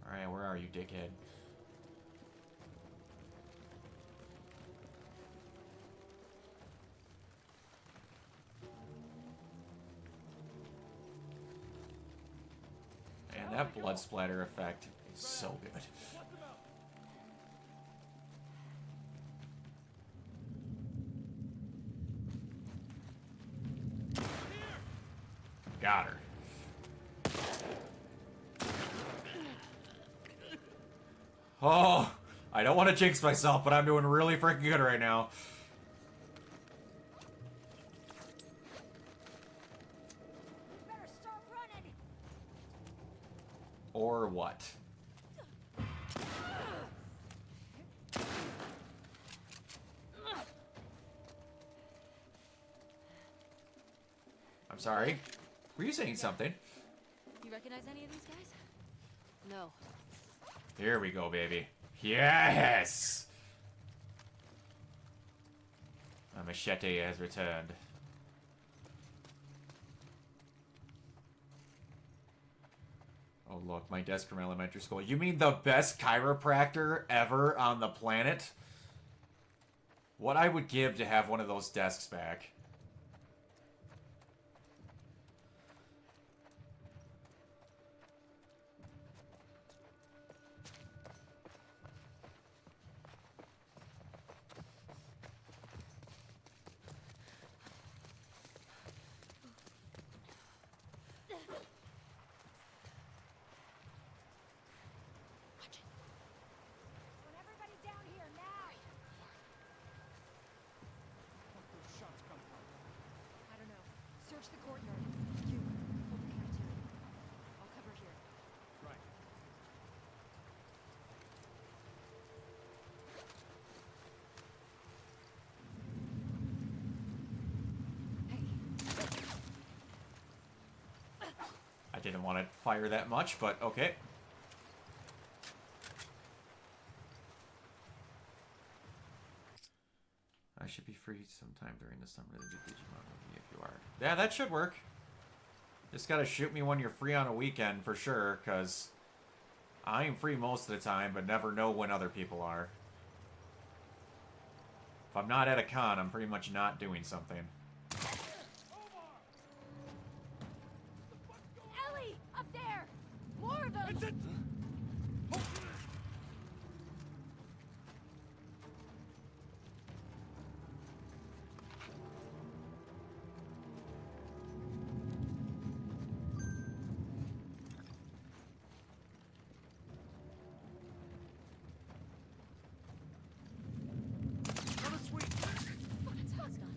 S1: Alright, where are you, dickhead? And that blood splatter effect is so good. Got her. Oh, I don't want to jinx myself, but I'm doing really freaking good right now.
S4: Better start running!
S1: Or what? sorry. Were you saying something?
S11: You recognize any of these guys? No.
S1: Here we go, baby. Yes! A machete has returned. Oh, look, my desk from elementary school. You mean the best chiropractor ever on the planet? What I would give to have one of those desks back.
S8: Search the courtyard. You, hold the cafeteria. I'll cover here.
S3: Right.
S1: I didn't want to fire that much, but okay. I should be free sometime during the summer to do Digimon with me if you are. Yeah, that should work. Just gotta shoot me when you're free on a weekend for sure, because I'm free most of the time, but never know when other people are. If I'm not at a con, I'm pretty much not doing something.
S11: Ellie! Up there! More of them!
S3: It's it!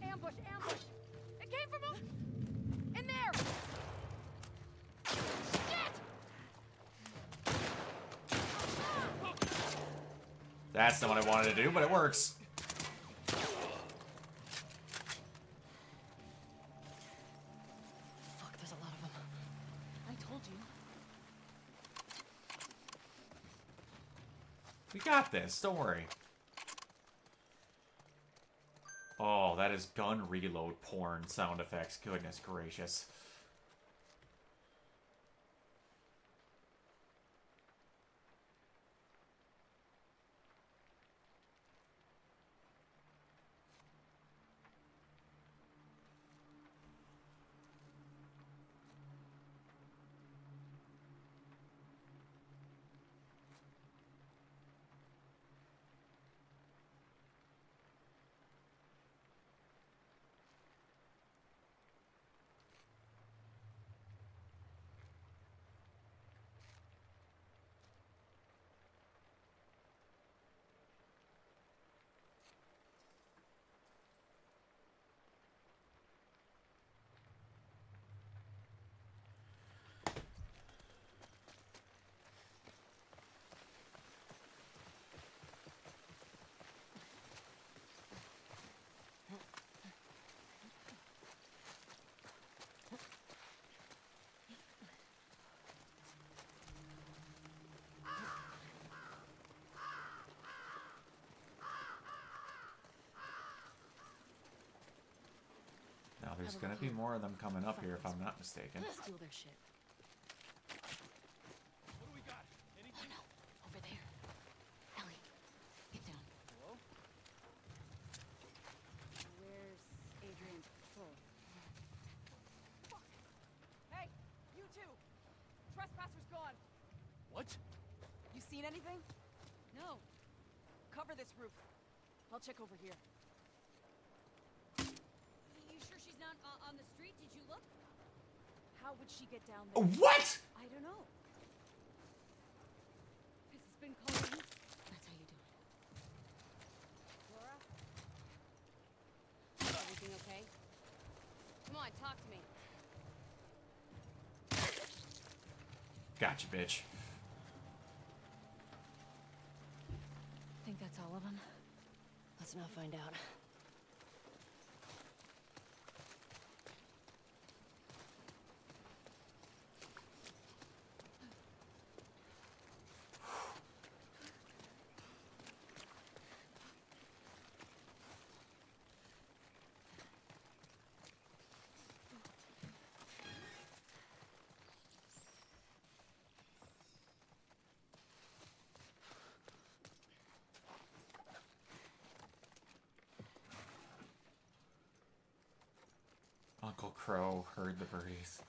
S8: Ambush! Ambush! It came from him! In there!
S1: That's not what I wanted to do, but it works.
S11: Fuck, there's a lot of them. I told you.
S1: We got this, don't worry. Oh, that is gun reload porn sound effects. Goodness gracious. Now there's gonna be more of them coming up here if I'm not mistaken.
S11: Steal their shit.
S3: What do we got? Anything?
S11: Oh no, over there. Ellie, get down.
S3: Hello?
S10: Where's Adrian's patrol?
S8: Hey, you two! Trespasser's gone.
S3: What?
S8: You seen anything?
S11: No.
S8: Cover this roof. I'll check over here.
S4: You sure she's not on the street? Did you look?
S8: How would she get down there?
S1: What?
S8: I don't know. This has been calling.
S11: That's how you do it.
S8: Laura?
S11: Everything okay? Come on, talk to me.
S1: Gotcha, bitch.
S11: Think that's all of them? Let's not find out.
S1: Uncle Crow heard the birdies.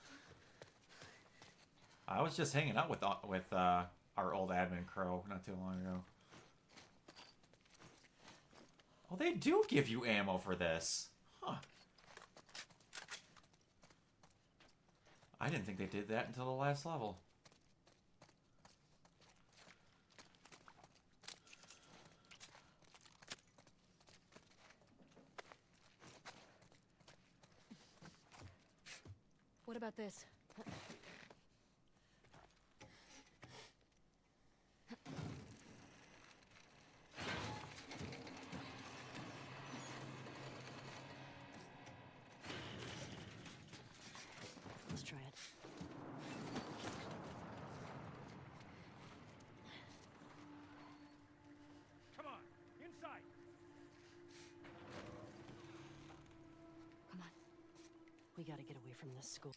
S1: I was just hanging out with our old admin Crow not too long ago. Oh, they do give you ammo for this. Huh. I didn't think they did that until the last level.
S11: What about this? Let's try it.
S3: Come on, inside.
S11: Come on. We gotta get away from this school.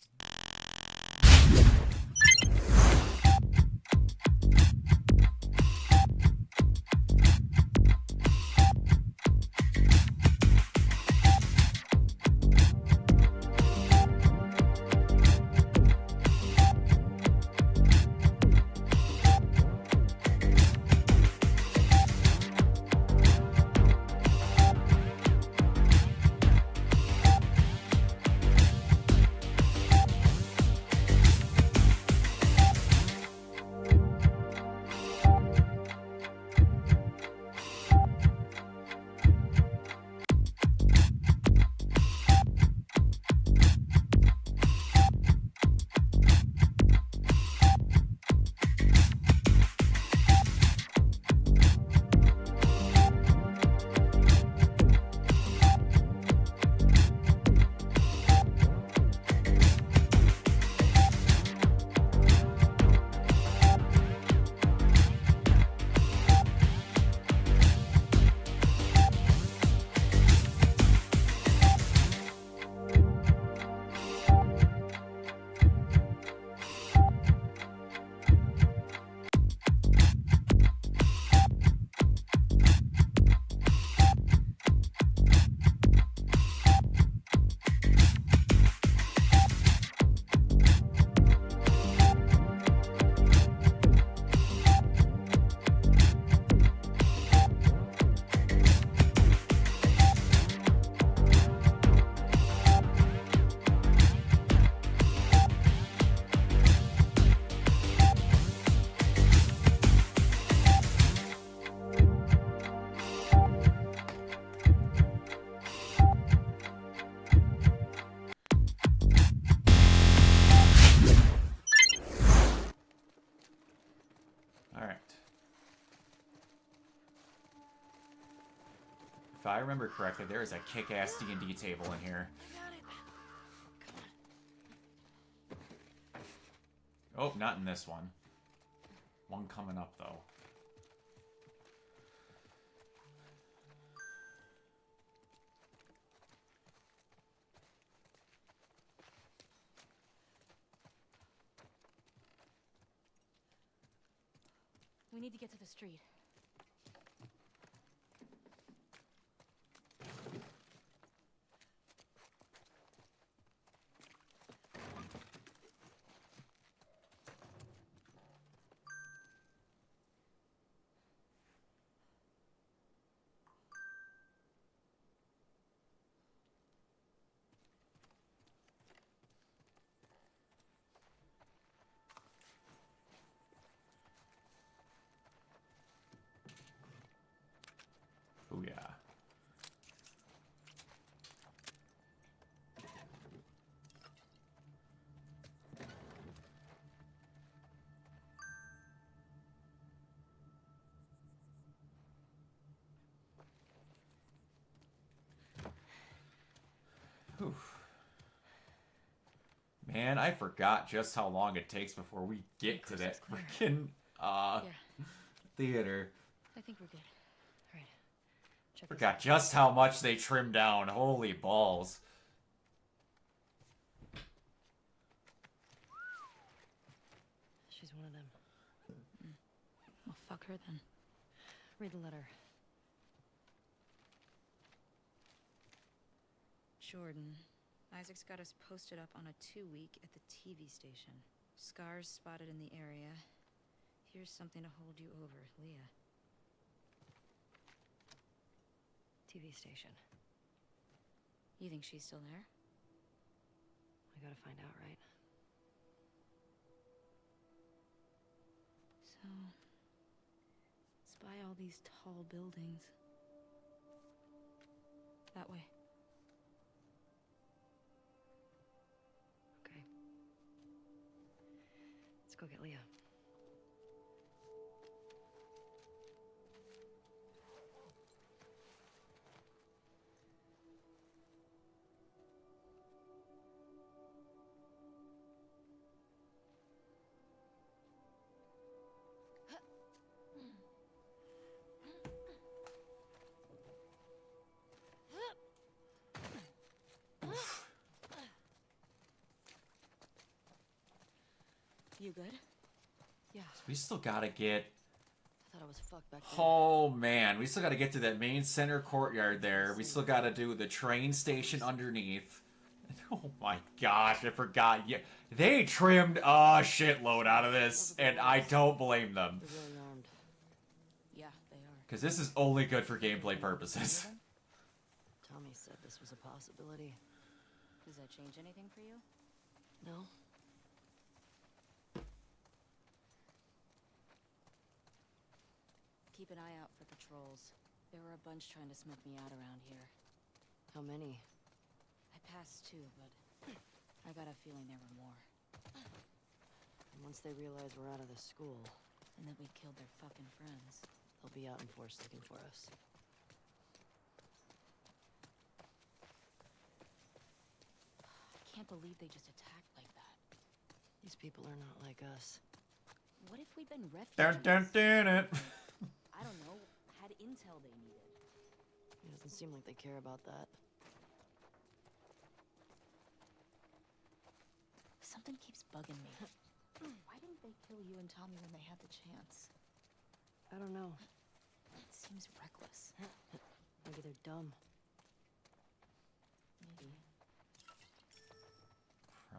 S1: If I remember correctly, there is a kick-ass D&D table in here. Oh, not in this one. One coming up, though.
S11: We need to get to the street.
S1: Oh, yeah. Whew. Man, I forgot just how long it takes before we get to that freaking theater.
S11: I think we're good. All right. Check
S1: Forgot just how much they trimmed down. Holy balls.
S11: She's one of them. Well, fuck her then. Read the letter. Jordan,
S2: Isaac's got us posted up on a 2-week at the TV station. Scars spotted in the area. Here's something to hold you over, Leah.
S8: TV station.
S2: You think she's still there?
S8: I gotta find out, right?
S2: So, spy all these tall buildings. That way.
S8: Okay. Let's go get Leah.
S2: You good?
S8: Yeah.
S1: We still gotta get...
S8: I thought I was fucked back there.
S1: Oh, man. We still gotta get to that main center courtyard there. We still gotta do the train station underneath. Oh my gosh, I forgot. Yeah, they trimmed a shitload out of this, and I don't blame them.
S8: They're really armed.
S2: Yeah, they are.
S1: Because this is only good for gameplay purposes.
S8: Tommy said this was a possibility.
S2: Does that change anything for you?
S8: No?
S2: Keep an eye out for patrols. There were a bunch trying to smoke me out around here.
S8: How many?
S2: I passed 2, but I got a feeling there were more.
S8: And once they realize we're out of the school,
S2: And that we killed their fucking friends.
S8: they'll be out in force looking for us.
S2: I can't believe they just attacked like that.
S8: These people are not like us.
S2: What if we'd been refugees?
S1: Dun dun dun it.
S2: I don't know, had intel they needed.
S8: It doesn't seem like they care about that.
S2: Something keeps bugging me. Why didn't they kill you and Tommy when they had the chance?
S8: I don't know.
S2: It seems reckless.
S8: Maybe they're dumb.
S2: Maybe.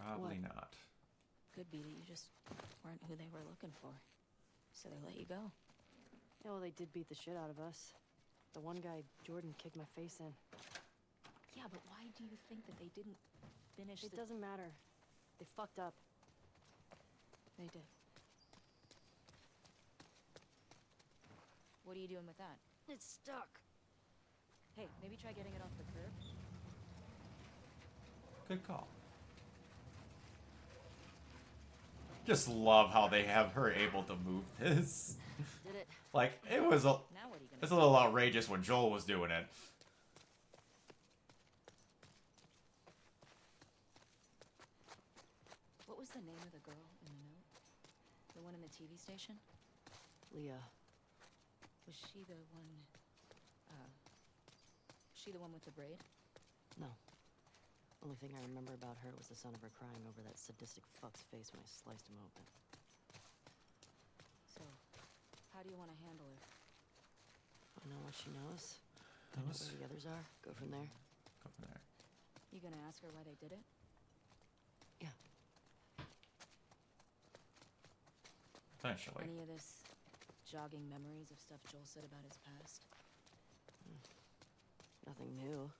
S1: Probably not.
S2: Could be that you just weren't who they were looking for. So they let you go.
S8: Yeah, well, they did beat the shit out of us. The one guy, Jordan, kicked my face in.
S2: Yeah, but why do you think that they didn't finish
S8: It doesn't matter. They fucked up.
S2: They did. What are you doing with that?
S8: It's stuck.
S2: Hey, maybe try getting it off the curb.
S1: Good call. Just love how they have her able to move this.
S8: Did it.
S1: Like, it was
S2: Now what are you gonna
S1: it's a little outrageous when Joel was doing it.
S2: What was the name of the girl in the note? The one in the TV station?
S8: Leah.
S2: Was she the one with the braid?
S8: No. Only thing I remember about her was the sound of her crying over that sadistic fuck's face when I sliced him open.
S2: So, how do you want to handle her?
S8: I know what she knows. I know where the others are. Go from there.
S1: Go from there.
S2: You gonna ask her why they did it?
S8: Yeah.
S1: Eventually.
S2: Any of this jogging memories of stuff Joel said about his past?
S8: Nothing new.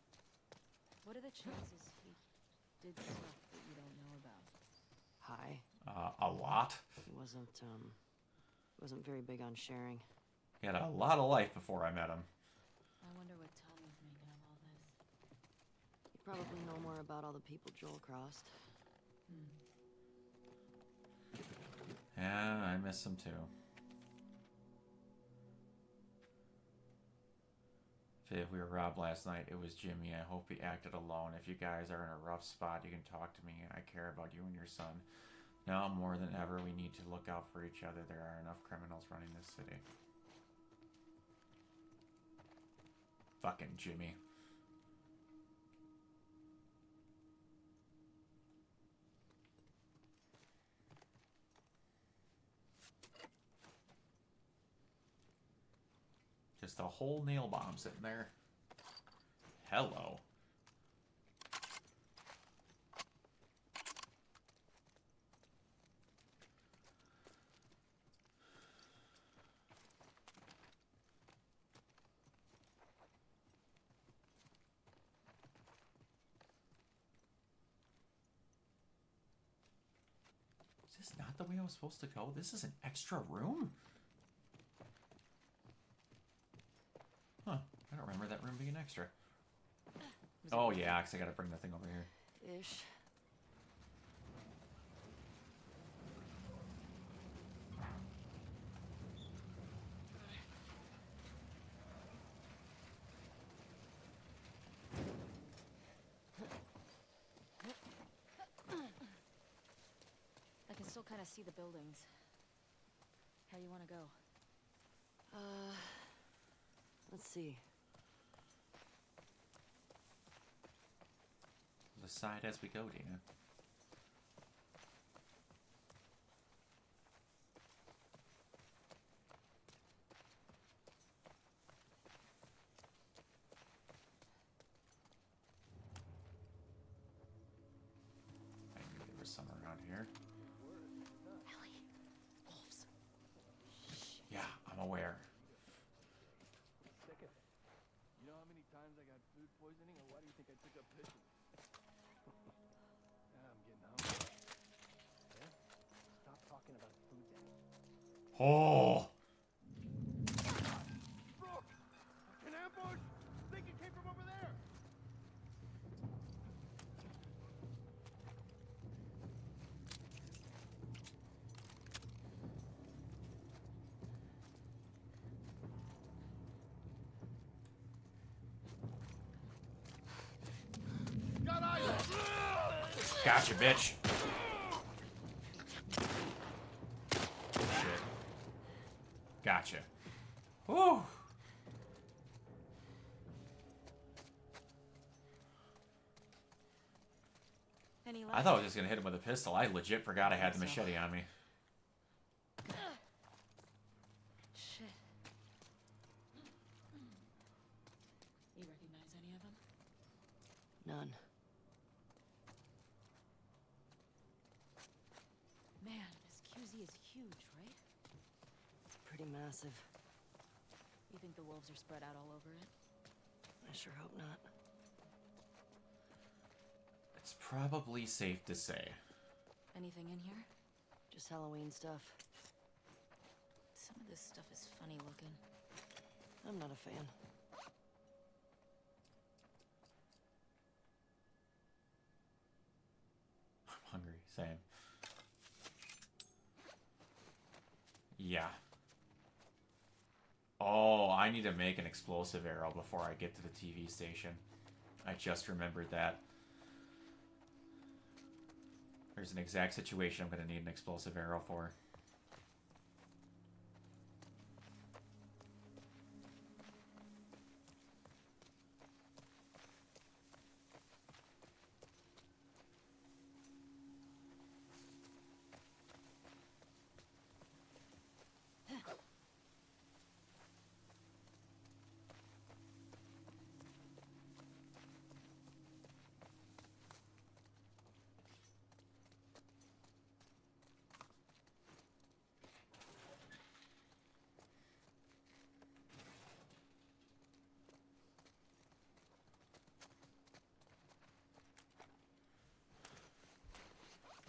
S2: What are the chances he did stuff that you don't know about?
S8: High.
S1: A lot.
S8: He wasn't very big on sharing.
S1: He had a lot of life before I met him.
S2: I wonder what Tommy's making of all this.
S8: You probably know more about all the people Joel crossed.
S1: Yeah, I miss him too. If we were robbed last night, it was Jimmy. I hope he acted alone. If you guys are in a rough spot, you can talk to me. I care about you and your son. Now more than ever, we need to look out for each other. There are enough criminals running this city. Fucking Jimmy. Just a whole nail bomb sitting there. Hello. this not the way I was supposed to go? This is an extra room? Huh. I don't remember that room being extra. Oh, yeah, because I gotta bring that thing over here.
S8: Ish.
S9: I can still kind of see the buildings. How you want to go?
S8: Let's see.
S1: Decide as we go, Dina. I knew there was some around here.
S8: Ellie. Wolves.
S1: Yeah, I'm aware.
S12: Sick of it. You know how many times I got food poisoning, or why do you think I took up fishing? I'm getting hungry. Yeah? Stop talking about food then.
S1: Oh!
S12: Brooke! An ambush! Think it came from over there! Got eyes!
S1: Gotcha, bitch. Shit. Gotcha. Whew.
S9: Any
S1: I thought I was just gonna hit him with a pistol. I legit forgot I had the machete on me.
S9: Shit. You recognize any of them?
S8: None.
S9: Man, this QZ is huge, right?
S8: It's pretty massive.
S9: You think the wolves are spread out all over it?
S8: I sure hope not.
S1: It's probably safe to say.
S9: Anything in here?
S8: Just Halloween stuff.
S9: Some of this stuff is funny looking.
S8: I'm not a fan.
S1: I'm hungry. Same. Yeah. Oh, I need to make an explosive arrow before I get to the TV station. I just remembered that. There's an exact situation I'm going to need an explosive arrow for.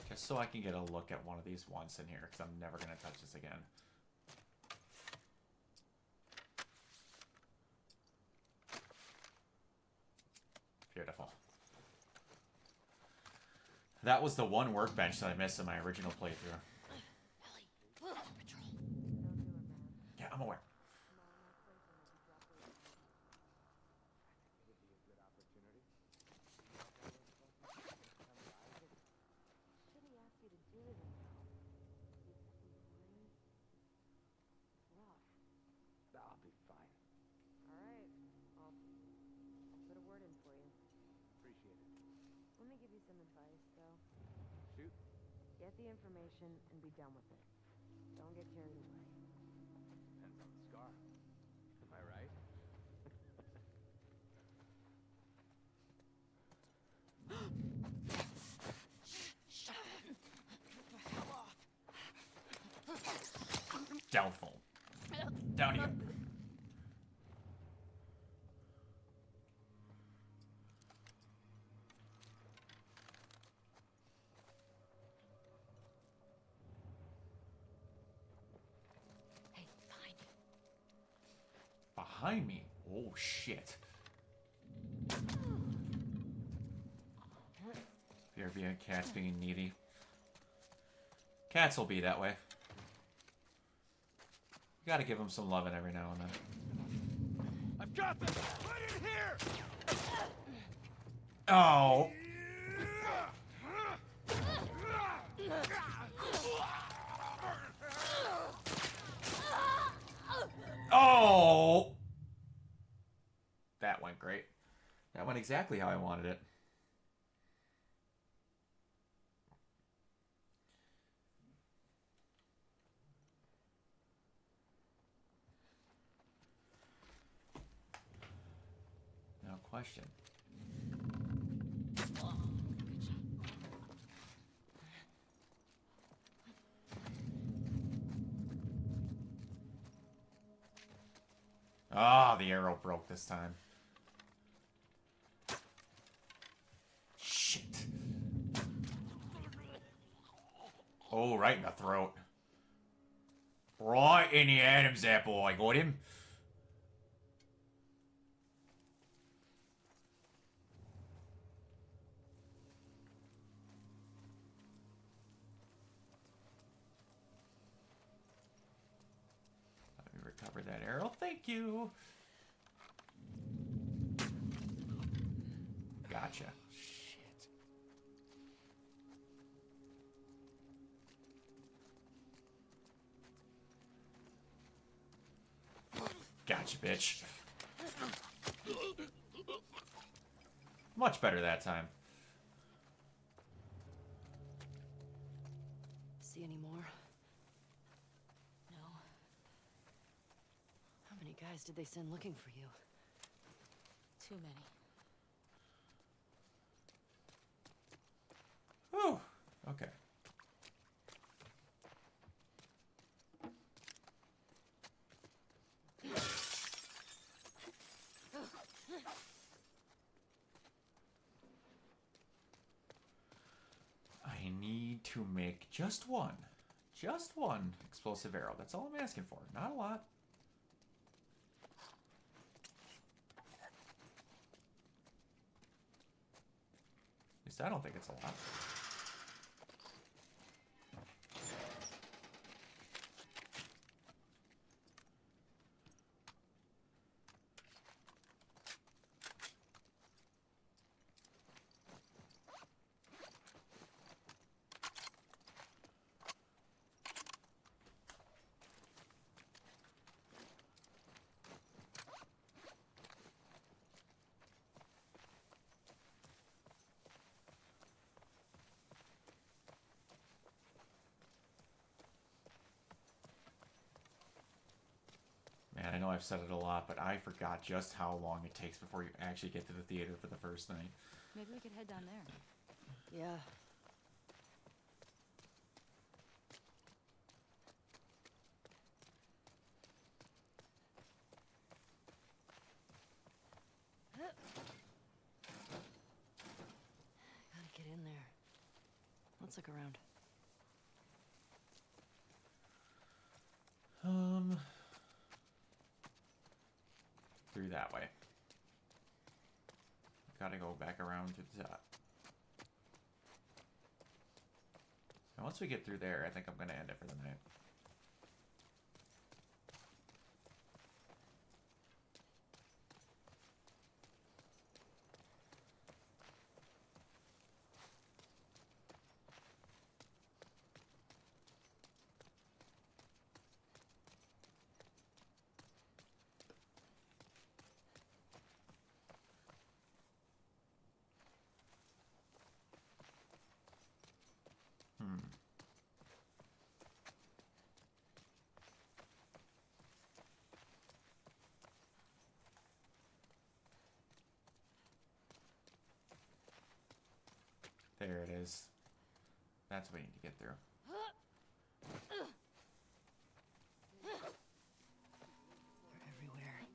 S1: Just so I can get a look at one of these once in here, because I'm never going to touch this again. Beautiful. That was the one workbench that I missed in my original playthrough.
S8: Ellie, patrol.
S1: Yeah, I'm aware.
S8: Shouldn't he ask you to do it himself? You fucking brain. Rough.
S12: I'll be fine.
S8: All right. I'll put a word in for you.
S12: Appreciate it.
S8: Let me give you some advice, though.
S12: Shoot.
S8: Get the information and be done with it. Don't get carried away.
S12: Depends on the scar. Am I right?
S1: Downfall. Down you go. behind me. Oh, shit. Fear being cats being needy. Cats will be that way. You gotta give them some loving every now and then.
S3: I've got them! Right in here!
S1: Oh! Oh! That went great. That went exactly how I wanted it. No question. Ah, the arrow broke this time. Shit. Oh, right in the throat. Right in the Adam's apple. I got him. Let me recover that arrow. Thank you. Gotcha. Shit. Gotcha, bitch. Much better that time.
S8: See any more? No. How many guys did they send looking for you?
S9: Too many.
S1: Whew. Okay. I need to make just one explosive arrow. That's all I'm asking for. Not a lot. At least I don't think it's a lot. Man, I know I've said it a lot, but I forgot just how long it takes before you actually get to the theater for the first night.
S11: Maybe we could head down there.
S8: Yeah. Gotta get in there. Let's look around.
S1: Through that way. Gotta go back around to the top. And once we get through there, I think I'm gonna end it for the night. There it is. That's what we need to get through.
S8: They're everywhere.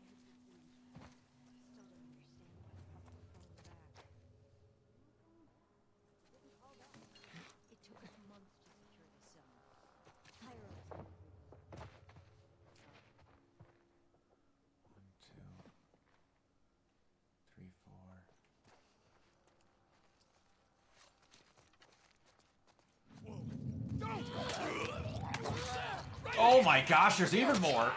S9: It took us months to secure this zone.
S1: One, two. my gosh, there's even more.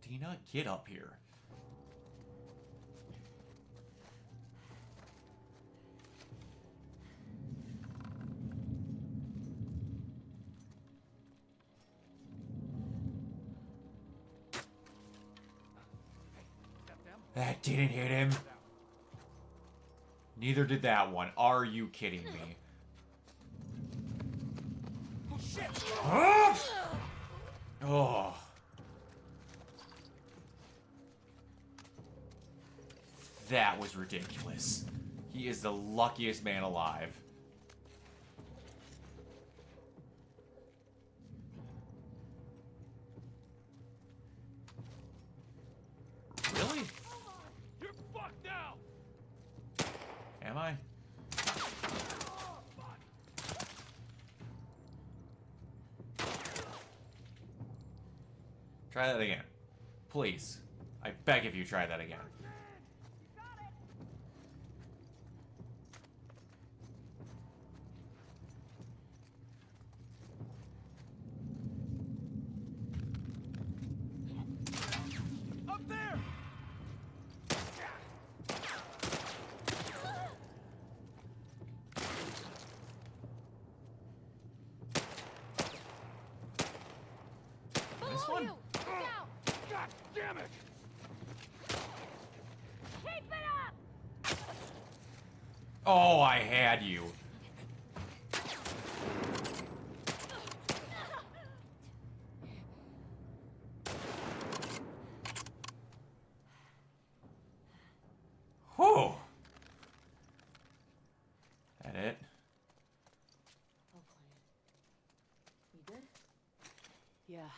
S1: Dina, get up here. That didn't hit him. Neither did that one. Are you kidding me?
S3: Oh, shit!
S1: Oh. That was ridiculous. He is the luckiest man alive. Really?
S3: You're fucked now!
S1: Am I? Try that again. Please. I beg of you, try that again.
S3: Up there!
S1: This one?
S3: God damn it!
S4: Keep it up!
S1: Oh, I had you. Whew. That it?
S8: Oh, Client. You good? Yeah.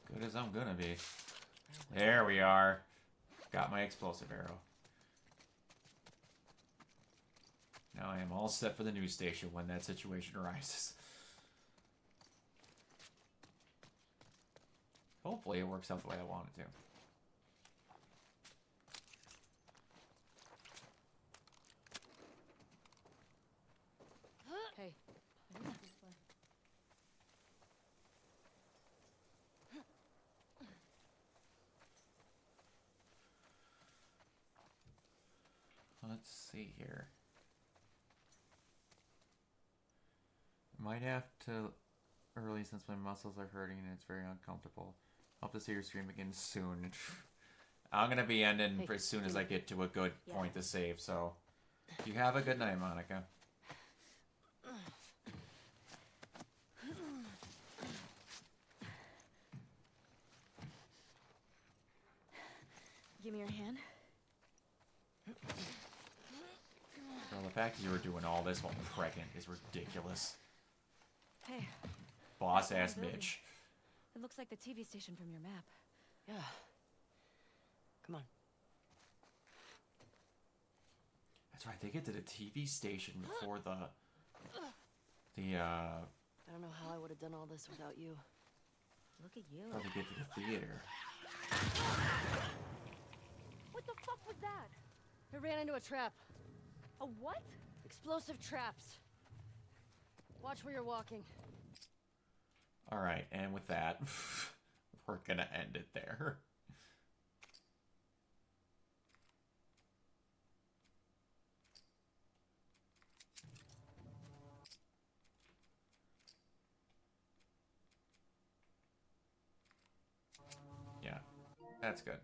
S1: Good as I'm gonna be. There we are. Got my explosive arrow. Now I am all set for the news station when that situation arises. Hopefully it works out the way I want it to.
S8: Hey.
S1: Let's see here. Might have to early since my muscles are hurting and it's very uncomfortable. Hope to see your stream again soon. I'm gonna be ending as soon as I get to a good point to save, so you have a good night, Monica.
S11: Give me your hand.
S1: Well, the fact that you were doing all this while pregnant is ridiculous.
S11: Hey.
S1: Boss
S11: that's
S1: ass
S11: my building.
S1: bitch.
S11: It looks like the TV station from your map.
S8: Yeah. Come on.
S1: That's right, they get to the TV station before the
S8: I don't know how I would have done all this without you.
S11: Look at you.
S1: before they get to the theater.
S11: What the fuck was that?
S8: I ran into a trap.
S11: A what?
S8: Explosive traps. Watch where you're walking.
S1: Alright, and with that, we're gonna end it there. Yeah, that's good.